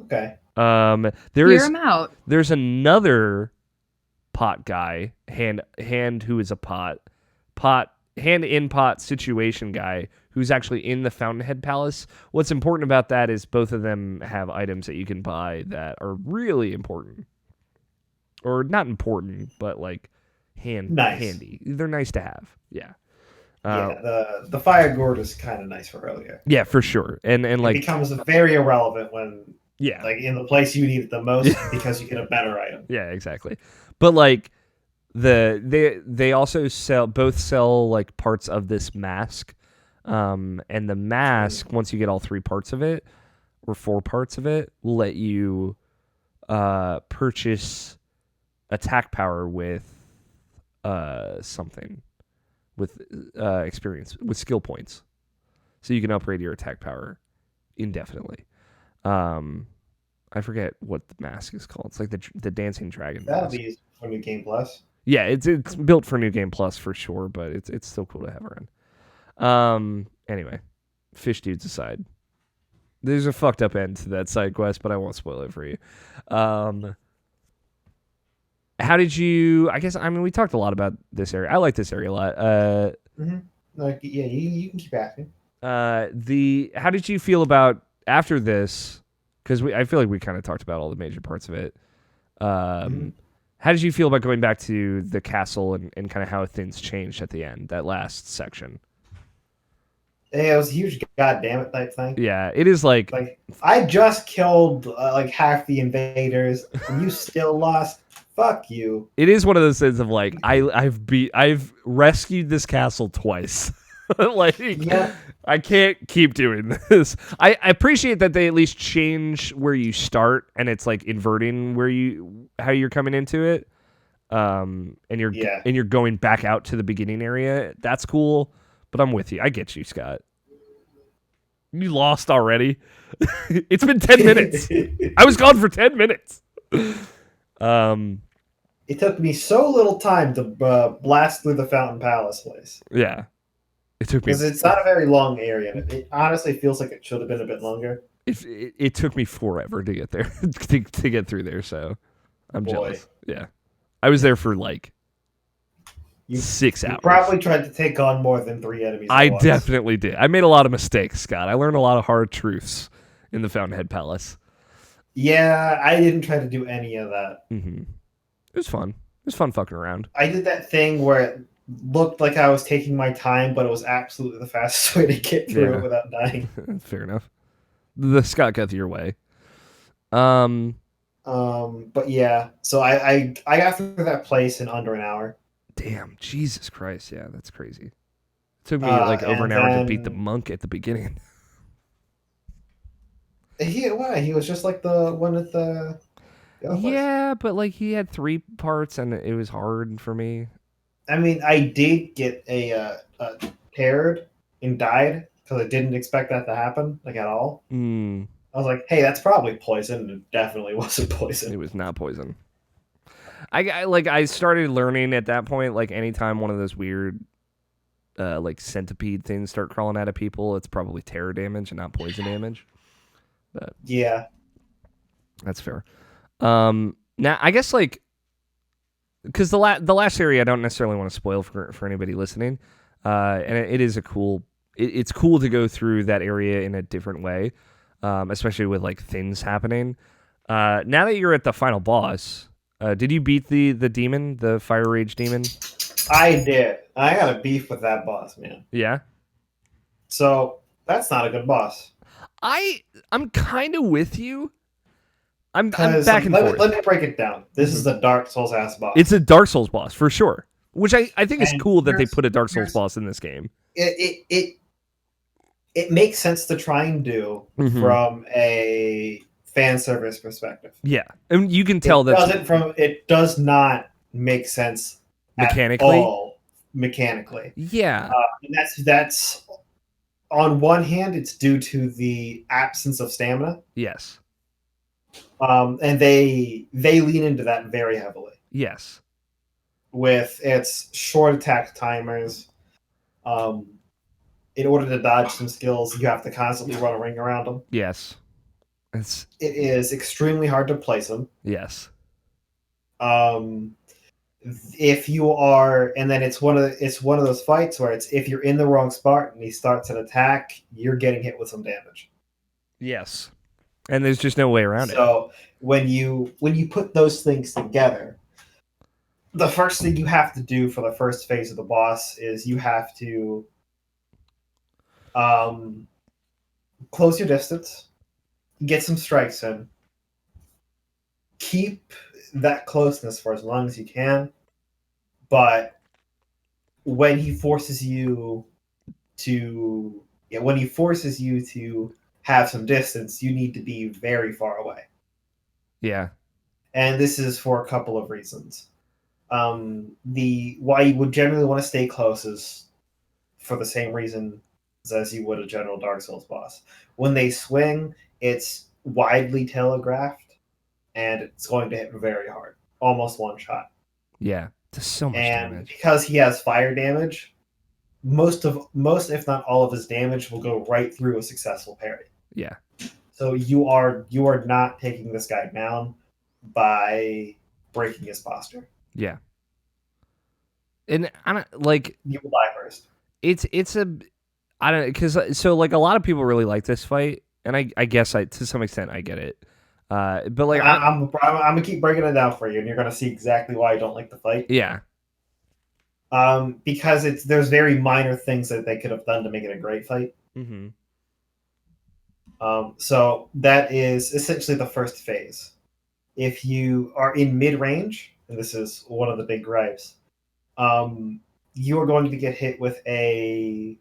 Okay. Hear him out. There's another pot guy, hand who is a pot hand in pot situation guy who's actually in the Fountainhead Palace. What's important about that is both of them have items that you can buy that are really important, or not important, but like handy. They're nice to have. Yeah. The fire gourd is kind of nice for earlier. Yeah, for sure. And like it becomes very irrelevant when Yeah. Like in the place you need it the most because you get a better item. Yeah, exactly. But like they also sell like parts of this mask. And the mask, once you get all 3 parts of it or 4 parts of it, will let you purchase attack power with something with experience with skill points. So you can upgrade your attack power indefinitely. I forget what the mask is called. It's like the dancing dragon That'll mask. be used for New Game Plus. Yeah, it's built for New Game Plus for sure, but it's still cool to have around. Anyway, fish dudes aside, there's a fucked up end to that side quest, but I won't spoil it for you. How did you? I mean, we talked a lot about this area. I like this area a lot. Like, yeah, you can keep asking. How did you feel about after this? Because I feel like we kind of talked about all the major parts of it. How did you feel about going back to the castle and kind of how things changed at the end, that last section? Yeah, it was a huge goddamn it type thing. Yeah, it is like I just killed like half the invaders, and you still lost. Fuck you. It is one of those things of like I've rescued this castle twice. Like, yeah. I can't keep doing this. I appreciate that they at least change where you start, and it's like inverting how you're coming into it, and you're going back out to the beginning area. That's cool, but I'm with you. I get you, Scott. You lost already. It's been 10 minutes. I was gone for 10 minutes. It took me so little time to blast through the Fountain Palace place. Yeah. It took me because it's not a very long area. It honestly feels like it should have been a bit longer. It took me forever to get there to get through there. So I'm jealous. Yeah, I was there for like 6 hours. You probably tried to take on more than 3 enemies. I definitely did. I made a lot of mistakes, Scott. I learned a lot of hard truths in the Fountainhead Palace. Yeah, I didn't try to do any of that. Mm-hmm. It was fun. It was fun fucking around. I did that thing where it looked like I was taking my time, but it was absolutely the fastest way to get through it without dying. Fair enough. The Scott got your way. But yeah, so I got through that place in under an hour. Damn, Jesus Christ, yeah, that's crazy. It took me like over an hour to beat the monk at the beginning. He was just like the one at the yeah, but like he had 3 parts and it was hard for me. I mean, I did get a teared and died because I didn't expect that to happen like at all. I was like, hey, that's probably poison, and it definitely wasn't poison. It was not poison. I started learning at that point, like anytime one of those weird like centipede things start crawling out of people, it's probably terror damage and not poison damage. But yeah, that's fair. Now I guess like because the last area I don't necessarily want to spoil for anybody listening, and it is it's cool to go through that area in a different way, especially with like things happening. Now that you're at the final boss, did you beat the demon, the fire rage demon? I did. I got a beef with that boss, man. Yeah. So that's not a good boss. I'm kind of with you. I'm back and forth. Let me break it down. This is a Dark Souls ass boss. It's a Dark Souls boss for sure, which I think is cool that they put a Dark Souls boss in this game. It makes sense to try and do from a fan service perspective. Yeah, and you can tell that it does not make sense mechanically. At all, mechanically. Yeah, and that's on one hand, it's due to the absence of stamina. Yes. And they lean into that very heavily. Yes. With its short attack timers, in order to dodge some skills, you have to constantly run a ring around them. Yes. It is extremely hard to place them. Yes. If you are, and then it's one of those fights where it's if you're in the wrong spot and he starts an attack, you're getting hit with some damage. Yes. And there's just no way around it. So when you put those things together, the first thing you have to do for the first phase of the boss is you have to close your distance get some strikes in, keep that closeness for as long as you can, but when he forces you to have some distance, you need to be very far away. Yeah. And this is for a couple of reasons. The why you would generally want to stay close is for the same reason as you would a general Dark Souls boss. When they swing, it's widely telegraphed, and it's going to hit very hard, almost one shot. Yeah. Does so much And damage. because he has fire damage, most if not all of his damage will go right through a successful parry. Yeah. So you are not taking this guy down by breaking his posture. Yeah. And I don't like You will die first. it's a I don't because so like a lot of people really like this fight, and I guess to some extent I get it. But like I'm gonna keep breaking it down for you, and you're gonna see exactly why I don't like the fight. yeah. Because there's very minor things that they could have done to make it a great fight. Mm-hmm. So that is essentially the first phase. If you are in mid range, and this is one of the big gripes, you are going to get hit with a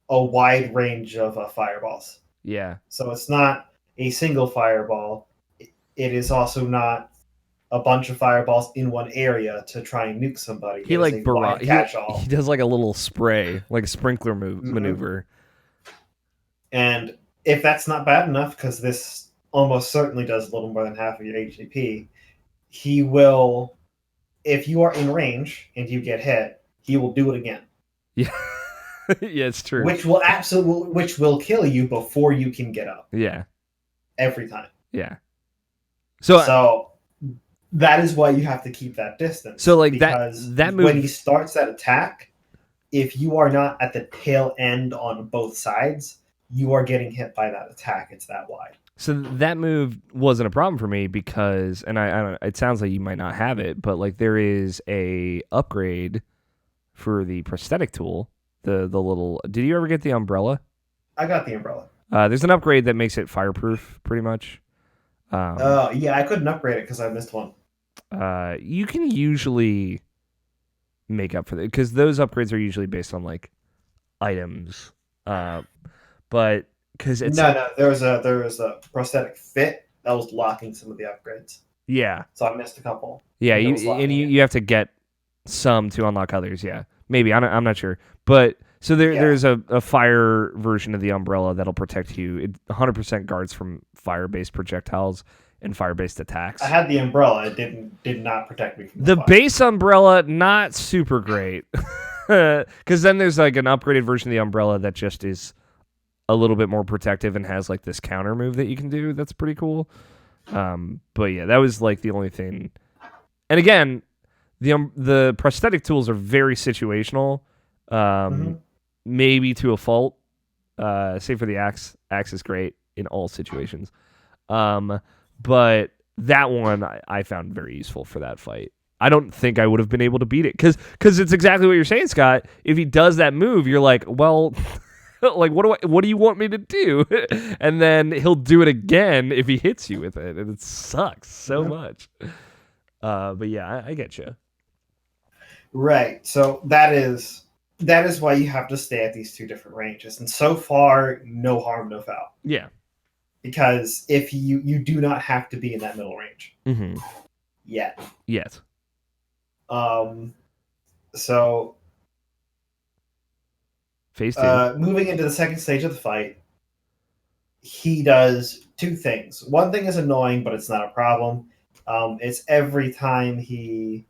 wide range of fireballs. Yeah. So it's not a single fireball. It is also not a bunch of fireballs in one area to try and nuke somebody. He like catch-all. He does like a little spray, like a sprinkler maneuver. And if that's not bad enough, because this almost certainly does a little more than half of your HDP, he will, if you are in range and you get hit, he will do it again. Yeah. Yeah, it's true. Which will kill you before you can get up. Yeah. Every time. Yeah. So that is why you have to keep that distance. So like because that move, when he starts that attack, if you are not at the tail end on both sides, you are getting hit by that attack. It's that wide. So that move wasn't a problem for me because, and I don't. It sounds like you might not have it, but like there is a upgrade for the prosthetic tool. The little. Did you ever get the umbrella? I got the umbrella. There's an upgrade that makes it fireproof, pretty much. Yeah, I couldn't upgrade it because I missed one. You can usually make up for it because those upgrades are usually based on like items. But because it's there was a prosthetic fit that was locking some of the upgrades. Yeah. So I missed a couple. Yeah, you have to get some to unlock others. Yeah, maybe I'm not sure, but so there's a fire version of the umbrella that'll protect you. It 100% guards from fire-based projectiles and fire-based attacks. I had the umbrella. It did not protect me from the base umbrella. Not super great, because then there's like an upgraded version of the umbrella that just is a little bit more protective and has like this counter move that you can do. That's pretty cool. But yeah, that was like the only thing. And again, the prosthetic tools are very situational. Maybe to a fault. Save for the axe. Axe is great in all situations. But that one I found very useful for that fight. I don't think I would have been able to beat it because it's exactly what you're saying, Scott. If he does that move, you're like, well, like what do you want me to do? And then he'll do it again if he hits you with it, and it sucks so much. But yeah, I get you. Right. So that is why you have to stay at these two different ranges. And so far, no harm, no foul. Yeah. Because if you do not have to be in that middle range. Mm-hmm. Yet. So phase 2. Moving into the second stage of the fight, he does two things. One thing is annoying, but it's not a problem. It's every time he...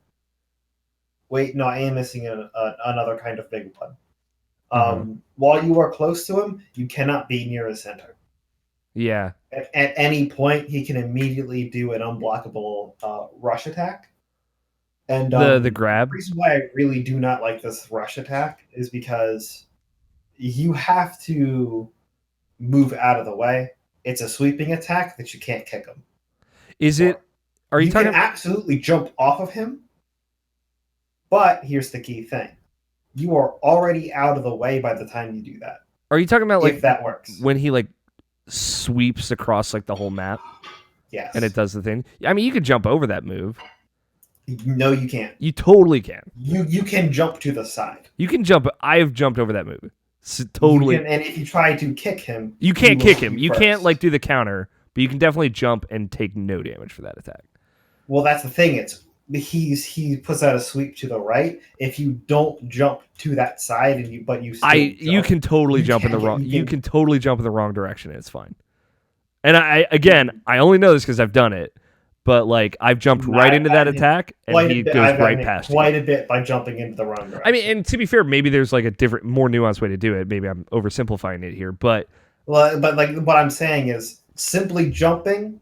Wait, no, I am missing another kind of big one. While you are close to him, you cannot be near his center. Yeah. At any point, he can immediately do an unblockable rush attack. And the grab. The reason why I really do not like this rush attack is because you have to move out of the way. It's a sweeping attack that you can't kick him. Are you talking? Can absolutely jump off of him. But here's the key thing. You are already out of the way by the time you do that. Are you talking about like if that works? When he like sweeps across like the whole map, Yes. and it does the thing. I mean, you could jump over that move. No, you can't. You totally can. You can jump to the side. You can jump. I've jumped over that move. Totally. And if you try to kick him, you can't kick him. You first. can't like do the counter, but you can definitely jump and take no damage for that attack. Well, that's the thing. He puts out a sweep to the right. If you don't jump to that side, and you can totally jump in the wrong. You can totally jump in the wrong direction. And it's fine. And I only know this because I've done it. But like I've jumped right into that attack, and he goes right past you. Quite a bit by jumping into the wrong direction. I mean, and to be fair, maybe there's like a different, more nuanced way to do it. Maybe I'm oversimplifying it here, but like what I'm saying is simply jumping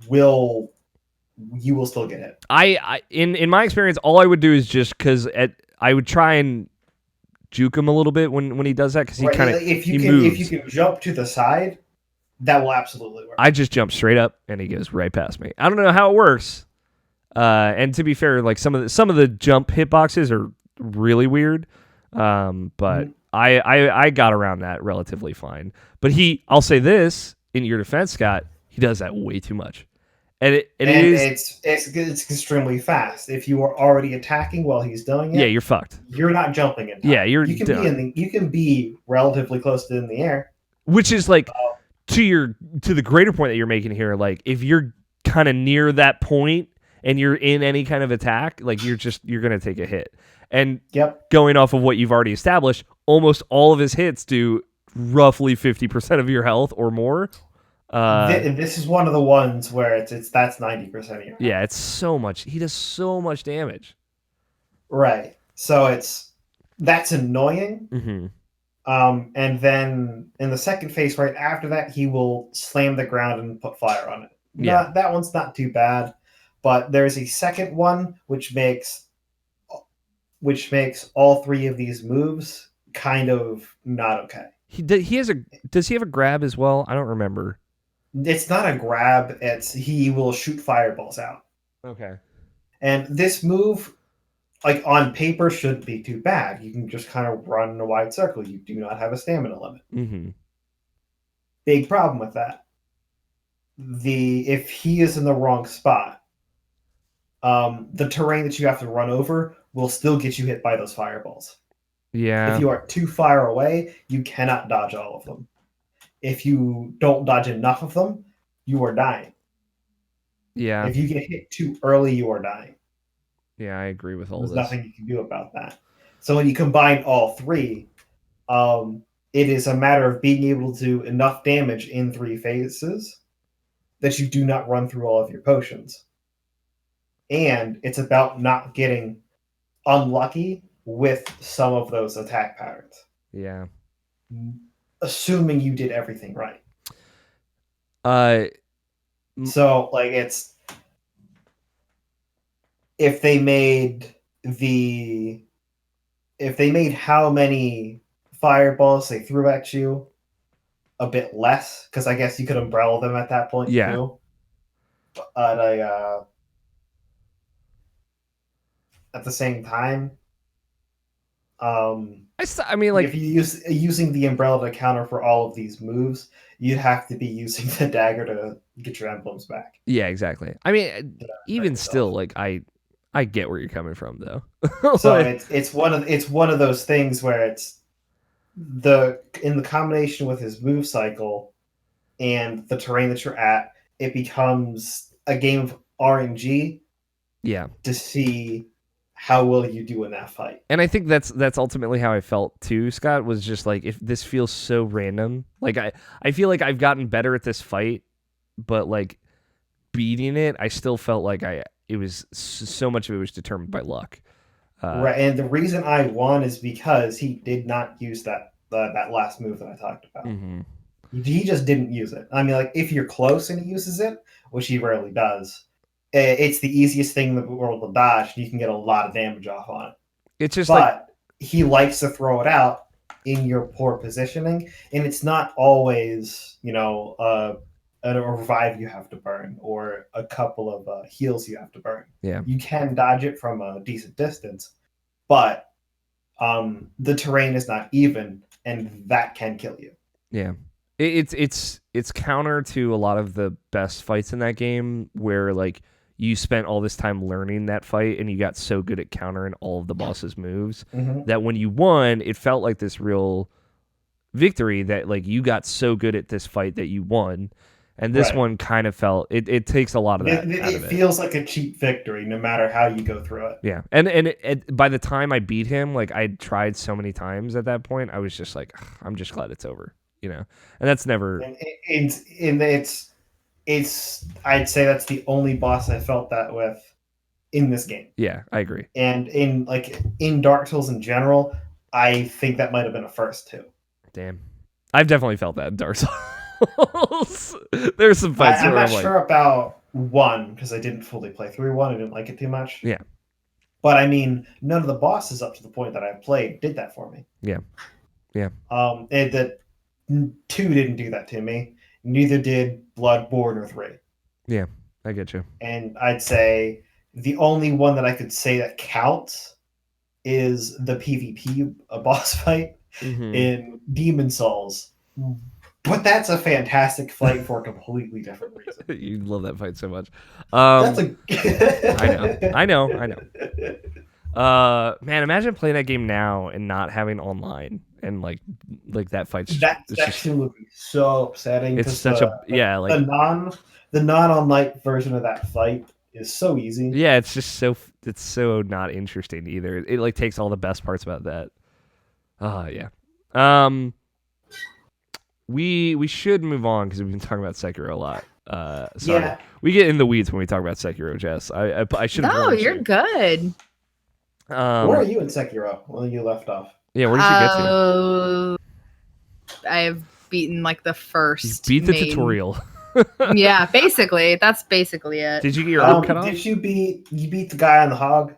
you will still get hit. I in my experience, all I would do is just because I would try and juke him a little bit when he does that because he kind of if you can jump to the side. That will absolutely work. I just jump straight up, and he goes right past me. I don't know how it works. And to be fair, like some of the jump hitboxes are really weird. But I got around that relatively fine. But I'll say this in your defense, Scott, he does that way too much, and it's extremely fast. If you are already attacking while he's doing it, yeah, you're fucked. You're not jumping in time. Yeah, you can be relatively close to in the air, which is like. To the greater point that you're making here, like if you're kind of near that point and you're in any kind of attack, like you're gonna take a hit. And going off of what you've already established, almost all of his hits do roughly 50% of your health or more. This is one of the ones where that's 90% of your health. Yeah, it's so much. He does so much damage. Right. So that's annoying. Mm-hmm. And then in the second phase, right after that, he will slam the ground and put fire on it. Yeah, that one's not too bad, but there's a second one which makes all three of these moves kind of not okay. Does he have a grab as well? I don't remember. It's not a grab. He will shoot fireballs out. Okay. And this move, like on paper, shouldn't be too bad. You can just kind of run in a wide circle. You do not have a stamina limit. Mm-hmm. Big problem with that. If he is in the wrong spot, the terrain that you have to run over will still get you hit by those fireballs. Yeah. If you are too far away, you cannot dodge all of them. If you don't dodge enough of them, you are dying. Yeah. If you get hit too early, you are dying. Yeah, I agree with all There's this. Nothing you can do about that. So when you combine all three, it is a matter of being able to do enough damage in 3 phases that you do not run through all of your potions. And it's about not getting unlucky with some of those attack patterns. Yeah. Assuming you did everything right. So, like, if they made how many fireballs they threw at you a bit less, because I guess you could umbrella them at that point too. But at the same time, I mean, like, if you using the umbrella to counter for all of these moves, you'd have to be using the dagger to get your emblems back. Yeah, exactly. I mean, even still, like, I get where you're coming from, though. So it's one of those things where it's in the combination with his move cycle and the terrain that you're at, it becomes a game of RNG. Yeah. To see how will you do in that fight. And I think that's ultimately how I felt too, Scott, was just like, if this feels so random, like I feel like I've gotten better at this fight, but like beating it, I still felt like it was so much of it was determined by luck. Right, and the reason I won is because he did not use that last move that I talked about. Mm-hmm. He just didn't use it. I mean, like, if you're close and he uses it, which he rarely does, it's the easiest thing in the world to dodge, and you can get a lot of damage off on it. It's just he likes to throw it out in your poor positioning, and it's not always, a revive you have to burn or a couple of heals you have to burn. Yeah, you can dodge it from a decent distance, but the terrain is not even, and that can kill you. Yeah, It's counter to a lot of the best fights in that game, where like you spent all this time learning that fight and you got so good at countering all of the boss's moves that when you won, it felt like this real victory, that like you got so good at this fight that you won. And this one kind of felt it takes a lot of that out of it. It feels like a cheap victory no matter how you go through it. Yeah. By the time I beat him, like I tried so many times at that point, I was just like, I'm just glad it's over, you know. And that's never. And it's I'd say that's the only boss I felt that with in this game. Yeah, I agree. And in Dark Souls in general, I think that might have been a first too. Damn, I've definitely felt that in Dark Souls. There's some fights I'm where not I'm sure about 1 because I didn't fully play through 1. I didn't like it too much. Yeah. But I mean, none of the bosses up to the point that I played did that for me. Yeah. Yeah. And that 2 didn't do that to me. Neither did Bloodborne or 3. Yeah, I get you. And I'd say the only one that I could say that counts is the PvP boss fight in Demon Souls. But that's a fantastic fight for a completely different reason. You love that fight so much. That's a... I know. Man, imagine playing that game now and not having online, and like that fight's that section would be so upsetting. It's such the non-online version of that fight is so easy. Yeah, it's so not interesting either. It like takes all the best parts about that. Yeah. We should move on because we've been talking about Sekiro a lot. Sorry. Yeah. We get in the weeds when we talk about Sekiro, Jess. I should have. No, you're good. Where are you in Sekiro? Well, you left off. Yeah, where did you get to? I've beaten like the first. You beat the tutorial. Yeah, basically. That's basically it. Did you get your arm cut off? Did you beat the guy on the hog?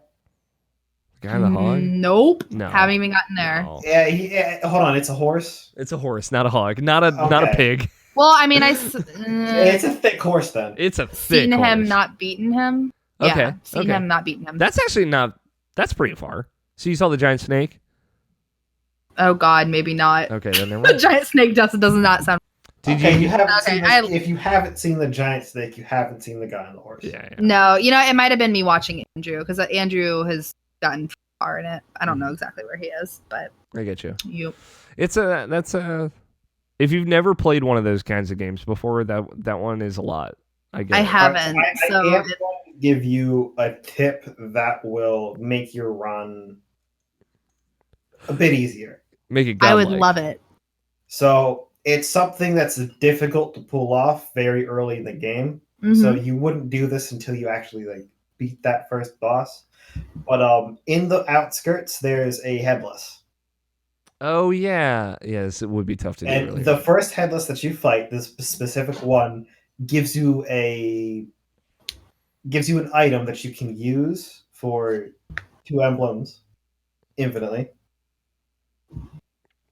The guy on the hog? Nope. No. Haven't even gotten there. No. Yeah, hold on. It's a horse? It's a horse, not a hog. Not a pig. Well, I mean, it's a thick horse then. It's a thick seen horse. him not beating him. Okay. Yeah, seen him not beating him. That's actually not. That's pretty far. So you saw the giant snake? Oh God, maybe not. Okay, then never The mind. giant snake does not sound. If you haven't seen the giant snake, you haven't seen the guy on the horse. Yeah. No, it might have been me watching Andrew because Andrew has gotten far in it. I don't know exactly where he is, but I get you. Yep. That's a. If you've never played one of those kinds of games before, that one is a lot. I haven't. I am going to give you a tip that will make your run a bit easier. Make it godlike. I would love it. So it's something that's difficult to pull off very early in the game. Mm-hmm. So you wouldn't do this until you actually beat that first boss. But in the outskirts, there's a headless. Oh yeah, yes, it would be tough to do. And the first headless that you fight, this specific one, gives you an item that you can use for 2 emblems infinitely.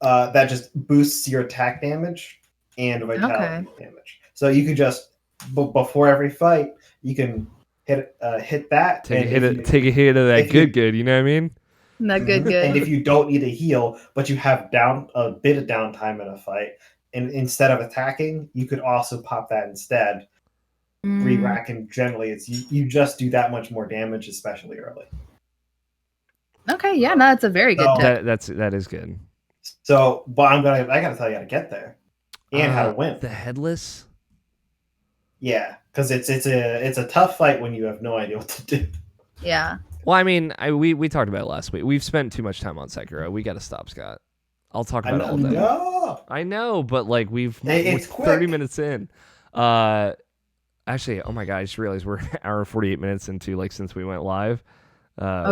That just boosts your attack damage and vitality damage. So you could just before every fight, you can hit that. Take a hit of that good. You know what I mean? Not good. And if you don't need a heal, but you have a bit of downtime in a fight, and instead of attacking, you could also pop that instead. Re-rack, and generally, it's you just do that much more damage, especially early. Okay, yeah, no, that's a very good tip. That is good. So, but I gotta tell you how to get there and how to win. The headless. Yeah, because it's a tough fight when you have no idea what to do. Yeah. Well, I mean, we talked about it last week. We've spent too much time on Sekiro. We got to stop, Scott. I'll talk about it all day. No. I know, but like we're 30 minutes in. Actually, oh my god, I just realized we're an hour and 48 minutes into since we went live.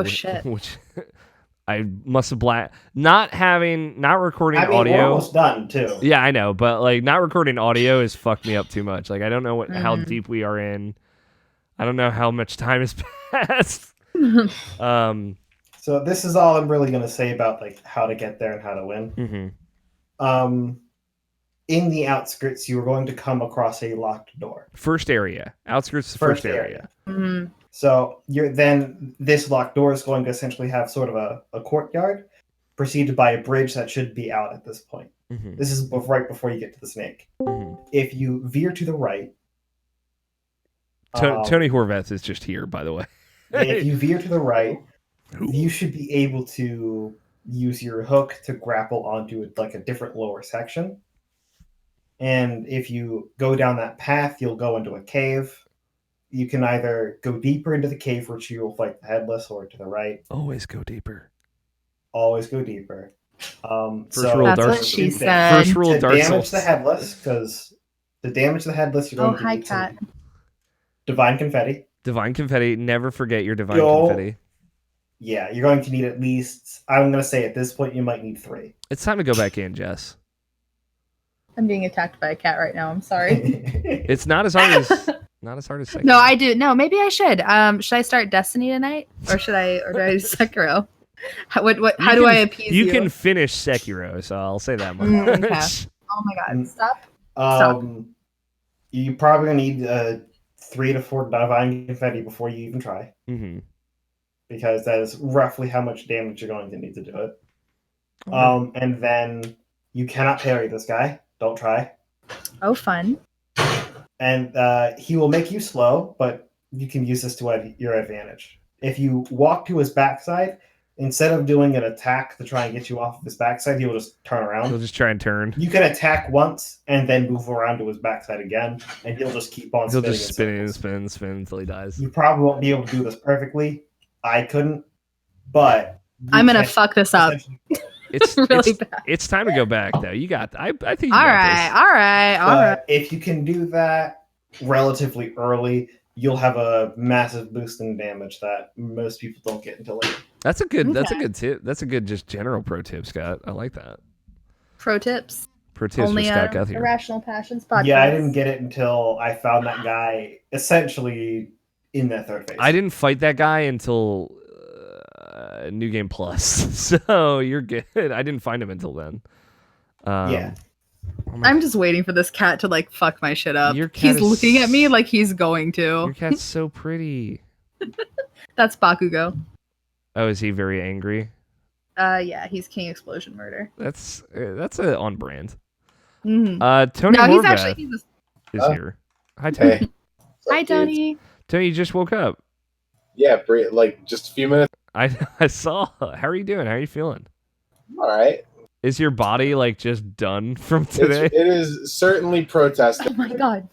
Shit. Which I must have not recording audio. We're almost done too. Yeah, I know, but not recording audio has fucked me up too much. I don't know how deep we are in. I don't know how much time has passed. So this is all I'm really going to say about how to get there and how to win. Mm-hmm. In the outskirts, you are going to come across a locked door. First area, outskirts. First area. Mm-hmm. So this locked door is going to essentially have sort of a courtyard, preceded by a bridge that should be out at this point. Mhm. This is right before you get to the snake. Mhm. If you veer to the right, Tony Horvath is just here, by the way. if you veer to the right, Who? you should be able to use your hook to grapple onto like a different lower section. And if you go down that path, you'll go into a cave. You can either go deeper into the cave, which you will fight the headless, or to the right. Always go deeper. Always go deeper. First rule of That's Dark what she Souls. said. First rule to of Dark damage Souls. the headless, because to damage the headless, you're going to hi, need cat. some divine confetti. Divine confetti. Never forget your divine Yo. confetti. Yeah, you're going to need at least, I'm going to say at this point, you might need 3. It's time to go back in, Jess. I'm being attacked by a cat right now. I'm sorry. It's not as hard as Sekiro. No, I do. No, maybe I should. Should I start Destiny tonight, or do I do Sekiro? How do I appease you? You can finish Sekiro, so I'll say that much. Okay. Oh my god! Stop. You probably gonna need 3 to 4 divine confetti before you even try, Mm-hmm. because that is roughly how much damage you're going to need to do it. Okay. And then you cannot parry this guy. Don't try. Oh, fun. And he will make you slow, but you can use this to your advantage. If you walk to his backside, instead of doing an attack to try and get you off of his backside, he will just turn around. He'll just try and turn. You can attack once and then move around to his backside again, and he'll just keep on He'll spinning. just spin until he dies. You probably won't be able to do this perfectly. I couldn't, but I'm gonna fuck this up. It's really bad. It's time to go back though. You got. I think. You All got right. If you can do that relatively early, you'll have a massive boost in damage that most people don't get until later. That's a good. Okay. That's a good tip. That's a good just general pro tip, Scott. I like that. Pro tips. Pro tips Only for Scott Guthier. Irrational Passions podcast. Yeah, I didn't get it until I found that guy essentially in that third phase. I didn't fight that guy until New Game Plus, so you're good. I didn't find him until then. Yeah. I'm just waiting for this cat to like fuck my shit up. Your cat He's is looking at me like he's going to. Your cat's so pretty. That's Bakugo. Oh, is he very angry? Yeah, he's King Explosion Murder. That's a on brand. Mm-hmm. Tony No, he's Horvath actually is here. Hi, Tony. Hey. Hi, Tony. Tony, you just woke up. Yeah, like just a few minutes. I saw. How are you doing? How are you feeling? All right. Is your body like just done from today? It is certainly protesting. Oh my god.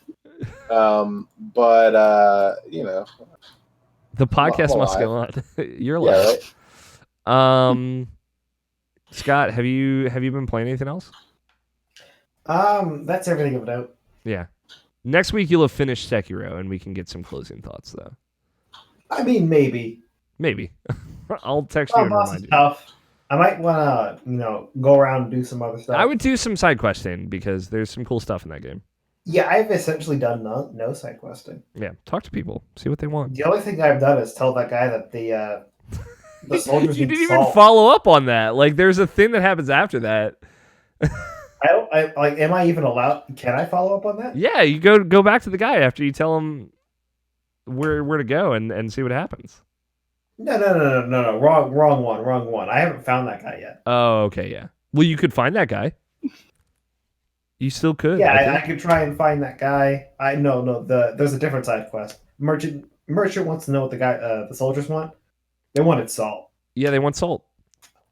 But you know, The podcast I'm must go on. You're alive. yeah, right. Scott, have you been playing anything else? That's everything of note. Yeah. Next week you'll have finished Sekiro, and we can get some closing thoughts, though. I mean, maybe. Maybe. I'll text you and Boss remind is you. tough. I might want to, go around and do some other stuff. I would do some side questing because there's some cool stuff in that game. Yeah, I've essentially done no side questing. Yeah, talk to people, see what they want. The only thing I've done is tell that guy that the soldiers You need didn't even salt. follow up on that. Like, there's a thing that happens after that. Am I even allowed? Can I follow up on that? Yeah, you go back to the guy after you tell him where to go and see what happens. No. Wrong one. I haven't found that guy yet. Oh, okay, yeah. Well, you could find that guy. You still could. Yeah, I could try and find that guy. There's a different side quest. Merchant wants to know what the soldiers want. They wanted salt. Yeah, they want salt.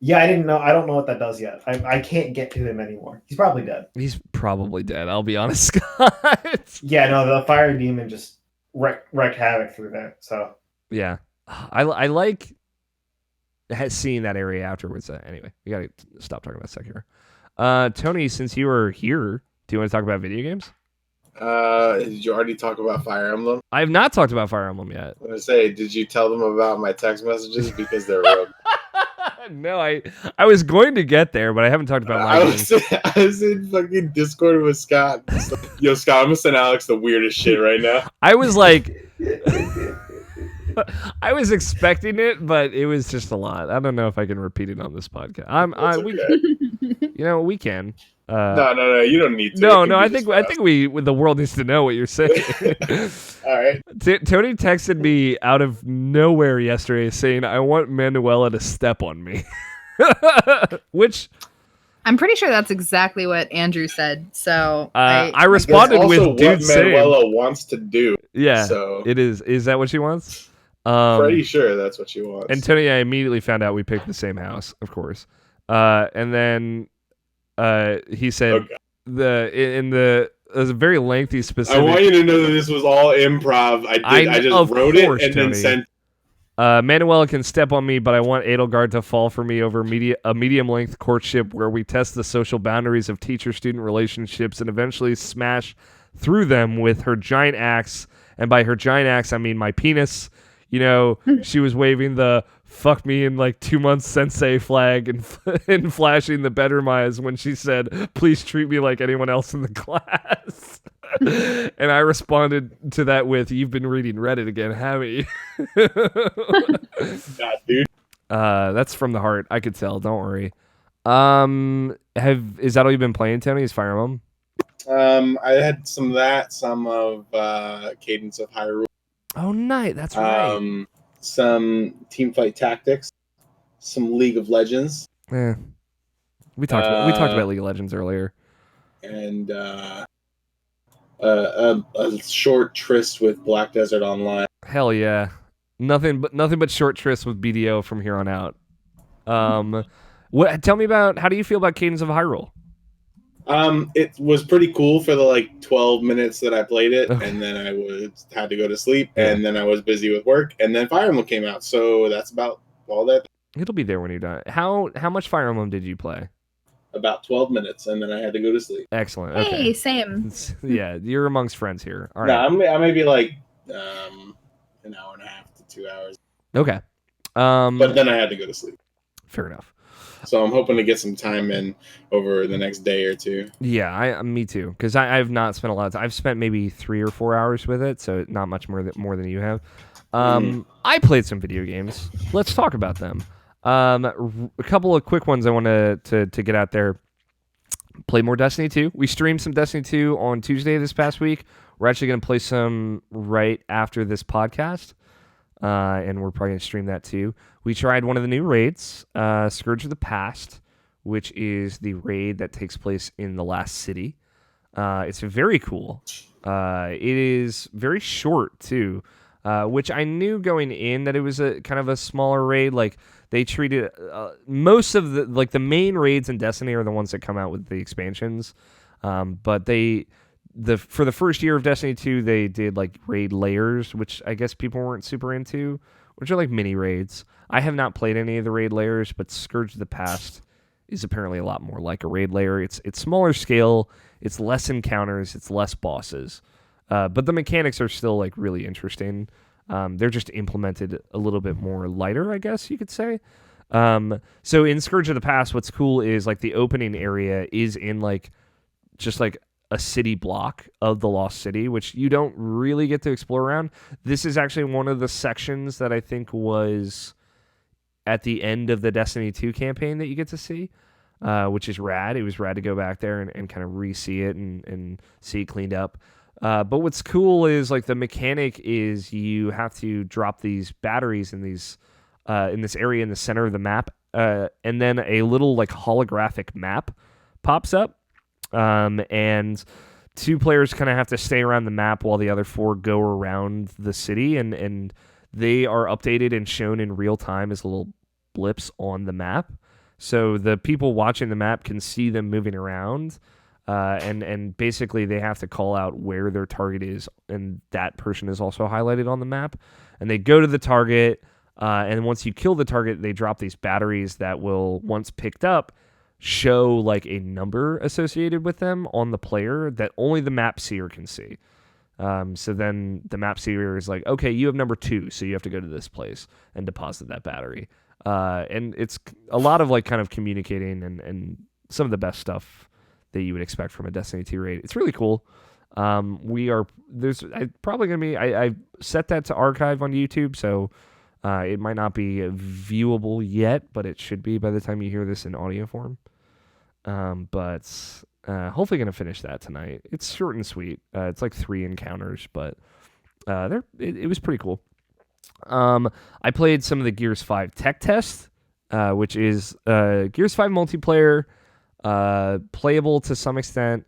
Yeah, I didn't know. I don't know what that does yet. I can't get to him anymore. He's probably dead. He's probably dead. I'll be honest, Scott. Yeah, no, the fire demon just wreaked havoc through there. So Yeah, I like seeing that area afterwards. Anyway, we gotta stop talking about Sekiro. Tony, since you were here, do you want to talk about video games? Did you already talk about Fire Emblem? I have not talked about Fire Emblem yet. I'm gonna say, did you tell them about my text messages because they're real? No, I was going to get there, but I haven't talked about my I games. was in fucking Discord with Scott. It's like, yo, Scott, I'm gonna send Alex the weirdest shit right now. I was like, I was expecting it, but it was just a lot. I don't know if I can repeat it on this podcast. Okay. We can. No, you don't need to. No, I think the world needs to know what you're saying. All right. Tony texted me out of nowhere yesterday saying, "I want Manuela to step on me," which I'm pretty sure that's exactly what Andrew said. So I responded That's also with dude what same. Manuela wants to do. Yeah, So it is. Is that what she wants? pretty sure that's what she wants. And Tony, I immediately found out we picked the same house, of course. And then he said it was a very lengthy specific. I want you to know that this was all improv. I just wrote it and then sent. Manuela can step on me, but I want Edelgard to fall for me over a medium-length courtship where we test the social boundaries of teacher-student relationships and eventually smash through them with her giant axe. And by her giant axe, I mean my penis. You know, she was waving the "fuck me in like 2 months sensei" flag and flashing the bedroom eyes when she said, "Please treat me like anyone else in the class." And I responded to that with, "You've been reading Reddit again, haven't you?" Nah, dude. That's from the heart. I could tell. Don't worry. Is that all you've been playing, Tony? Is Fire Emblem? I had some of that, some of Cadence of Hyrule. Oh, nice. That's right. Some Teamfight Tactics, some League of Legends. Yeah. We talked about League of Legends earlier. And a short tryst with Black Desert Online. Hell yeah. Nothing but short trysts with BDO from here on out. Tell me about, how do you feel about Cadence of Hyrule? It was pretty cool for the like 12 minutes that I played it, and then I had to go to sleep, and then I was busy with work, and then Fire Emblem came out, so that's about all that. It'll be there when you're done. How much Fire Emblem did you play? About 12 minutes, and then I had to go to sleep. Excellent. Okay. Hey, same. Yeah, you're amongst friends here. All right. No, I may be like an hour and a half to 2 hours. Okay. But then I had to go to sleep. Fair enough. So I'm hoping to get some time in over the next day or two. Yeah, me too. Because I've not spent a lot of time. I've spent maybe 3 or 4 hours with it, so not much more than you have. I played some video games. Let's talk about them. A couple of quick ones I want to get out there. Played more Destiny 2. We streamed some Destiny 2 on Tuesday this past week. We're actually going to play some right after this podcast. And we're probably going to stream that too. We tried one of the new raids, Scourge of the Past, which is the raid that takes place in the last city. It's very cool. It is very short too, which I knew going in that it was a kind of a smaller raid. Like they treated most of the main raids in Destiny are the ones that come out with the expansions, but for the first year of Destiny 2, they did like raid layers, which I guess people weren't super into, which are like mini raids. I have not played any of the raid layers, but Scourge of the Past is apparently a lot more like a raid layer. It's smaller scale, it's less encounters, it's less bosses, but the mechanics are still like really interesting. They're just implemented a little bit more lighter, I guess you could say. So in Scourge of the Past, what's cool is like the opening area is in like just like a city block of the Lost City, which you don't really get to explore around. This is actually one of the sections that I think was at the end of the Destiny 2 campaign that you get to see, which is rad. It was rad to go back there and kind of re-see it and see it cleaned up. But what's cool is like the mechanic is you have to drop these batteries in these in this area in the center of the map, and then a little like holographic map pops up. And 2 players kind of have to stay around the map while the other 4 go around the city, and they are updated and shown in real time as little blips on the map. So the people watching the map can see them moving around, and basically they have to call out where their target is, and that person is also highlighted on the map. And they go to the target, and once you kill the target, they drop these batteries that will, once picked up, show like a number associated with them on the player that only the map seer can see. So then the map seer is like, okay, you have number 2, so you have to go to this place and deposit that battery. And it's a lot of like kind of communicating and some of the best stuff that you would expect from a Destiny 2 raid. It's really cool. I set that to archive on YouTube, so it might not be viewable yet, but it should be by the time you hear this in audio form. But hopefully going to finish that tonight. It's short and sweet. It's like 3 encounters, but it was pretty cool. I played some of the Gears 5 tech test, which is Gears 5 multiplayer. Playable to some extent.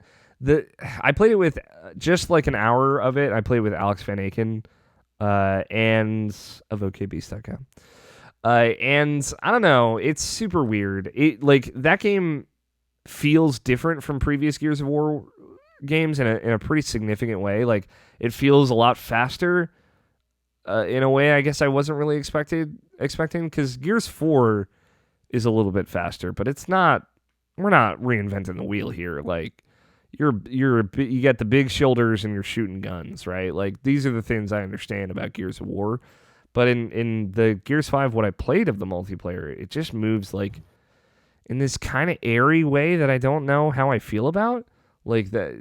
I played it with just like an hour of it. I played with Alex Van Aken and of OKBeast.com. And I don't know, it's super weird. It like that game feels different from previous Gears of War games in a pretty significant way. Like it feels a lot faster in a way I guess I wasn't really expecting because Gears 4 is a little bit faster, but it's not. We're not reinventing the wheel here. Like you get the big shoulders and you're shooting guns, right? Like these are the things I understand about Gears of War. But in the Gears 5, what I played of the multiplayer, it just moves like in this kind of airy way that I don't know how I feel about. Like that,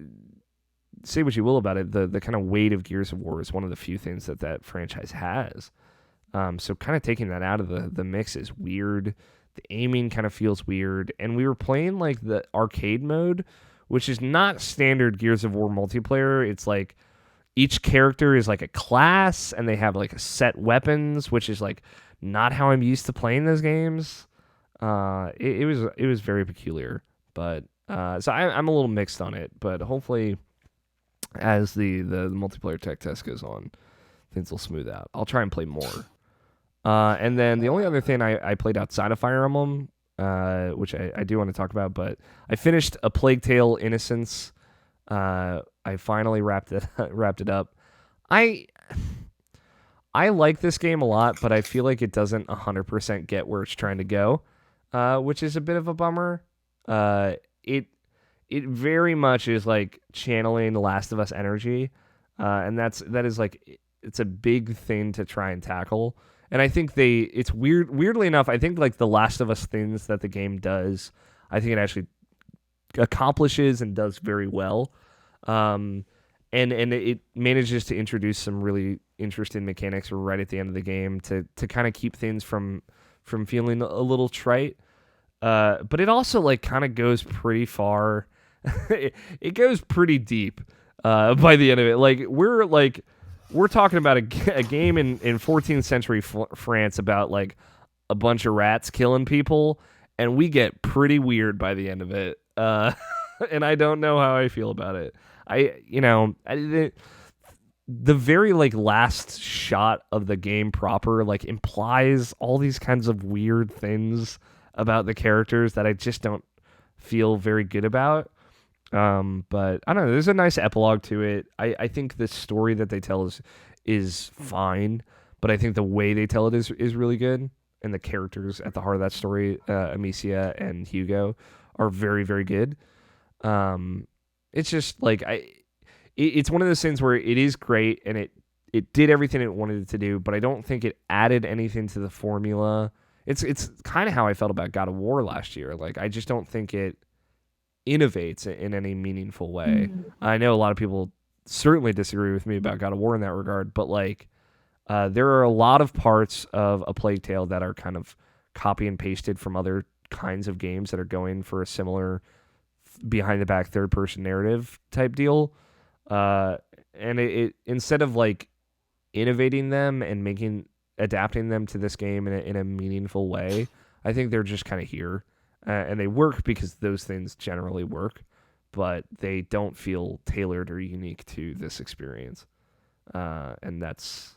say what you will about it, the kind of weight of Gears of War is one of the few things that franchise has. So kind of taking that out of the mix is weird. The aiming kind of feels weird. And we were playing like the arcade mode, which is not standard Gears of War multiplayer. It's like each character is like a class and they have like a set weapons, which is like not how I'm used to playing those games. It was very peculiar, but so I'm a little mixed on it, but hopefully as the multiplayer tech test goes on, things will smooth out. I'll try and play more. And then the only other thing I played outside of Fire Emblem, which I do want to talk about, but I finished A Plague Tale: Innocence. I finally wrapped it up. I like this game a lot, but I feel like it doesn't 100% get where it's trying to go, which is a bit of a bummer. It very much is like channeling The Last of Us energy, and that is like it's a big thing to try and tackle. And I think it's weirdly enough, I think like The Last of Us things that the game does, I think it actually accomplishes and does very well. And it manages to introduce some really interesting mechanics right at the end of the game to kind of keep things from feeling a little trite. But it also like kind of goes pretty far. It goes pretty deep by the end of it. Like we're talking about a game in 14th century France about like a bunch of rats killing people, and we get pretty weird by the end of it. And I don't know how I feel about it. The very like last shot of the game proper like implies all these kinds of weird things about the characters that I just don't feel very good about. But I don't know. There's a nice epilogue to it. I think the story that they tell is fine, but I think the way they tell it is really good, and the characters at the heart of that story, Amicia and Hugo, are very, very good. It's just like it's one of those things where it is great and it did everything it wanted to do, but I don't think it added anything to the formula. It's kind of how I felt about God of War last year. Like I just don't think it innovates in any meaningful way. I know a lot of people certainly disagree with me about God of War in that regard, but like there are a lot of parts of A Plague Tale that are kind of copy and pasted from other kinds of games that are going for a similar behind the back third person narrative type deal. And it instead of like innovating them and adapting them to this game in a meaningful way, I think they're just kind of here. And they work because those things generally work, but they don't feel tailored or unique to this experience. And that's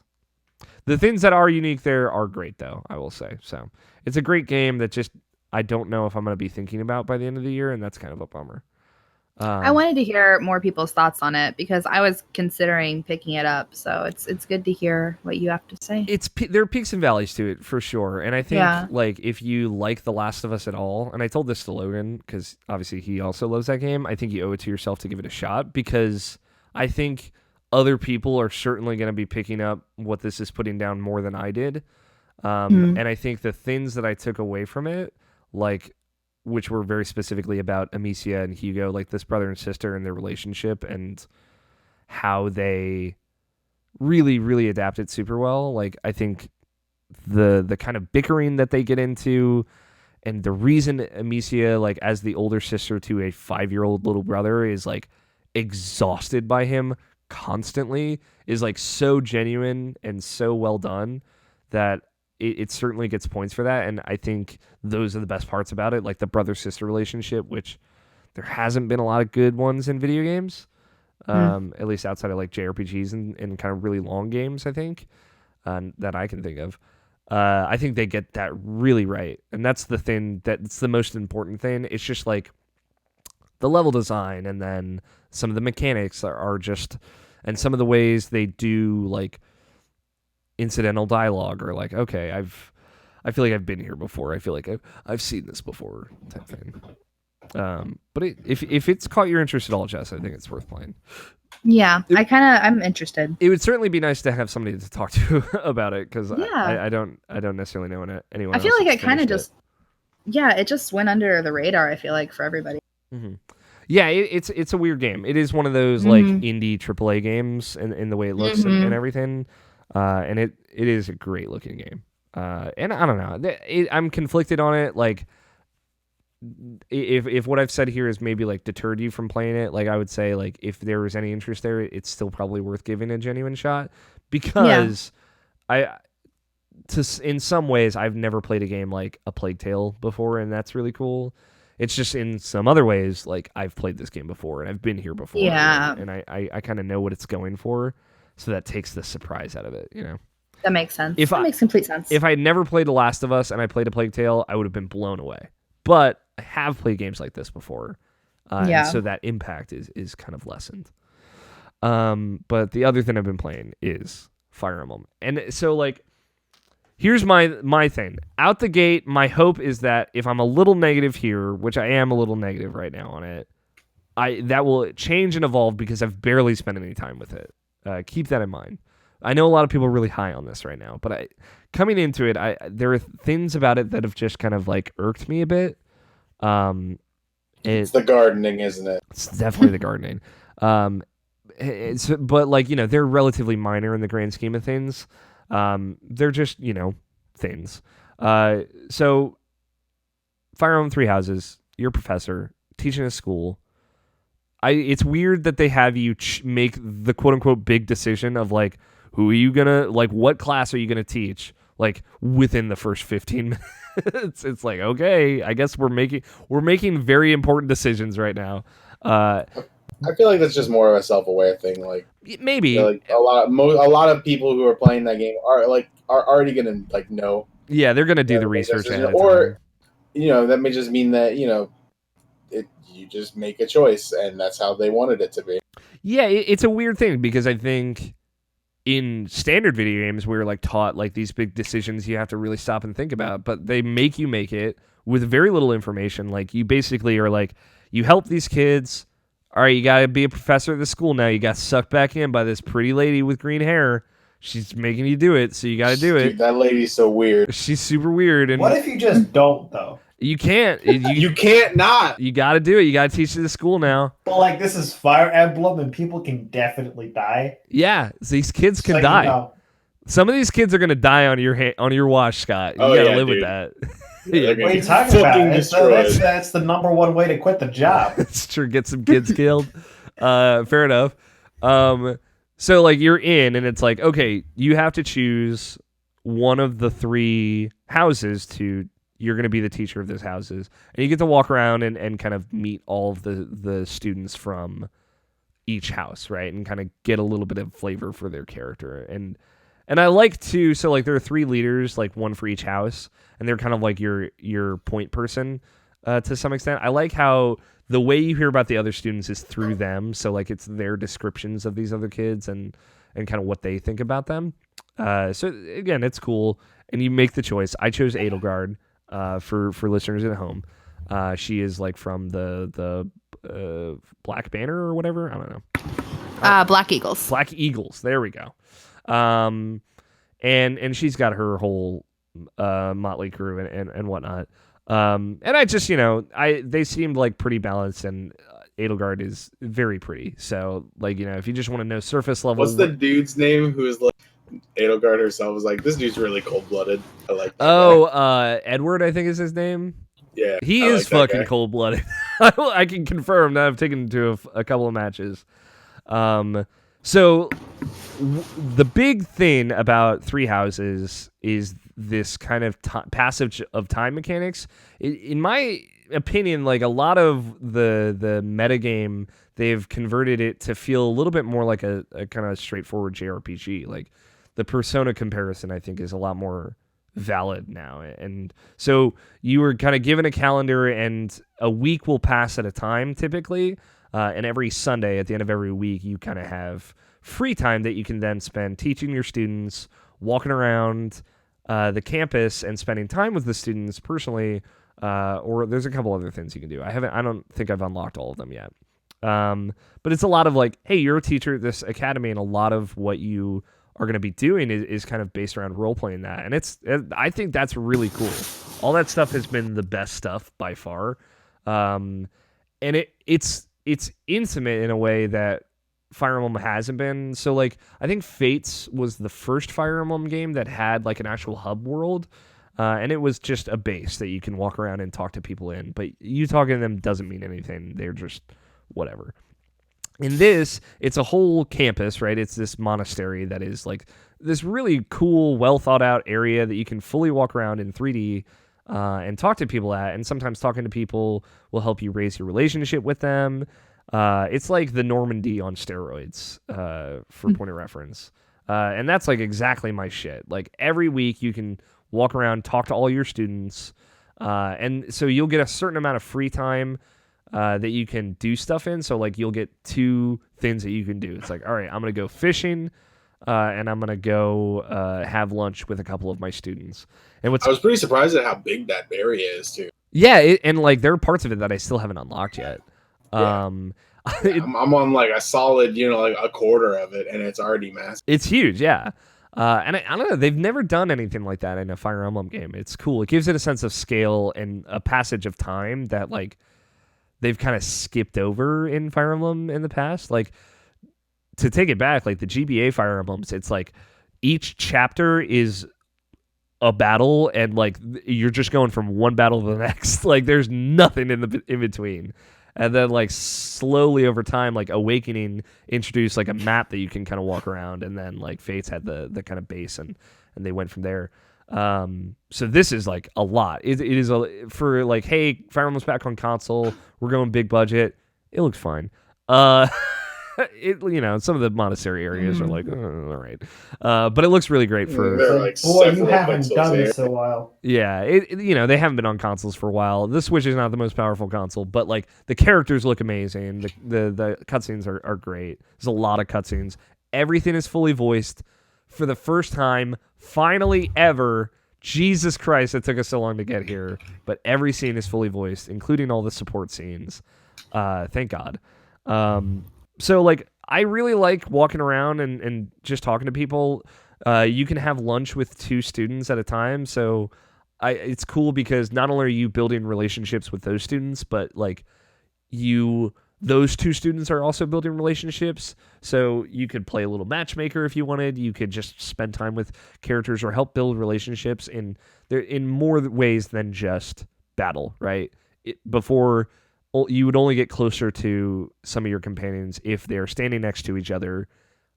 the things that are unique there are great, though, I will say. So it's a great game that just I don't know if I'm going to be thinking about by the end of the year, and that's kind of a bummer. I wanted to hear more people's thoughts on it because I was considering picking it up. So it's good to hear what you have to say. There are peaks and valleys to it for sure, and I think like if you like The Last of Us at all, and I told this to Logan because obviously he also loves that game, I think you owe it to yourself to give it a shot because I think other people are certainly going to be picking up what this is putting down more than I did, and I think the things that I took away from it, like. Which were very specifically about Amicia and Hugo, like this brother and sister and their relationship and how they really, really adapted super well. Like, I think the kind of bickering that they get into and the reason Amicia, like, as the older sister to a 5-year-old little brother is, like, exhausted by him constantly is, like, so genuine and so well done that it certainly gets points for that, and I think those are the best parts about it, like the brother-sister relationship, which there hasn't been a lot of good ones in video games, at least outside of like JRPGs and kind of really long games, I think, that I can think of. I think they get that really right, and that's the thing that's the most important thing. It's just like the level design, and then some of the mechanics are just, and some of the ways they do like incidental dialogue, or like, okay, I feel like I've been here before. I feel like I've seen this before, type thing. But if it's caught your interest at all, Jess, I think it's worth playing. Yeah, I'm interested. It would certainly be nice to have somebody to talk to about it, because I don't necessarily know anyone. I feel else like it kind of finished it just went under the radar. I feel like for everybody. Mm-hmm. Yeah, it's a weird game. It is one of those like indie AAA games in the way it looks and everything, and it is a great looking game. And I don't know, I'm conflicted on it. Like, if what I've said here is maybe like deterred you from playing it, like I would say, like if there was any interest there, it's still probably worth giving a genuine shot, because in some ways I've never played a game like A Plague Tale before, and that's really cool. It's just in some other ways, like I've played this game before and I've been here before, and I kind of know what it's going for, so that takes the surprise out of it, you know. That makes sense. That makes complete sense. If I had never played The Last of Us and I played A Plague Tale, I would have been blown away. But I have played games like this before, and so that impact is kind of lessened. But the other thing I've been playing is Fire Emblem, and so like, here's my thing. Out the gate, my hope is that if I'm a little negative here, which I am a little negative right now on it, that will change and evolve, because I've barely spent any time with it. Keep that in mind. I know a lot of people are really high on this right now, but coming into it, there are things about it that have just kind of like irked me a bit. It's the gardening, isn't it? It's definitely the gardening. But like, you know, they're relatively minor in the grand scheme of things. They're just, you know, things. So Fire Emblem Three Houses, you're a professor teaching a school. It's weird that they have you make the quote unquote big decision of like, who are you gonna, like, what class are you gonna teach, like, within the first 15 minutes? It's like, okay, I guess we're making very important decisions right now. I feel like that's just more of a self-aware thing. Like, maybe, you know, like a lot of people who are playing that game are already gonna like know. Yeah, they're gonna do the research, or you know, that may just mean that, you know, you just make a choice, and that's how they wanted it to be. Yeah, it's a weird thing, because I think in standard video games we're like taught like these big decisions you have to really stop and think about, but they make you make it with very little information. Like, you basically are like, you help these kids. All right, you got to be a professor at the school now. You got sucked back in by this pretty lady with green hair. She's making you do it, so you got to do it. Dude, that lady's so weird. She's super weird. And what if you just don't, though? You can't. You can't not. You got to do it. You got to teach it to school now. Well, like, this is Fire Emblem, and people can definitely die. Yeah, so these kids can So, die. you know, Some of these kids are gonna die on your watch, Scott. You gotta live with that. What are you talking about? That's the number one way to quit the job. It's true. Get some kids killed. Fair enough. So like, you're in, and it's like, okay, you have to choose one of the three houses you're going to be the teacher of those houses, and you get to walk around and kind of meet all of the students from each house, right? And kind of get a little bit of flavor for their character. And I like to, so like, there are three leaders, like one for each house, and they're kind of like your point person to some extent. I like how the way you hear about the other students is through them. So like, it's their descriptions of these other kids and kind of what they think about them. So again, it's cool. And you make the choice. I chose Edelgard. For listeners at home, she is like from the Black Banner or whatever. I don't know. Black Eagles. Black Eagles. There we go. And she's got her whole motley crew and whatnot. And I just, you know, they seemed like pretty balanced, and Edelgard is very pretty. So like, you know, if you just want to know surface level, what's the dude's name who is like Edelgard herself was like, this dude's really cold-blooded. I like that guy. Edward, I think is his name. Yeah, he is fucking cold-blooded. I can confirm that. I've taken him to a couple of matches. So the big thing about Three Houses is this kind of passage of time mechanics. In my opinion, like a lot of the metagame, they've converted it to feel a little bit more like a kind of straightforward JRPG. Like the Persona comparison, I think, is a lot more valid now. And so you were kind of given a calendar, and a week will pass at a time typically. And every Sunday at the end of every week, you kind of have free time that you can then spend teaching your students, walking around the campus and spending time with the students personally. Or there's a couple other things you can do. I don't think I've unlocked all of them yet. But it's a lot of like, hey, you're a teacher at this academy, and a lot of what you are going to be doing is kind of based around role playing that. And I think that's really cool. All that stuff has been the best stuff by far. And it's intimate in a way that Fire Emblem hasn't been. So like, I think Fates was the first Fire Emblem game that had like an actual hub world. And it was just a base that you can walk around and talk to people in. But you talking to them doesn't mean anything. They're just whatever. In this, it's a whole campus, right? It's this monastery that is like this really cool, well thought out area that you can fully walk around in 3D and talk to people at. And sometimes talking to people will help you raise your relationship with them. It's like the Normandy on steroids, for point of reference. And that's like exactly my shit. Like every week you can walk around, talk to all your students. And so you'll get a certain amount of free time that you can do stuff in. So like you'll get 2 things that you can do. It's like, all right, I'm going to go fishing and I'm going to go have lunch with a couple of my students. And I was pretty surprised at how big that area is too. Yeah, and like there are parts of it that I still haven't unlocked yet. Yeah. I'm on like a solid, like a quarter of it, and it's already massive. It's huge, yeah. And I don't know, they've never done anything like that in a Fire Emblem game. It's cool. It gives it a sense of scale and a passage of time that like they've kind of skipped over in Fire Emblem in the past. Like to take it back, like the GBA Fire Emblems, it's like each chapter is a battle, and like you're just going from one battle to the next. Like there's nothing in between. And then like slowly over time, like Awakening introduced like a map that you can kind of walk around, and then like Fates had the kind of base, and they went from there. So this is like a lot. It is for like, hey, Fire Emblem's back on console. We're going big budget. It looks fine. Some of the monastery areas are like, all right. But it looks really great for. Boy, you haven't done this in a while. Yeah, they haven't been on consoles for a while. The Switch is not the most powerful console, but like the characters look amazing. The cutscenes are great. There's a lot of cutscenes. Everything is fully voiced for the first time, finally ever. Jesus Christ, it took us so long to get here, but every scene is fully voiced, including all the support scenes. Thank God. So like I really like walking around and just talking to people. You can have lunch with 2 students at a time, so it's cool because not only are you building relationships with those students, but like those 2 students are also building relationships. So you could play a little matchmaker if you wanted. You could just spend time with characters or help build relationships in more ways than just battle, right? Before, you would only get closer to some of your companions if they're standing next to each other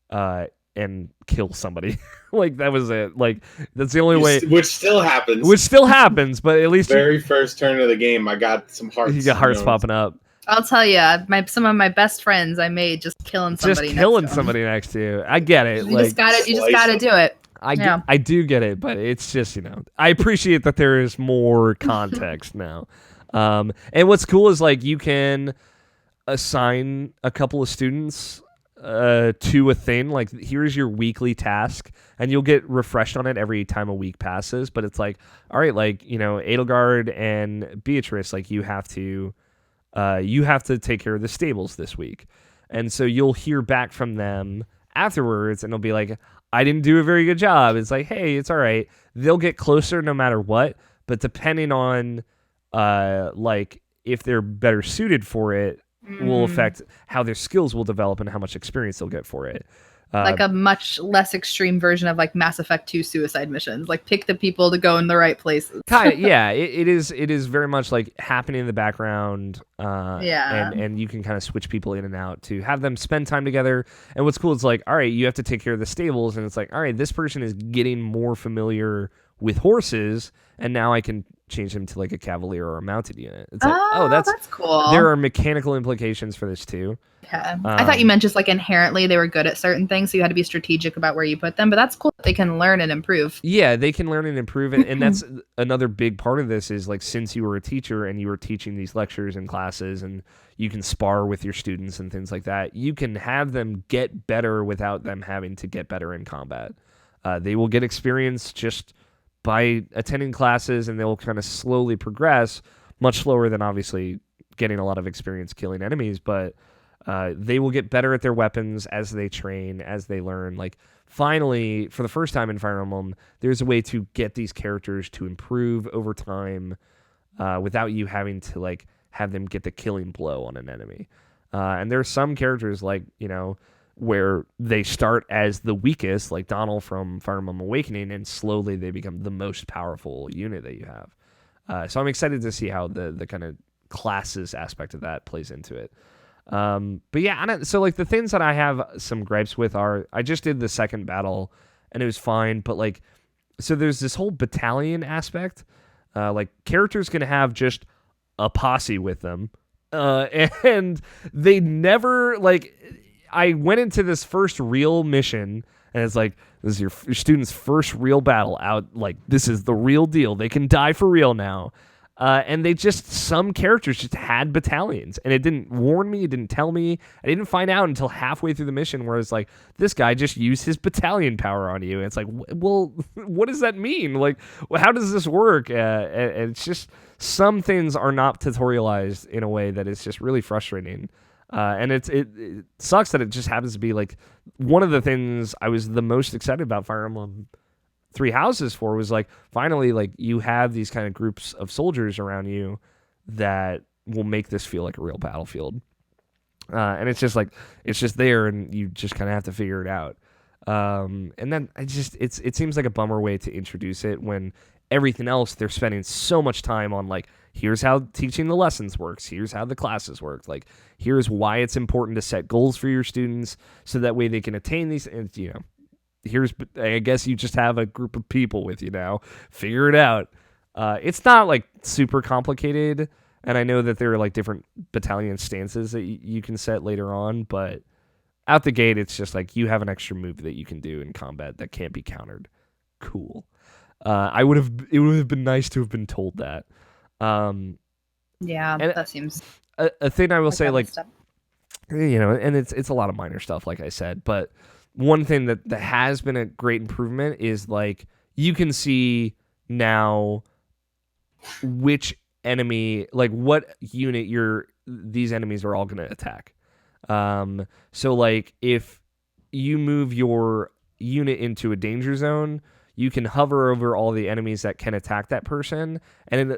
and kill somebody. Like that was it. Like that's the only way. Which still happens. But at least very first turn of the game, I got some hearts. You got hearts popping up. I'll tell you, some of my best friends I made just killing somebody. Next to you. I get it. You just gotta do it. I do get it, but it's just I appreciate that there is more context now. And what's cool is like you can assign a couple of students to a thing. Like here's your weekly task, and you'll get refreshed on it every time a week passes. But it's like, all right, like Edelgard and Beatrice, like you have to take care of the stables this week, and so you'll hear back from them afterwards, and they'll be like, I didn't do a very good job. It's like, hey, it's all right. They'll get closer no matter what, but depending on like if they're better suited for it will affect how their skills will develop and how much experience they'll get for it. Like a much less extreme version of like Mass Effect 2 suicide missions. Like pick the people to go in the right places. Kind of, yeah. It is very much like happening in the background. And you can kind of switch people in and out to have them spend time together. And what's cool is like, all right, you have to take care of the stables, and it's like, all right, this person is getting more familiar with horses, and now I can change him to like a cavalier or a mounted unit. It's like, that's cool. There are mechanical implications for this too. Yeah. I thought you meant just like inherently they were good at certain things, so you had to be strategic about where you put them. But that's cool that they can learn and improve. Yeah, they can learn and improve, and that's another big part of this is like since you were a teacher and you were teaching these lectures and classes, and you can spar with your students and things like that, you can have them get better without them having to get better in combat. They will get experience just by attending classes, and they'll kind of slowly progress, much slower than obviously getting a lot of experience killing enemies, but they will get better at their weapons as they train, as they learn. Like, finally, for the first time in Fire Emblem, there's a way to get these characters to improve over time without you having to, like, have them get the killing blow on an enemy. And there are some characters, like, you know, where they start as the weakest, like Donald from Fire Emblem Awakening, and slowly they become the most powerful unit that you have. So I'm excited to see how the kind of classes aspect of that plays into it. But yeah, so like the things that I have some gripes with are, I just did the second battle and it was fine, but like, so there's this whole battalion aspect. Like characters can have just a posse with them. And they never, like, I went into this first real mission and it's like, this is your student's first real battle out. Like, this is the real deal. They can die for real now. And some characters just had battalions, and it didn't warn me, it didn't tell me. I didn't find out until halfway through the mission where it's like, this guy just used his battalion power on you. And it's like, well, what does that mean? Like, how does this work? And it's just, some things are not tutorialized in a way that is just really frustrating. And it sucks that it just happens to be like one of the things I was the most excited about Fire Emblem Three Houses for was like, finally, like, you have these kind of groups of soldiers around you that will make this feel like a real battlefield. And it's just like, it's just there and you just kind of have to figure it out. And then it seems like a bummer way to introduce it when everything else they're spending so much time on, like, here's how teaching the lessons works. Here's how the classes work. Like, here's why it's important to set goals for your students so that way they can attain these, and, you know, I guess you just have a group of people with you now. Figure it out. It's not like super complicated, and I know that there are like different battalion stances that you can set later on, but out the gate, it's just like you have an extra move that you can do in combat that can't be countered. Cool. It would have been nice to have been told that. Yeah, that seems a thing I will say, like, you know, and it's a lot of minor stuff, like I said, but one thing that has been a great improvement is, like, you can see now which enemy, like, what unit these enemies are all going to attack. So, like, if you move your unit into a danger zone, you can hover over all the enemies that can attack that person,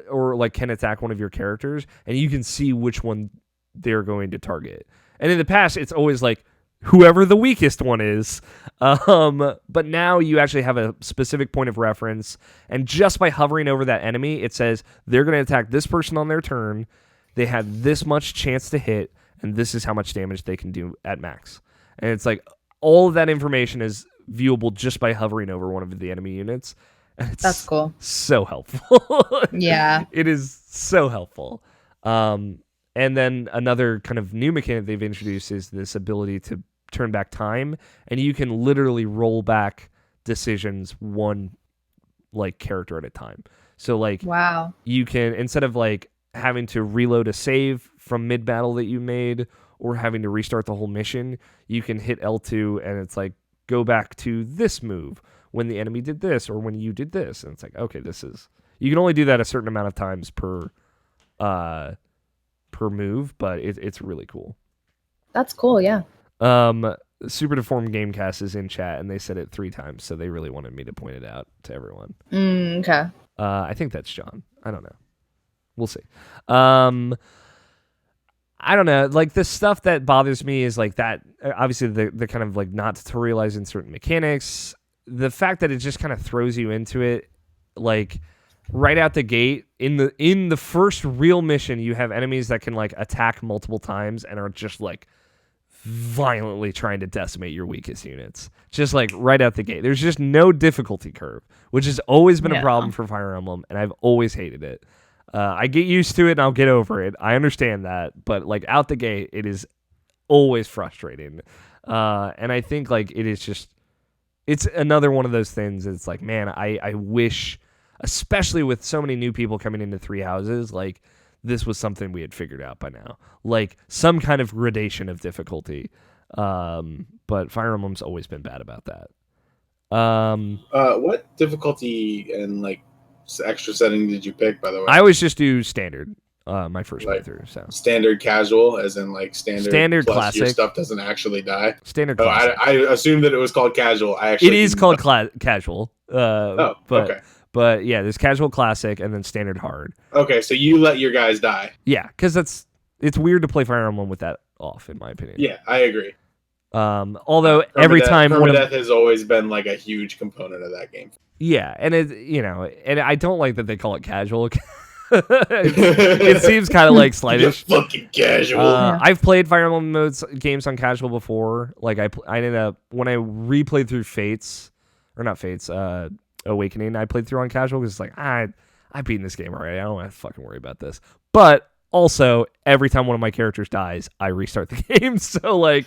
or like can attack one of your characters, and you can see which one they're going to target. And in the past, it's always like, whoever the weakest one is. But now you actually have a specific point of reference, and just by hovering over that enemy, it says they're going to attack this person on their turn. They have this much chance to hit, and this is how much damage they can do at max. And it's like, all of that information is viewable just by hovering over one of the enemy units. That's cool. So helpful. Yeah. It is so helpful. And then another kind of new mechanic they've introduced is this ability to turn back time, and you can literally roll back decisions one, like, character at a time. So, like, wow, you can, instead of like having to reload a save from mid battle that you made or having to restart the whole mission, you can hit L2 and it's like, go back to this move when the enemy did this or when you did this, and it's like, okay, you can only do that a certain amount of times per move, but it's really cool. That's cool. Yeah. Super Deformed Gamecast is in chat, and they said it 3 times, so they really wanted me to point it out to everyone. Okay. I think that's John. I don't know. We'll see. I don't know. Like, the stuff that bothers me is like that. Obviously, the kind of like not tutorializing certain mechanics. The fact that it just kind of throws you into it, like, right out the gate in the first real mission, you have enemies that can, like, attack multiple times and are just like violently trying to decimate your weakest units. Just like right out the gate. There's just no difficulty curve, which has always been a problem for Fire Emblem, and I've always hated it. I get used to it and I'll get over it. I understand that, but like out the gate, it is always frustrating. And I think like it's another one of those things. It's like, man, I wish, especially with so many new people coming into Three Houses, like this was something we had figured out by now, like some kind of gradation of difficulty. But Fire Emblem's always been bad about that. What difficulty and like extra setting did you pick, by the way? I always just do standard. My first Like, playthrough. So standard casual, as in like standard plus classic. Your stuff doesn't actually die. Standard classic. I assumed that it was called casual. It is called casual. Okay. But yeah, there's casual classic and then standard hard. Okay, so you let your guys die. Yeah, because it's weird to play Fire Emblem with that off, in my opinion. Yeah, I agree. Although every time permadeath has always been like a huge component of that game. Yeah, and and I don't like that they call it casual. It seems kind of like slightish. Fucking casual. I've played Fire Emblem games on casual before. Like I ended up when I replayed through Awakening. I played through on casual because it's like I've beaten this game already. I don't have to fucking worry about this. But also, every time one of my characters dies, I restart the game. So like,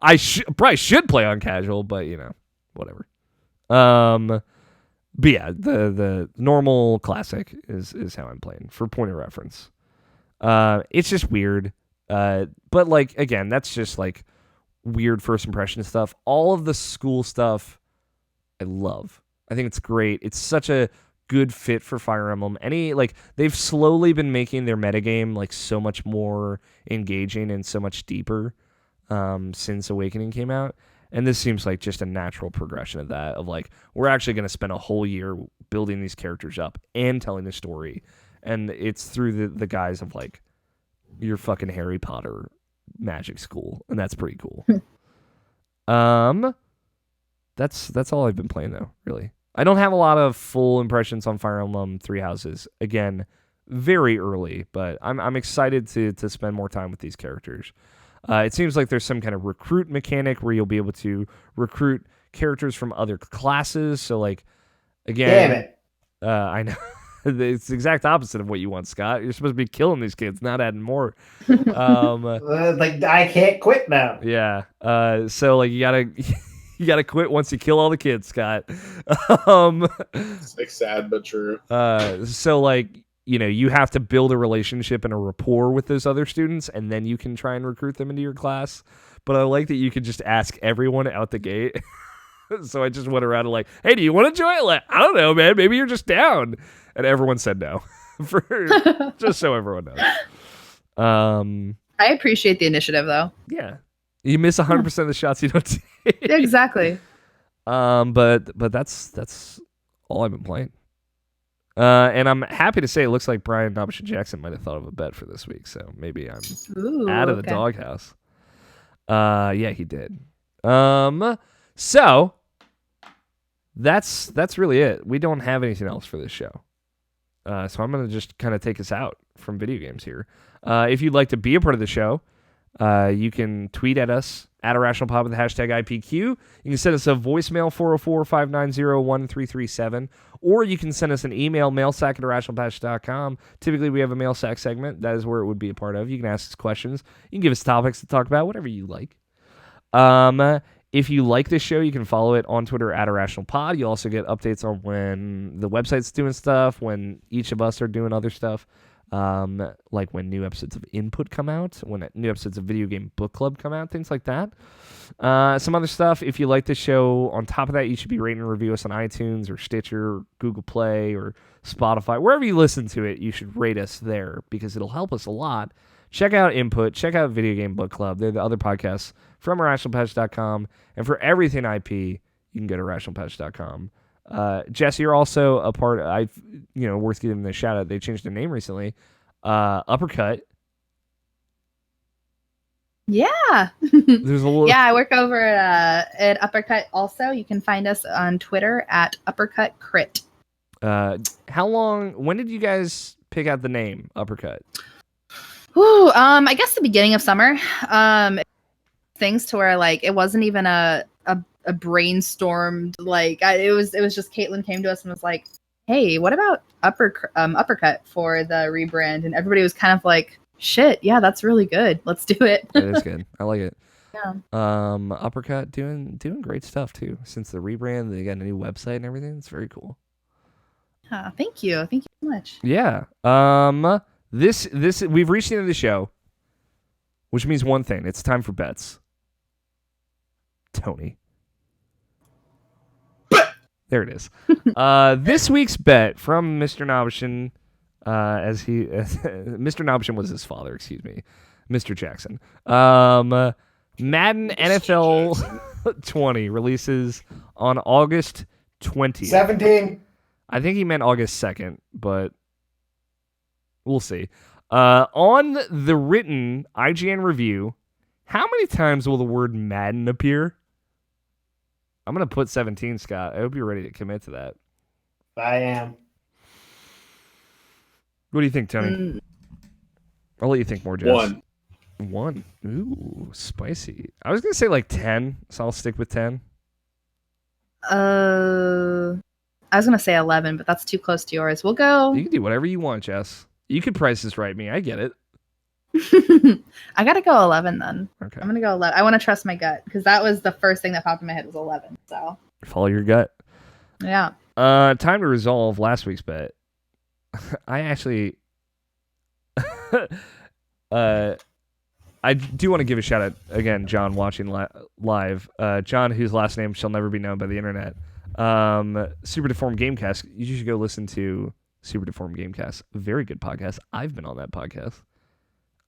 I probably should play on casual, but whatever. But yeah, the normal classic is how I'm playing for point of reference. It's just weird. But like again, that's just like weird first impression stuff. All of the school stuff I love. I think it's great. It's such a good fit for Fire Emblem. They've slowly been making their metagame like so much more engaging and so much deeper since Awakening came out. And this seems like just a natural progression of that, of like, we're actually going to spend a whole year building these characters up and telling the story. And it's through the guise of like your fucking Harry Potter magic school. And that's pretty cool. That's all I've been playing though, really. I don't have a lot of full impressions on Fire Emblem Three Houses. Again, very early, but I'm excited to spend more time with these characters. It seems like there's some kind of recruit mechanic where you'll be able to recruit characters from other classes. So, like, again, damn it. I know it's the exact opposite of what you want, Scott. You're supposed to be killing these kids, not adding more. Like I can't quit now. Yeah. So like you gotta quit once you kill all the kids, Scott. It's like sad but true. So like, you have to build a relationship and a rapport with those other students, and then you can try and recruit them into your class. But I like that you could just ask everyone out the gate. So I just went around and like, hey, do you want to join? Like, I don't know, man. Maybe you're just down. And everyone said no. Just so everyone knows. I appreciate the initiative, though. Yeah. You miss 100% of the shots you don't take. Exactly. But that's all I've been playing. And I'm happy to say it looks like Brian Nabisha Jackson might have thought of a bet for this week, so maybe I'm out of the doghouse. Yeah, he did. So that's really it. We don't have anything else for this show. So I'm gonna just kind of take us out from video games here. If you'd like to be a part of the show, you can tweet at us at IrrationalPod with the hashtag IPQ. You can send us a voicemail, 404-590-1337, or you can send us an email, mailsack at irrationalpod.com. Typically, we have a mailsack segment. That is where it would be a part of. You can ask us questions. You can give us topics to talk about, whatever you like. If you like this show, you can follow it on Twitter at IrrationalPod. You'll also get updates on when the website's doing stuff, when each of us are doing other stuff. Like when new episodes of Input come out, when new episodes of Video Game Book Club come out, things like that. Some other stuff. If you like the show, on top of that, you should be rating and review us on iTunes or Stitcher, or Google Play, or Spotify. Wherever you listen to it, you should rate us there because it'll help us a lot. Check out Input. Check out Video Game Book Club. They're the other podcasts from irrationalpatch.com. And for everything IP, you can go to irrationalpatch.com. Jess, you're also a part of, worth giving them a shout out. They changed their name recently. Uppercut. Yeah. There's a little... Yeah, I work over at Uppercut also. You can find us on Twitter at Uppercut Crit. When did you guys pick out the name Uppercut? Ooh, I guess the beginning of summer. things to where like it wasn't even a brainstormed like it was just Caitlin came to us and was like, hey, what about uppercut for the rebrand? And everybody was kind of like, shit, yeah, that's really good. Let's do it. It is good. I like it. Yeah. Uppercut doing great stuff too. Since the rebrand, they got a new website and everything. It's very cool. Thank you so much. Yeah. This we've reached the end of the show, which means one thing. It's time for bets. Tony. There it is. This week's bet from Mr. Nobishin, Mr. Nobishin was his father, excuse me, Mr. Jackson. Madden NFL 20 releases on August 20th. 17. I think he meant August 2nd, but we'll see. On the written IGN review, how many times will the word Madden appear? I'm going to put 17, Scott. I hope you're ready to commit to that. I am. What do you think, Tony? I'll let you think more, Jess. 1. Ooh, spicy. I was going to say like 10, so I'll stick with 10. I was going to say 11, but that's too close to yours. We'll go. You can do whatever you want, Jess. You could price this right me. I get it. I got to go 11 then. Okay. I'm going to go 11. I want to trust my gut because that was the first thing that popped in my head was 11. So Follow your gut. Yeah. Time to resolve last week's bet. I actually... I do want to give a shout out again, John, watching live. John, whose last name shall never be known by the internet. Super Deformed Gamecast. You should go listen to Super Deformed Gamecast. Very good podcast. I've been on that podcast,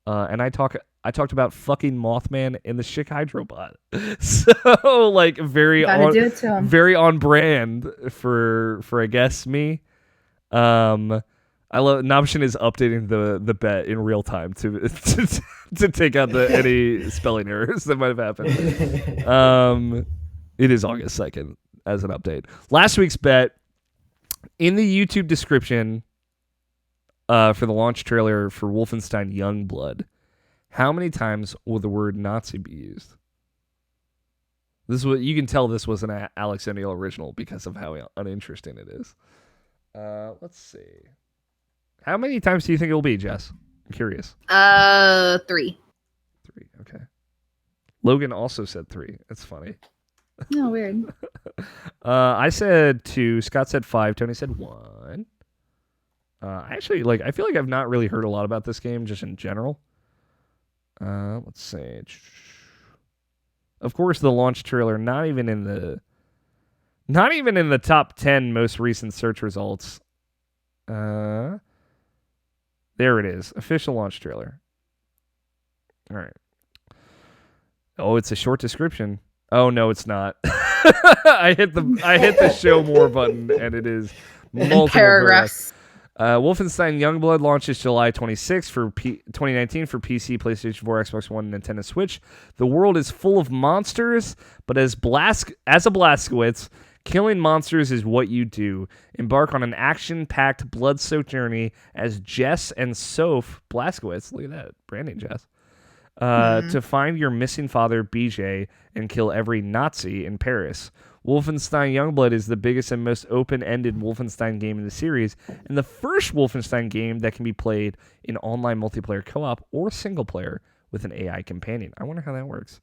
and I talked about fucking Mothman in the Schick Hydrobot. So like very on brand for I guess me. I love Nobshin is updating the bet in real time to take out any spelling errors that might have happened. It is August 2nd as an update. Last week's bet in the YouTube description for the launch trailer for Wolfenstein Youngblood. How many times will the word Nazi be used? This is what you can tell. This was an Alex O'Neill original because of how uninteresting it is. Let's see. How many times do you think it will be, Jess? I'm curious. 3. 3, okay. Logan also said 3. That's funny. Oh, weird. I said 2. Scott said 5. Tony said 1. I feel like I've not really heard a lot about this game just in general. Let's see. Of course, the launch trailer, not even in the top 10 most recent search results. There it is. Official launch trailer. All right. Oh, it's a short description. Oh no, it's not. I hit the show more button and it is multiple paragraphs. Wolfenstein Youngblood launches July 26th for 2019 for PC, PlayStation 4, Xbox One, and Nintendo Switch. The world is full of monsters, but as a Blazkowicz, killing monsters is what you do. Embark on an action-packed, blood-soaked journey as Jess and Soph Blazkowicz, look at that, branding Jess, to find your missing father, BJ, and kill every Nazi in Paris. Wolfenstein Youngblood is the biggest and most open-ended Wolfenstein game in the series, and the first Wolfenstein game that can be played in online multiplayer co-op or single-player with an AI companion. I wonder how that works.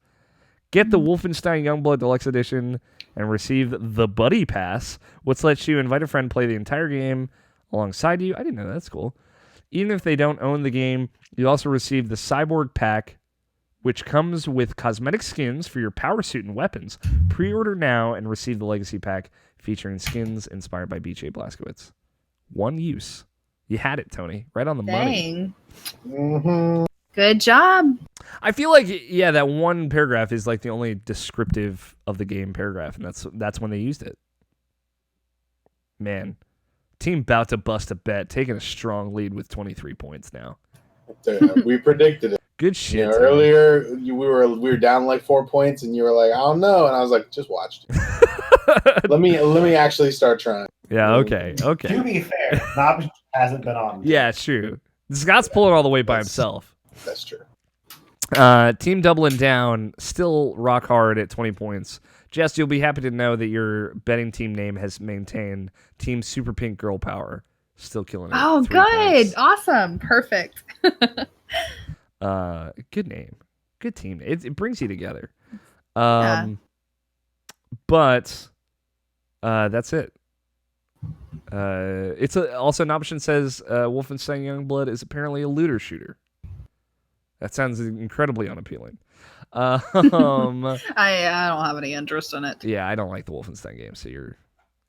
Get the Wolfenstein Youngblood Deluxe Edition and receive the Buddy Pass, which lets you invite a friend, play the entire game alongside you. I didn't know that. That's cool. Even if they don't own the game, you also receive the Cyborg Pack, which comes with cosmetic skins for your power suit and weapons. Pre-order now and receive the Legacy Pack featuring skins inspired by BJ Blazkowicz. One use. You had it, Tony. Right on the money. Mm-hmm. Good job. I feel like, yeah, that one paragraph is like the only descriptive of the game paragraph, and that's when they used it. Man, team about to bust a bet, taking a strong lead with 23 points now. We predicted it. Good shit. You know, earlier, we were down like 4 points, and you were like, I don't know, and I was like, just watch it. let me actually start trying. Yeah. Okay. To be fair, Knob hasn't been on. Yeah, it's true. Scott's pulling all the way by himself. That's true. Team doubling down, still rock hard at 20 points. Jess, you'll be happy to know that your betting team name has maintained Team Super Pink Girl Power. Still killing it. Oh, 3 good. points. Awesome. Perfect. Good name. Good team. It brings you together. Yeah. But that's it. It's also an option says Wolfenstein Youngblood is apparently a looter shooter. That sounds incredibly unappealing. I don't have any interest in it. Yeah, I don't like the Wolfenstein game, so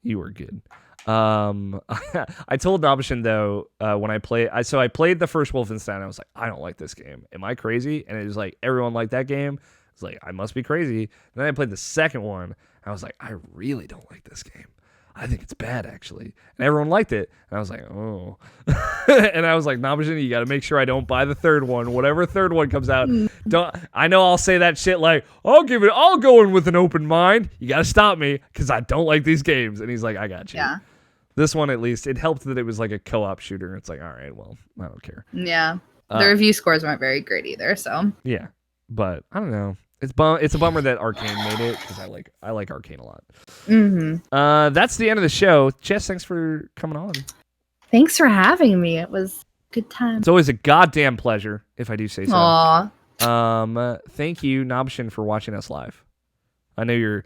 you were good. I told Nobishin though when I played the first Wolfenstein. I was like, I don't like this game. Am I crazy? And it was like everyone liked that game. It's like I must be crazy. And then I played the second one. And I was like, I really don't like this game. I think it's bad actually. And everyone liked it. And I was like, oh. And I was like, Nobishin, you got to make sure I don't buy the third one. Whatever third one comes out, I know I'll say that shit like, I'll go in with an open mind. You got to stop me because I don't like these games. And he's like, I got you. Yeah. This one, at least, it helped that it was like a co-op shooter. It's like, all right, well, I don't care. Yeah. The review scores weren't very great either, so. Yeah. But, I don't know. It's a bummer that Arcane made it, because I like Arcane a lot. Mm-hmm. That's the end of the show. Jess, thanks for coming on. Thanks for having me. It was a good time. It's always a goddamn pleasure, if I do say so. Aw. Thank you, Nobishin, for watching us live. I know you're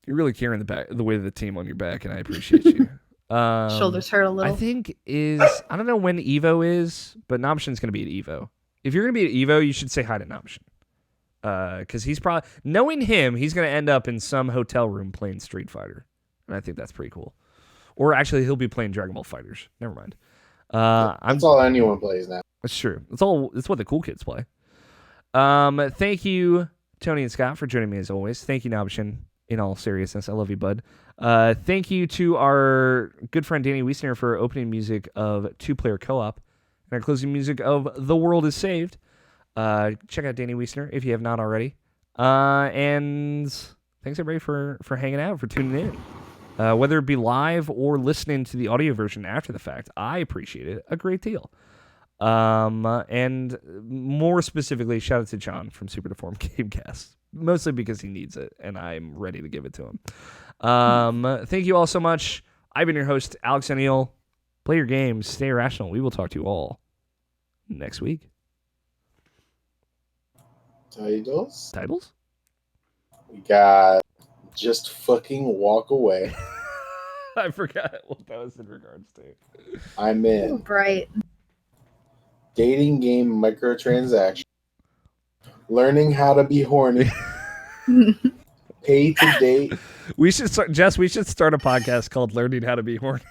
really carrying the weight of the team on your back, and I appreciate you. Shoulders hurt a little. I think I don't know when Evo is, but Nobishin's going to be at Evo. If you're going to be at Evo, you should say hi to Nobishin. Because he's probably, knowing him, he's going to end up in some hotel room playing Street Fighter. And I think that's pretty cool. Or actually, he'll be playing Dragon Ball Fighters. Never mind. That's all anyone plays now. That's true. It's what the cool kids play. Thank you, Tony and Scott, for joining me as always. Thank you, Nobishin. In all seriousness, I love you, bud. Thank you to our good friend Danny Wiesner for opening music of 2-Player Co-op and our closing music of The World is Saved. Check out Danny Wiesner if you have not already. And thanks everybody for hanging out, for tuning in. Whether it be live or listening to the audio version after the fact, I appreciate it a great deal. And more specifically, shout out to John from Super Deformed Gamecast. Mostly because he needs it, and I'm ready to give it to him. Thank you all so much. I've been your host, Alex O'Neill. Play your games, stay irrational. We will talk to you all next week. Titles? We got Just Fucking Walk Away. I forgot what that was in regards to. I'm in. Oh, bright. Dating game microtransaction. Learning how to be horny. Pay to date. We should start a podcast called Learning How to Be Horny.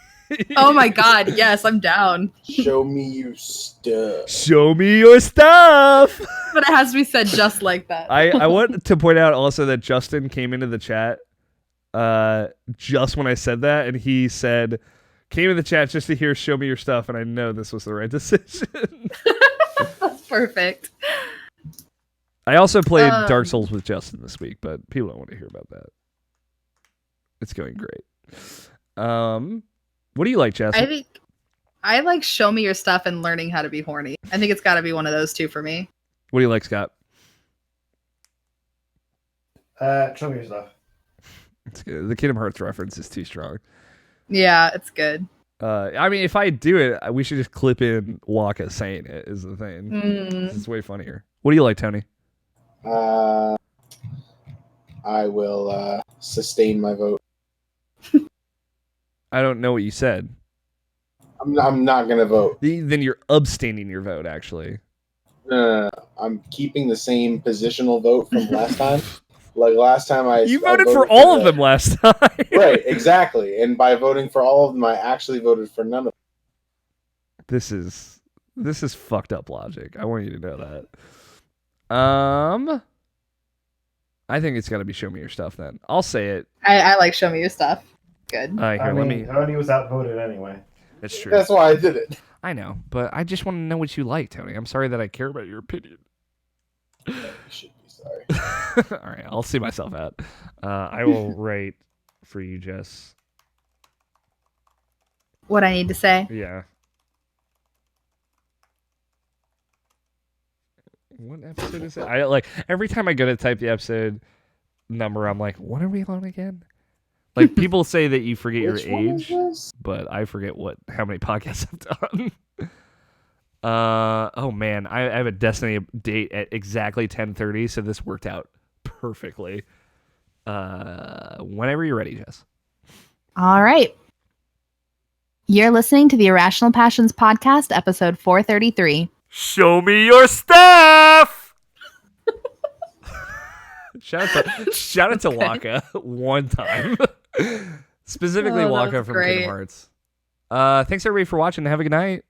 Oh my god, yes, I'm down. Show me your stuff. Show me your stuff. But it has to be said just like that. I want to point out also that Justin came into the chat just when I said that, and he said, came in the chat just to hear show me your stuff, and I know this was the right decision. That's perfect. I also played Dark Souls with Justin this week, but people don't want to hear about that. It's going great. What do you like, Jess? I think I like show me your stuff and learning how to be horny. I think it's got to be one of those two for me. What do you like, Scott? Show me your stuff. It's good. The Kingdom Hearts reference is too strong. Yeah, it's good. I mean, if I do it, we should just clip in Waka saying it is the thing. It's way funnier. What do you like, Tony? I will sustain my vote. I don't know what you said. I'm not going to vote. Then you're abstaining your vote, actually. No. I'm keeping the same positional vote from last time. Like last time You voted for all of them last time. Right, exactly. And by voting for all of them, I actually voted for none of them. This is fucked up logic. I want you to know that. I think it's got to be show me your stuff then. I'll say it. I like show me your stuff. Good. All right, here, let me. Tony was outvoted anyway. That's true. That's why I did it. I know, but I just want to know what you like, Tony. I'm sorry that I care about your opinion. You should be sorry. All right, I'll see myself out. I will write for you, Jess. What I need to say? Yeah. What episode is it? I like every time I go to type the episode number, I'm like, what are we on again? Like people say that you forget your Which one is age, this? but I forget how many podcasts I've done. Oh man, I have a Destiny date at exactly 10:30, so this worked out perfectly. Whenever you're ready, Jess. All right. You're listening to the Irrational Passions podcast, episode 433. Show me your stuff. shout out to Waka one time. Specifically Oh, that Waka was from great. Kingdom Hearts. Thanks everybody for watching. Have a good night.